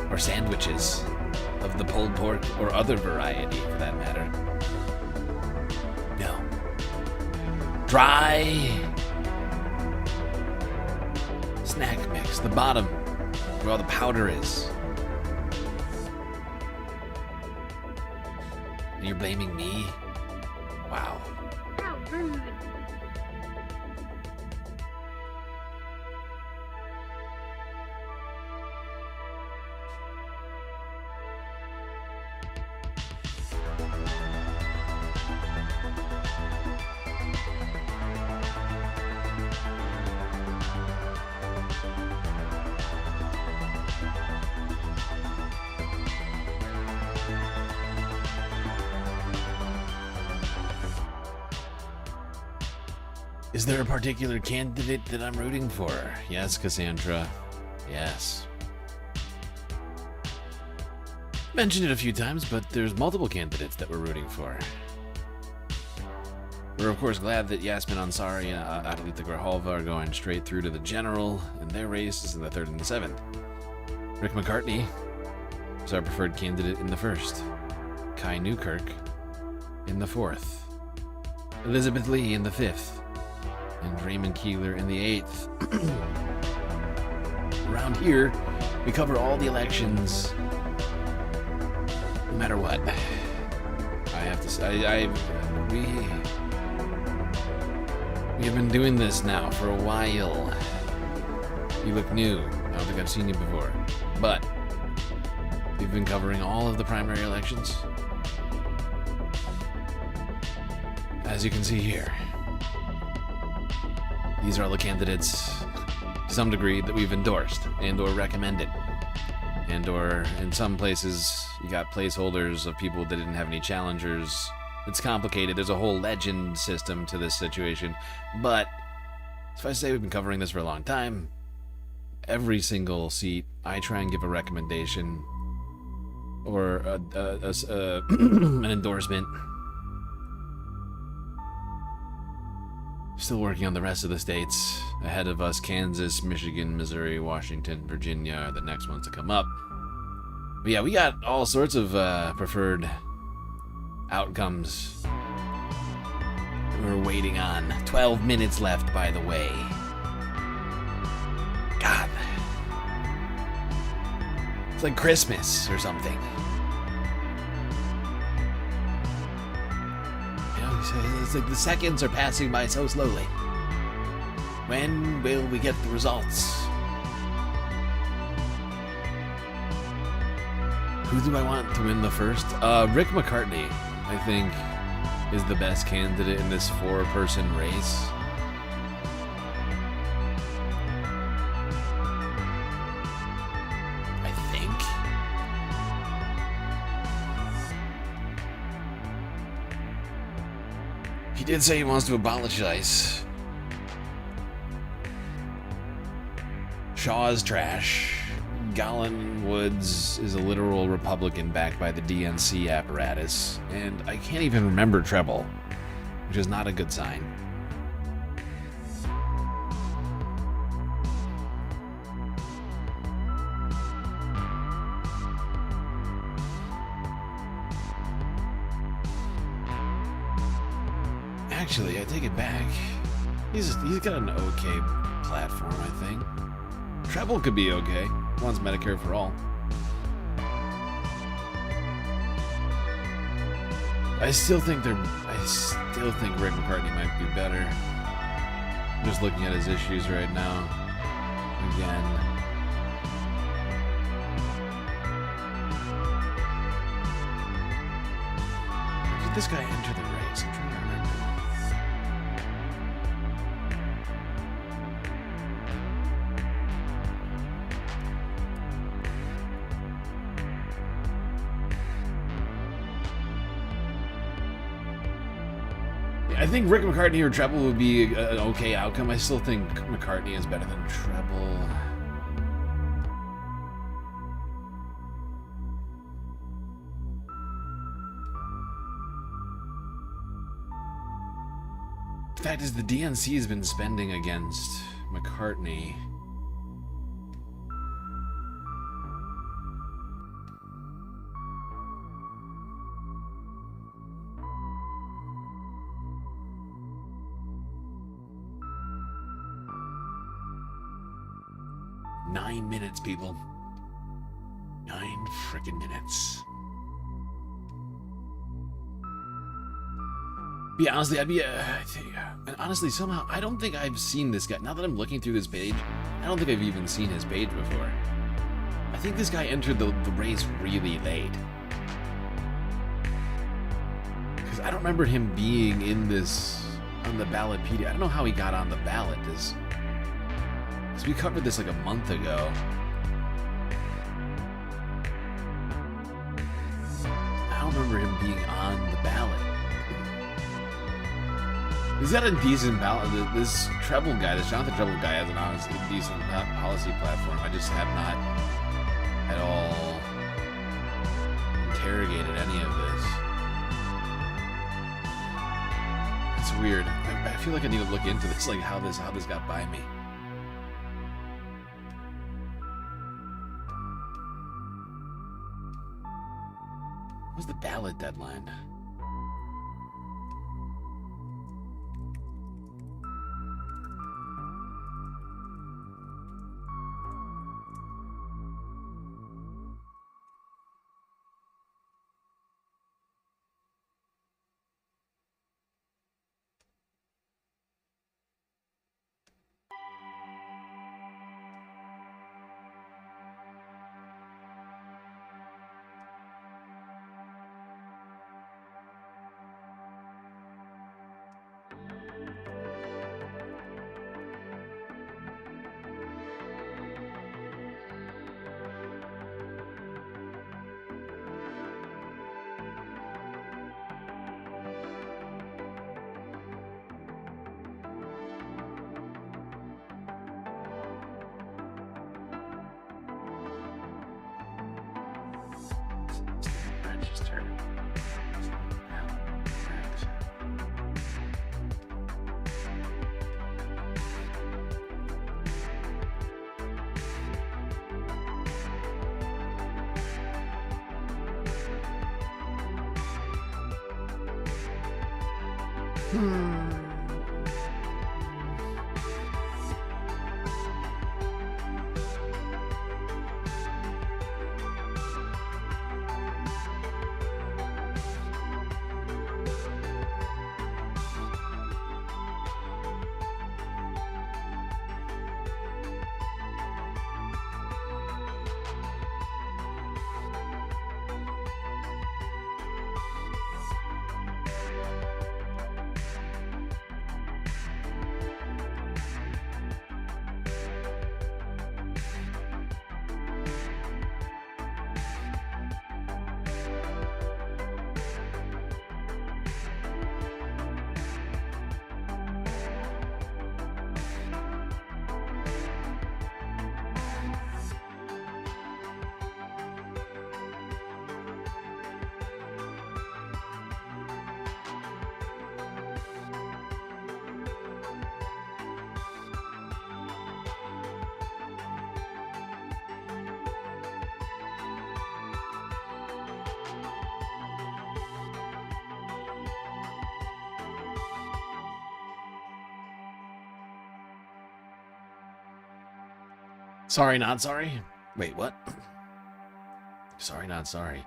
Or sandwiches of the pulled pork or other variety, for that matter. No. Dry snack mix, the bottom, where all the powder is. And you're blaming me? Wow. Is there a particular candidate that I'm rooting for? Yes, Cassandra. Yes. Mentioned it a few times, but there's multiple candidates that we're rooting for. We're of course glad that Yasmin Ansari and Adelita Grijalva are going straight through to the general, and their race is in the 3rd and the 7th. Rick McCartney is our preferred candidate in the 1st. Kai Newkirk in the 4th. Elizabeth Lee in the 5th. And Raymond Keeler in the 8th. Around here, we cover all the elections, no matter what. I have to say, we have been doing this now for a while. You look new. I don't think I've seen you before. But we've been covering all of the primary elections, as you can see here. These are all the candidates, to some degree, that we've endorsed and or recommended. And or, in some places, you got placeholders of people that didn't have any challengers. It's complicated. There's a whole legend system to this situation. But, if I say we've been covering this for a long time, every single seat, I try and give a recommendation or an endorsement. Still working on the rest of the states. Ahead of us, Kansas, Michigan, Missouri, Washington, Virginia are the next ones to come up. But yeah, we got all sorts of preferred outcomes we're waiting on. 12 minutes left, by the way. God. It's like Christmas or something. It's like the seconds are passing by so slowly. When will we get the results? Who do I want to win the first? Rick McCartney, I think, is the best candidate in this 4-person race. I think. He did say he wants to abolish ICE. Shaw is trash. Galen Woods is a literal Republican backed by the DNC apparatus. And I can't even remember Treble, which is not a good sign. Actually, I take it back. He's got an okay platform, I think. Treble could be okay. Wants Medicare for all. I still think Rick McCartney might be better. I'm just looking at his issues right now. Again. Did this guy enter the race? I'm trying to remember. I think Rick McCartney or Treble would be an okay outcome. I still think McCartney is better than Treble. fact is, the DNC has been spending against McCartney. Nine minutes, people. 9 freaking minutes. Yeah, honestly, and honestly, somehow, I don't think I've seen this guy. Now that I'm looking through this page, I don't think I've even seen his page before. I think this guy entered the race really late. Because I don't remember him being in this, on the ballotpedia. I don't know how he got on the ballot. Because we covered this like a month ago. I don't remember him being on the ballot. He's got a decent ballot. This Treble guy, this Jonathan Treble guy, has an honestly decent policy platform. I just have not at all interrogated any of this. It's weird. I feel like I need to look into this, like how this got by me. What was the ballot deadline? Sorry, not sorry? Wait, what? Sorry, not sorry.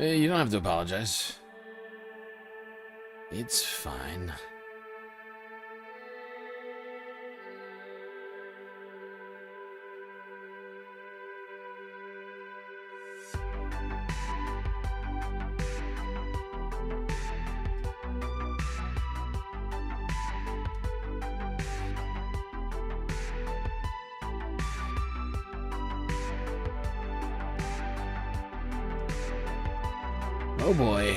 You don't have to apologize. It's fine. Oh boy.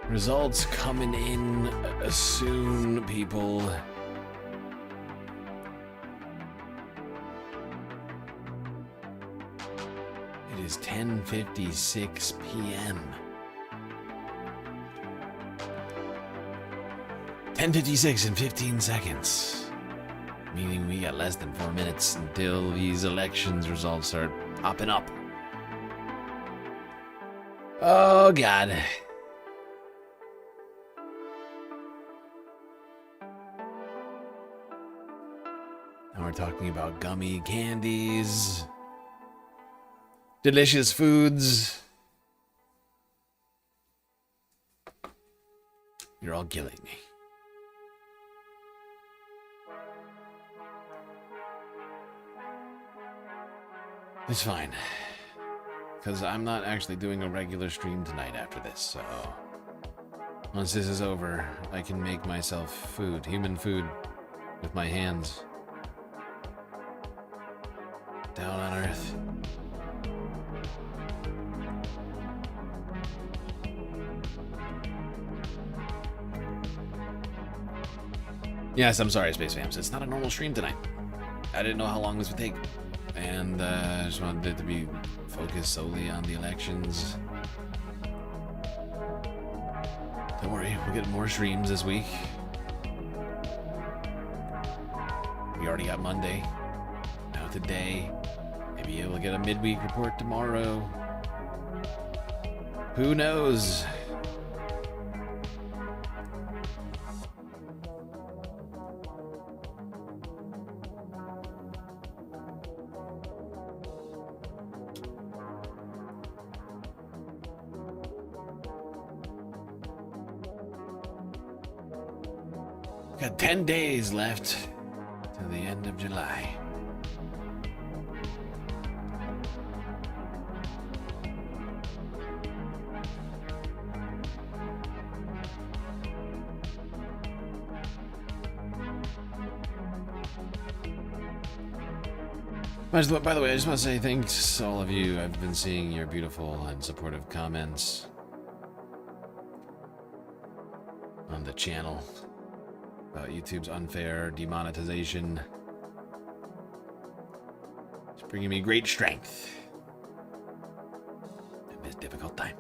Results coming in soon, people. It is 10:56 p.m. 10:56 in 15 seconds. Meaning we got less than 4 minutes until these elections results start popping up. Oh, God. Now we're talking about gummy candies, delicious foods. You're all killing me. It's fine, because I'm not actually doing a regular stream tonight after this, so once this is over, I can make myself food, human food, with my hands. Down on Earth. Yes, I'm sorry, Space Fams. It's not a normal stream tonight. I didn't know how long this would take. And I just wanted it to be focused solely on the elections. Don't worry, we'll get more streams this week. We already got Monday. Now today. Maybe we'll get a midweek report tomorrow. Who knows? Got 10 days left to the end of July. By the way, I just want to say thanks to all of you. I've been seeing your beautiful and supportive comments on the channel about YouTube's unfair demonetization. It's bringing me great strength in this difficult time.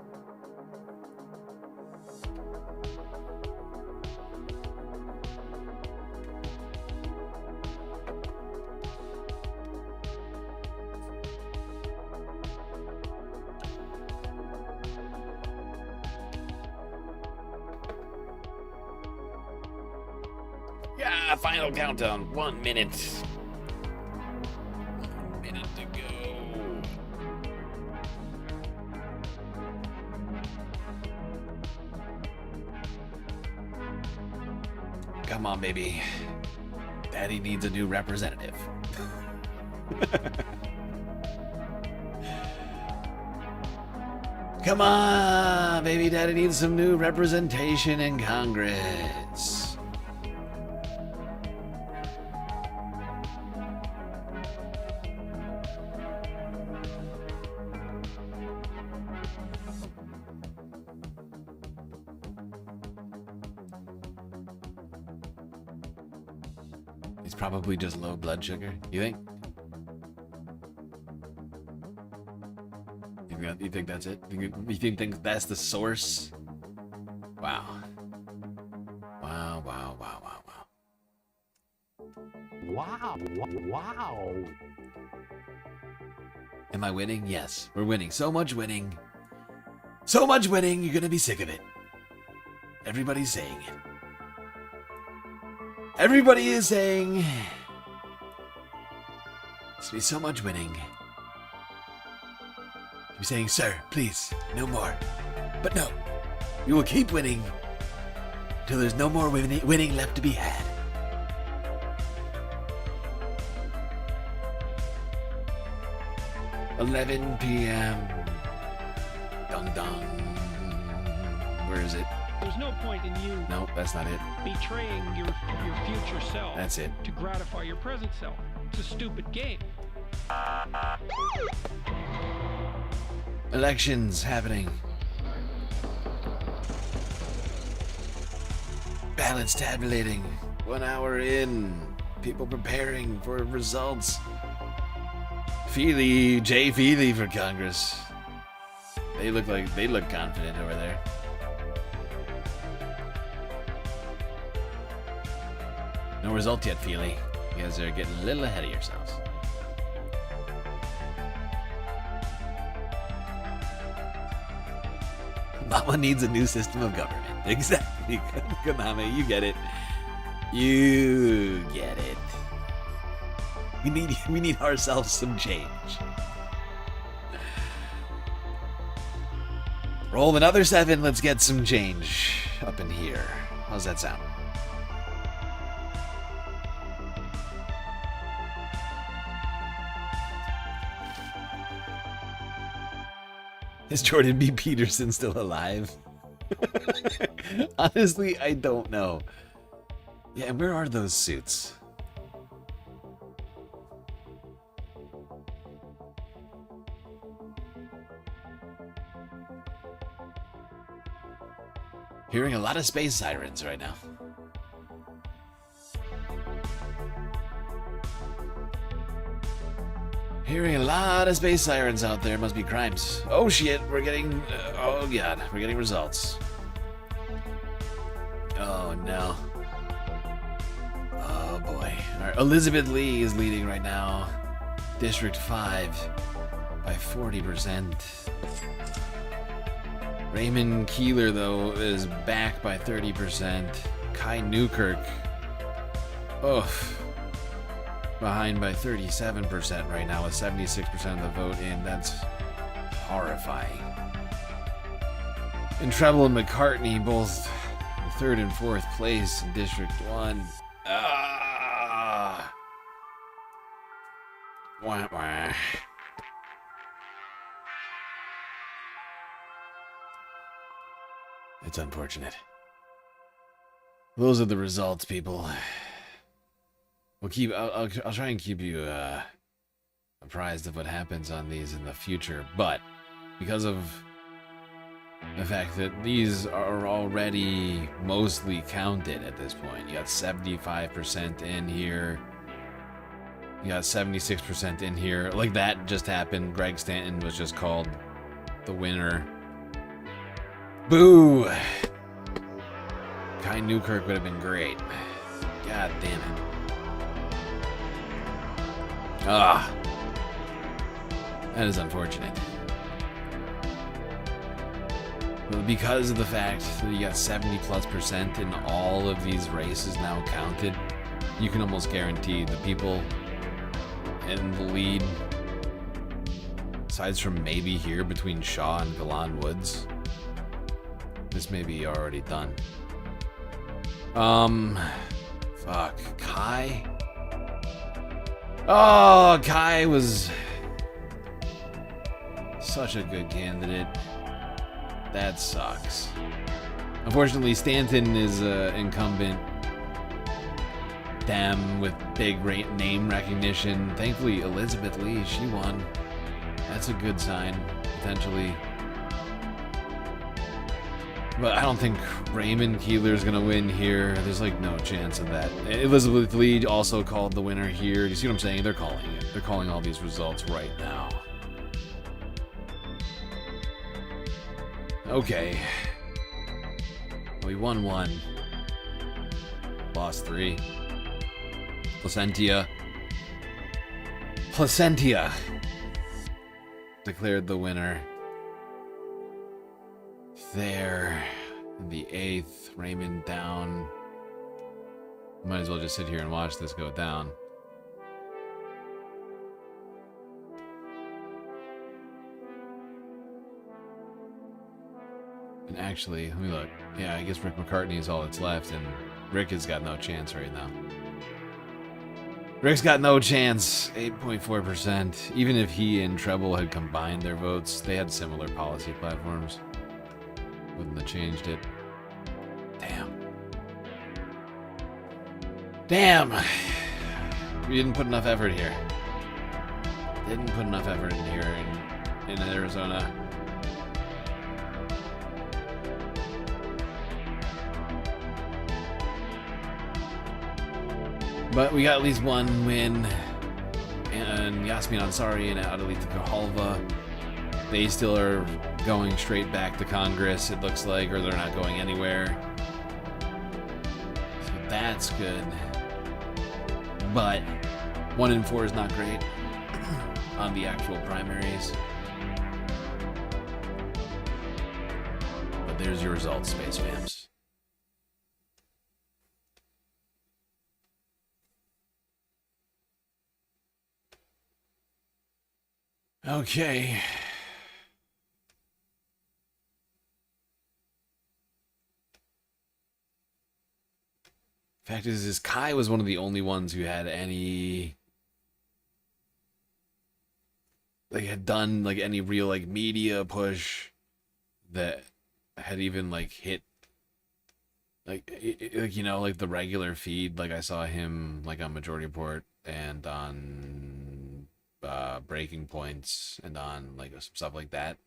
Yeah, final countdown. 1 minute. 1 minute to go. Come on, baby. Daddy needs a new representative. Come on, baby. Daddy needs some new representation in Congress. He's probably just low blood sugar, you think? You think that's it? You think that's the source? Wow. Wow, wow, wow, wow, wow. Wow, wow. Am I winning? Yes, we're winning. So much winning. So much winning, you're gonna be sick of it. Everybody's saying it. Everybody is saying there's be so much winning. You're saying, sir, please, no more. But no, we will keep winning until there's no more winning left to be had. $11 p.m. Dong dong. Where is it? There's no point in you. No, that's not it. Betraying your future self. That's it. To gratify your present self. It's a stupid game. Elections happening. Ballots tabulating. 1 hour in. People preparing for results. Jay Feely for Congress. They look confident over there. No result yet, Feely. You guys are getting a little ahead of yourselves. Mama needs a new system of government. Exactly. Konami, you get it. You get it. We need ourselves some change. Roll another 7. Let's get some change up in here. How's that sound? Is Jordan B. Peterson still alive? Honestly, I don't know. Yeah, and where are those suits? Hearing a lot of space sirens right now. Hearing a lot of space sirens out there. Must be crimes. Oh shit, we're getting... oh god, we're getting results. Oh no. Oh boy. Alright, Elizabeth Lee is leading right now. District 5 by 40%. Raymond Keeler, though, is back by 30%. Kai Newkirk, behind by 37% right now with 76% of the vote in. That's horrifying. And Treble and McCartney both 3rd and 4th place in District 1. Wah, wah. It's unfortunate. Those are the results, people. We'll keep. I'll try and keep you apprised of what happens on these in the future. But because of the fact that these are already mostly counted at this point, you got 75% in here. You got 76% in here. Like that just happened. Greg Stanton was just called the winner. Boo! Kai Newkirk would have been great. God damn it. Ah. That is unfortunate. But because of the fact that you got 70+% in all of these races now counted, you can almost guarantee the people in the lead, aside from maybe here between Shaw and Galan Woods, this may be already done. Fuck. Kai? Oh, Kai was such a good candidate. That sucks. Unfortunately, Stanton is incumbent. Damn, with big name recognition. Thankfully, Elizabeth Lee, she won. That's a good sign, potentially. But I don't think Raymond Keeler is going to win here. There's like no chance of that. Elizabeth Lee also called the winner here. You see what I'm saying? They're calling it. They're calling all these results right now. Okay. We won 1. Lost 3. Placentia declared the winner. There, in the 8th, Raymond down. Might as well just sit here and watch this go down. And actually, let me look. Yeah, I guess Rick McCartney is all that's left, and Rick has got no chance right now. Rick's got no chance, 8.4%. Even if he and Treble had combined their votes, they had similar policy platforms. Wouldn't have changed it. Damn. Damn! We didn't put enough effort here. Didn't put enough effort in here in Arizona. But we got at least one win. And Yasmin Ansari and Adelita Kahalva, they still are going straight back to Congress, it looks like, or they're not going anywhere. So that's good. but 1 in 4 is not great on the actual primaries. But there's your results, Space Fams. Okay. Fact is Kai was one of the only ones who had any, like, had done like any real like media push that had even like hit like you know, like the regular feed. Like I saw him like on Majority Report and on Breaking Points and on like some stuff like that.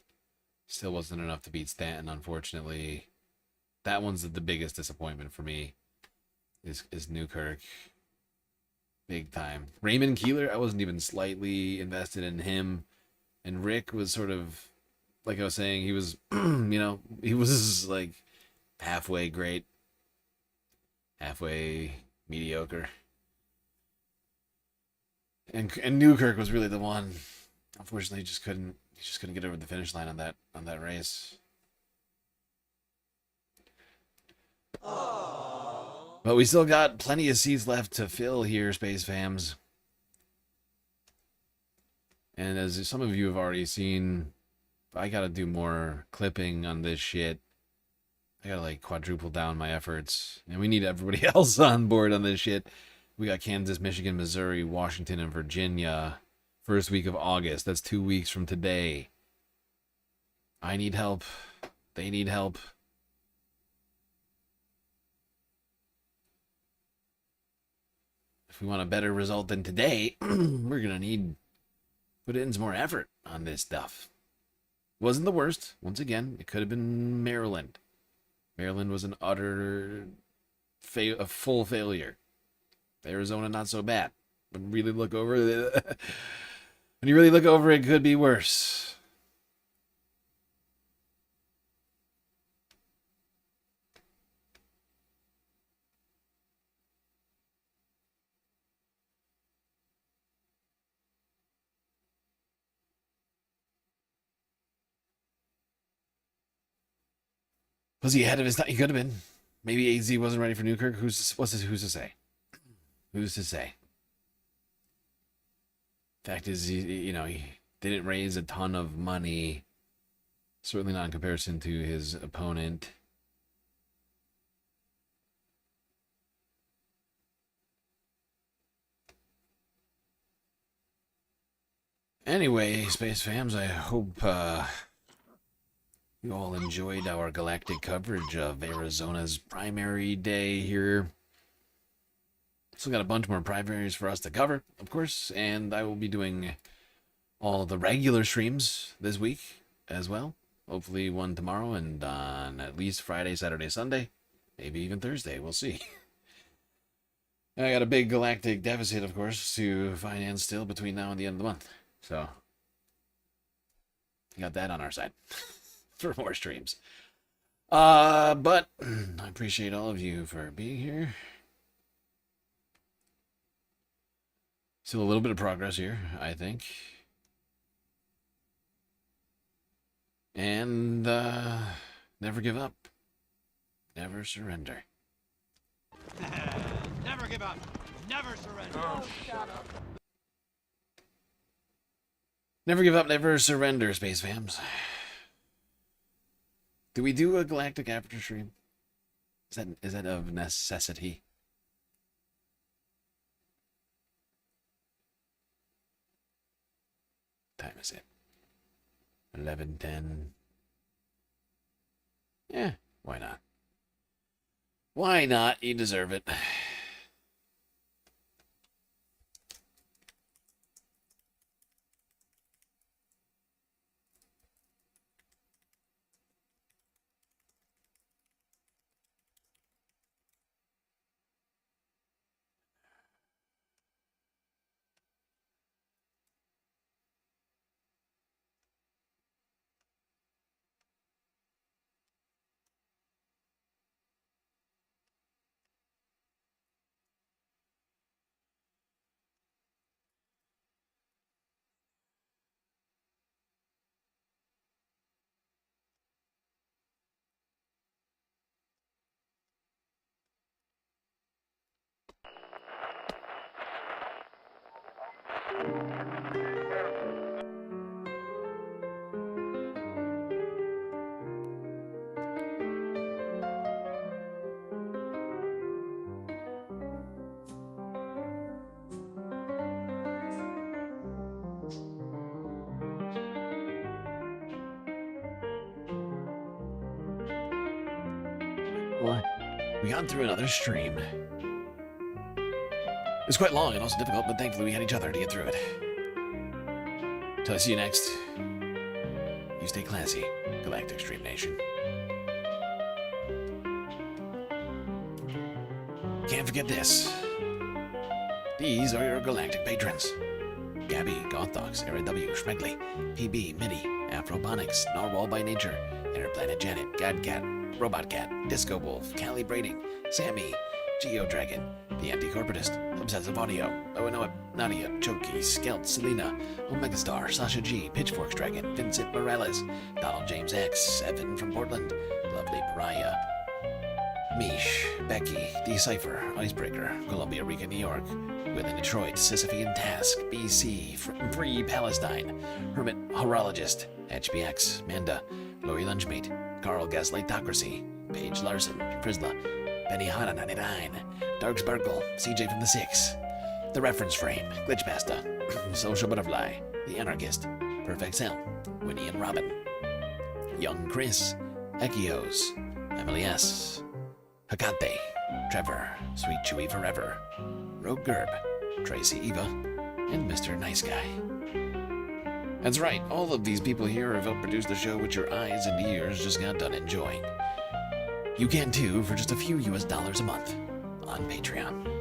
Still wasn't enough to beat Stanton, unfortunately. That one's the biggest disappointment for me. Is Newkirk. Big time. Raymond Keeler, I wasn't even slightly invested in him. And Rick was sort of, like I was saying, he was, you know, he was like halfway great, halfway mediocre. And Newkirk was really the one. Unfortunately, he just couldn't get over the finish line on that race. But we still got plenty of seats left to fill here, Space Fams. And as some of you have already seen, I gotta do more clipping on this shit. I gotta like quadruple down my efforts. And we need everybody else on board on this shit. We got Kansas, Michigan, Missouri, Washington, and Virginia. First week of August. That's 2 weeks from today. I need help. They need help. If we want a better result than today, we're gonna need put in some more effort on this stuff. Wasn't the worst. Once again, it could have been Maryland. Maryland was an utter a full failure. Arizona not so bad. When you really look over it, it could be worse. Was he ahead of his time? He could have been. Maybe AZ wasn't ready for Newkirk. Who's to say? Who's to say? Fact is, he didn't raise a ton of money. Certainly not in comparison to his opponent. Anyway, Space Fams, I hope you all enjoyed our galactic coverage of Arizona's primary day here. Still got a bunch more primaries for us to cover, of course, and I will be doing all the regular streams this week as well. Hopefully one tomorrow and on at least Friday, Saturday, Sunday, maybe even Thursday. We'll see. I got a big galactic deficit, of course, to finance still between now and the end of the month. So, got that on our side for more streams. But I appreciate all of you for being here. Still a little bit of progress here, I think. And never give up. Never surrender. Never give up. Never surrender. Oh, shut up. Never give up, never surrender, Space Fams. Do we do a Galactic After stream? Is that of necessity? What time is it? 11:10. Yeah, why not? Why not? You deserve it. We got through another stream. It was quite long and also difficult, but thankfully we had each other to get through it. Till I see you next, you stay classy, Galactic Stream Nation. Can't forget this. These are your galactic patrons. Gabby, Gothox, Aaron W, Schmegley, PB, Mini, Afrobonics, Narwhal by Nature, Interplanet Janet, Gadcat, Robot Cat, Disco Wolf, Callie Braiding, Sammy, Geo Dragon, The Anti-Corporatist, Obsessive Audio, Oenoa, Nadia, Choki, Skelt, Selena, Omegastar, Sasha G, Pitchforks Dragon, Vincent Morales, Donald James X, Evan from Portland, Lovely Pariah, Mish, Becky, Decipher, Icebreaker, Columbia Rica, New York, Will in Detroit, Sisyphean Task, BC, Free Palestine, Hermit Horologist, HBX, Manda, Lori Lunchmeat, Carl Gaslightocracy, Paige Larson, Frisla, Benny Hanna 99, Dark Sparkle, CJ from the Six, The Reference Frame, Glitchpasta, Social Butterfly, The Anarchist, Perfect Cell, Winnie and Robin, Young Chris, Echios, Emily S., Hakate, Trevor, Sweet Chewy Forever, Rogue Gerb, Tracy Eva, and Mr. Nice Guy. That's right, all of these people here have helped produce the show which your eyes and ears just got done enjoying. You can too for just a few US dollars a month on Patreon.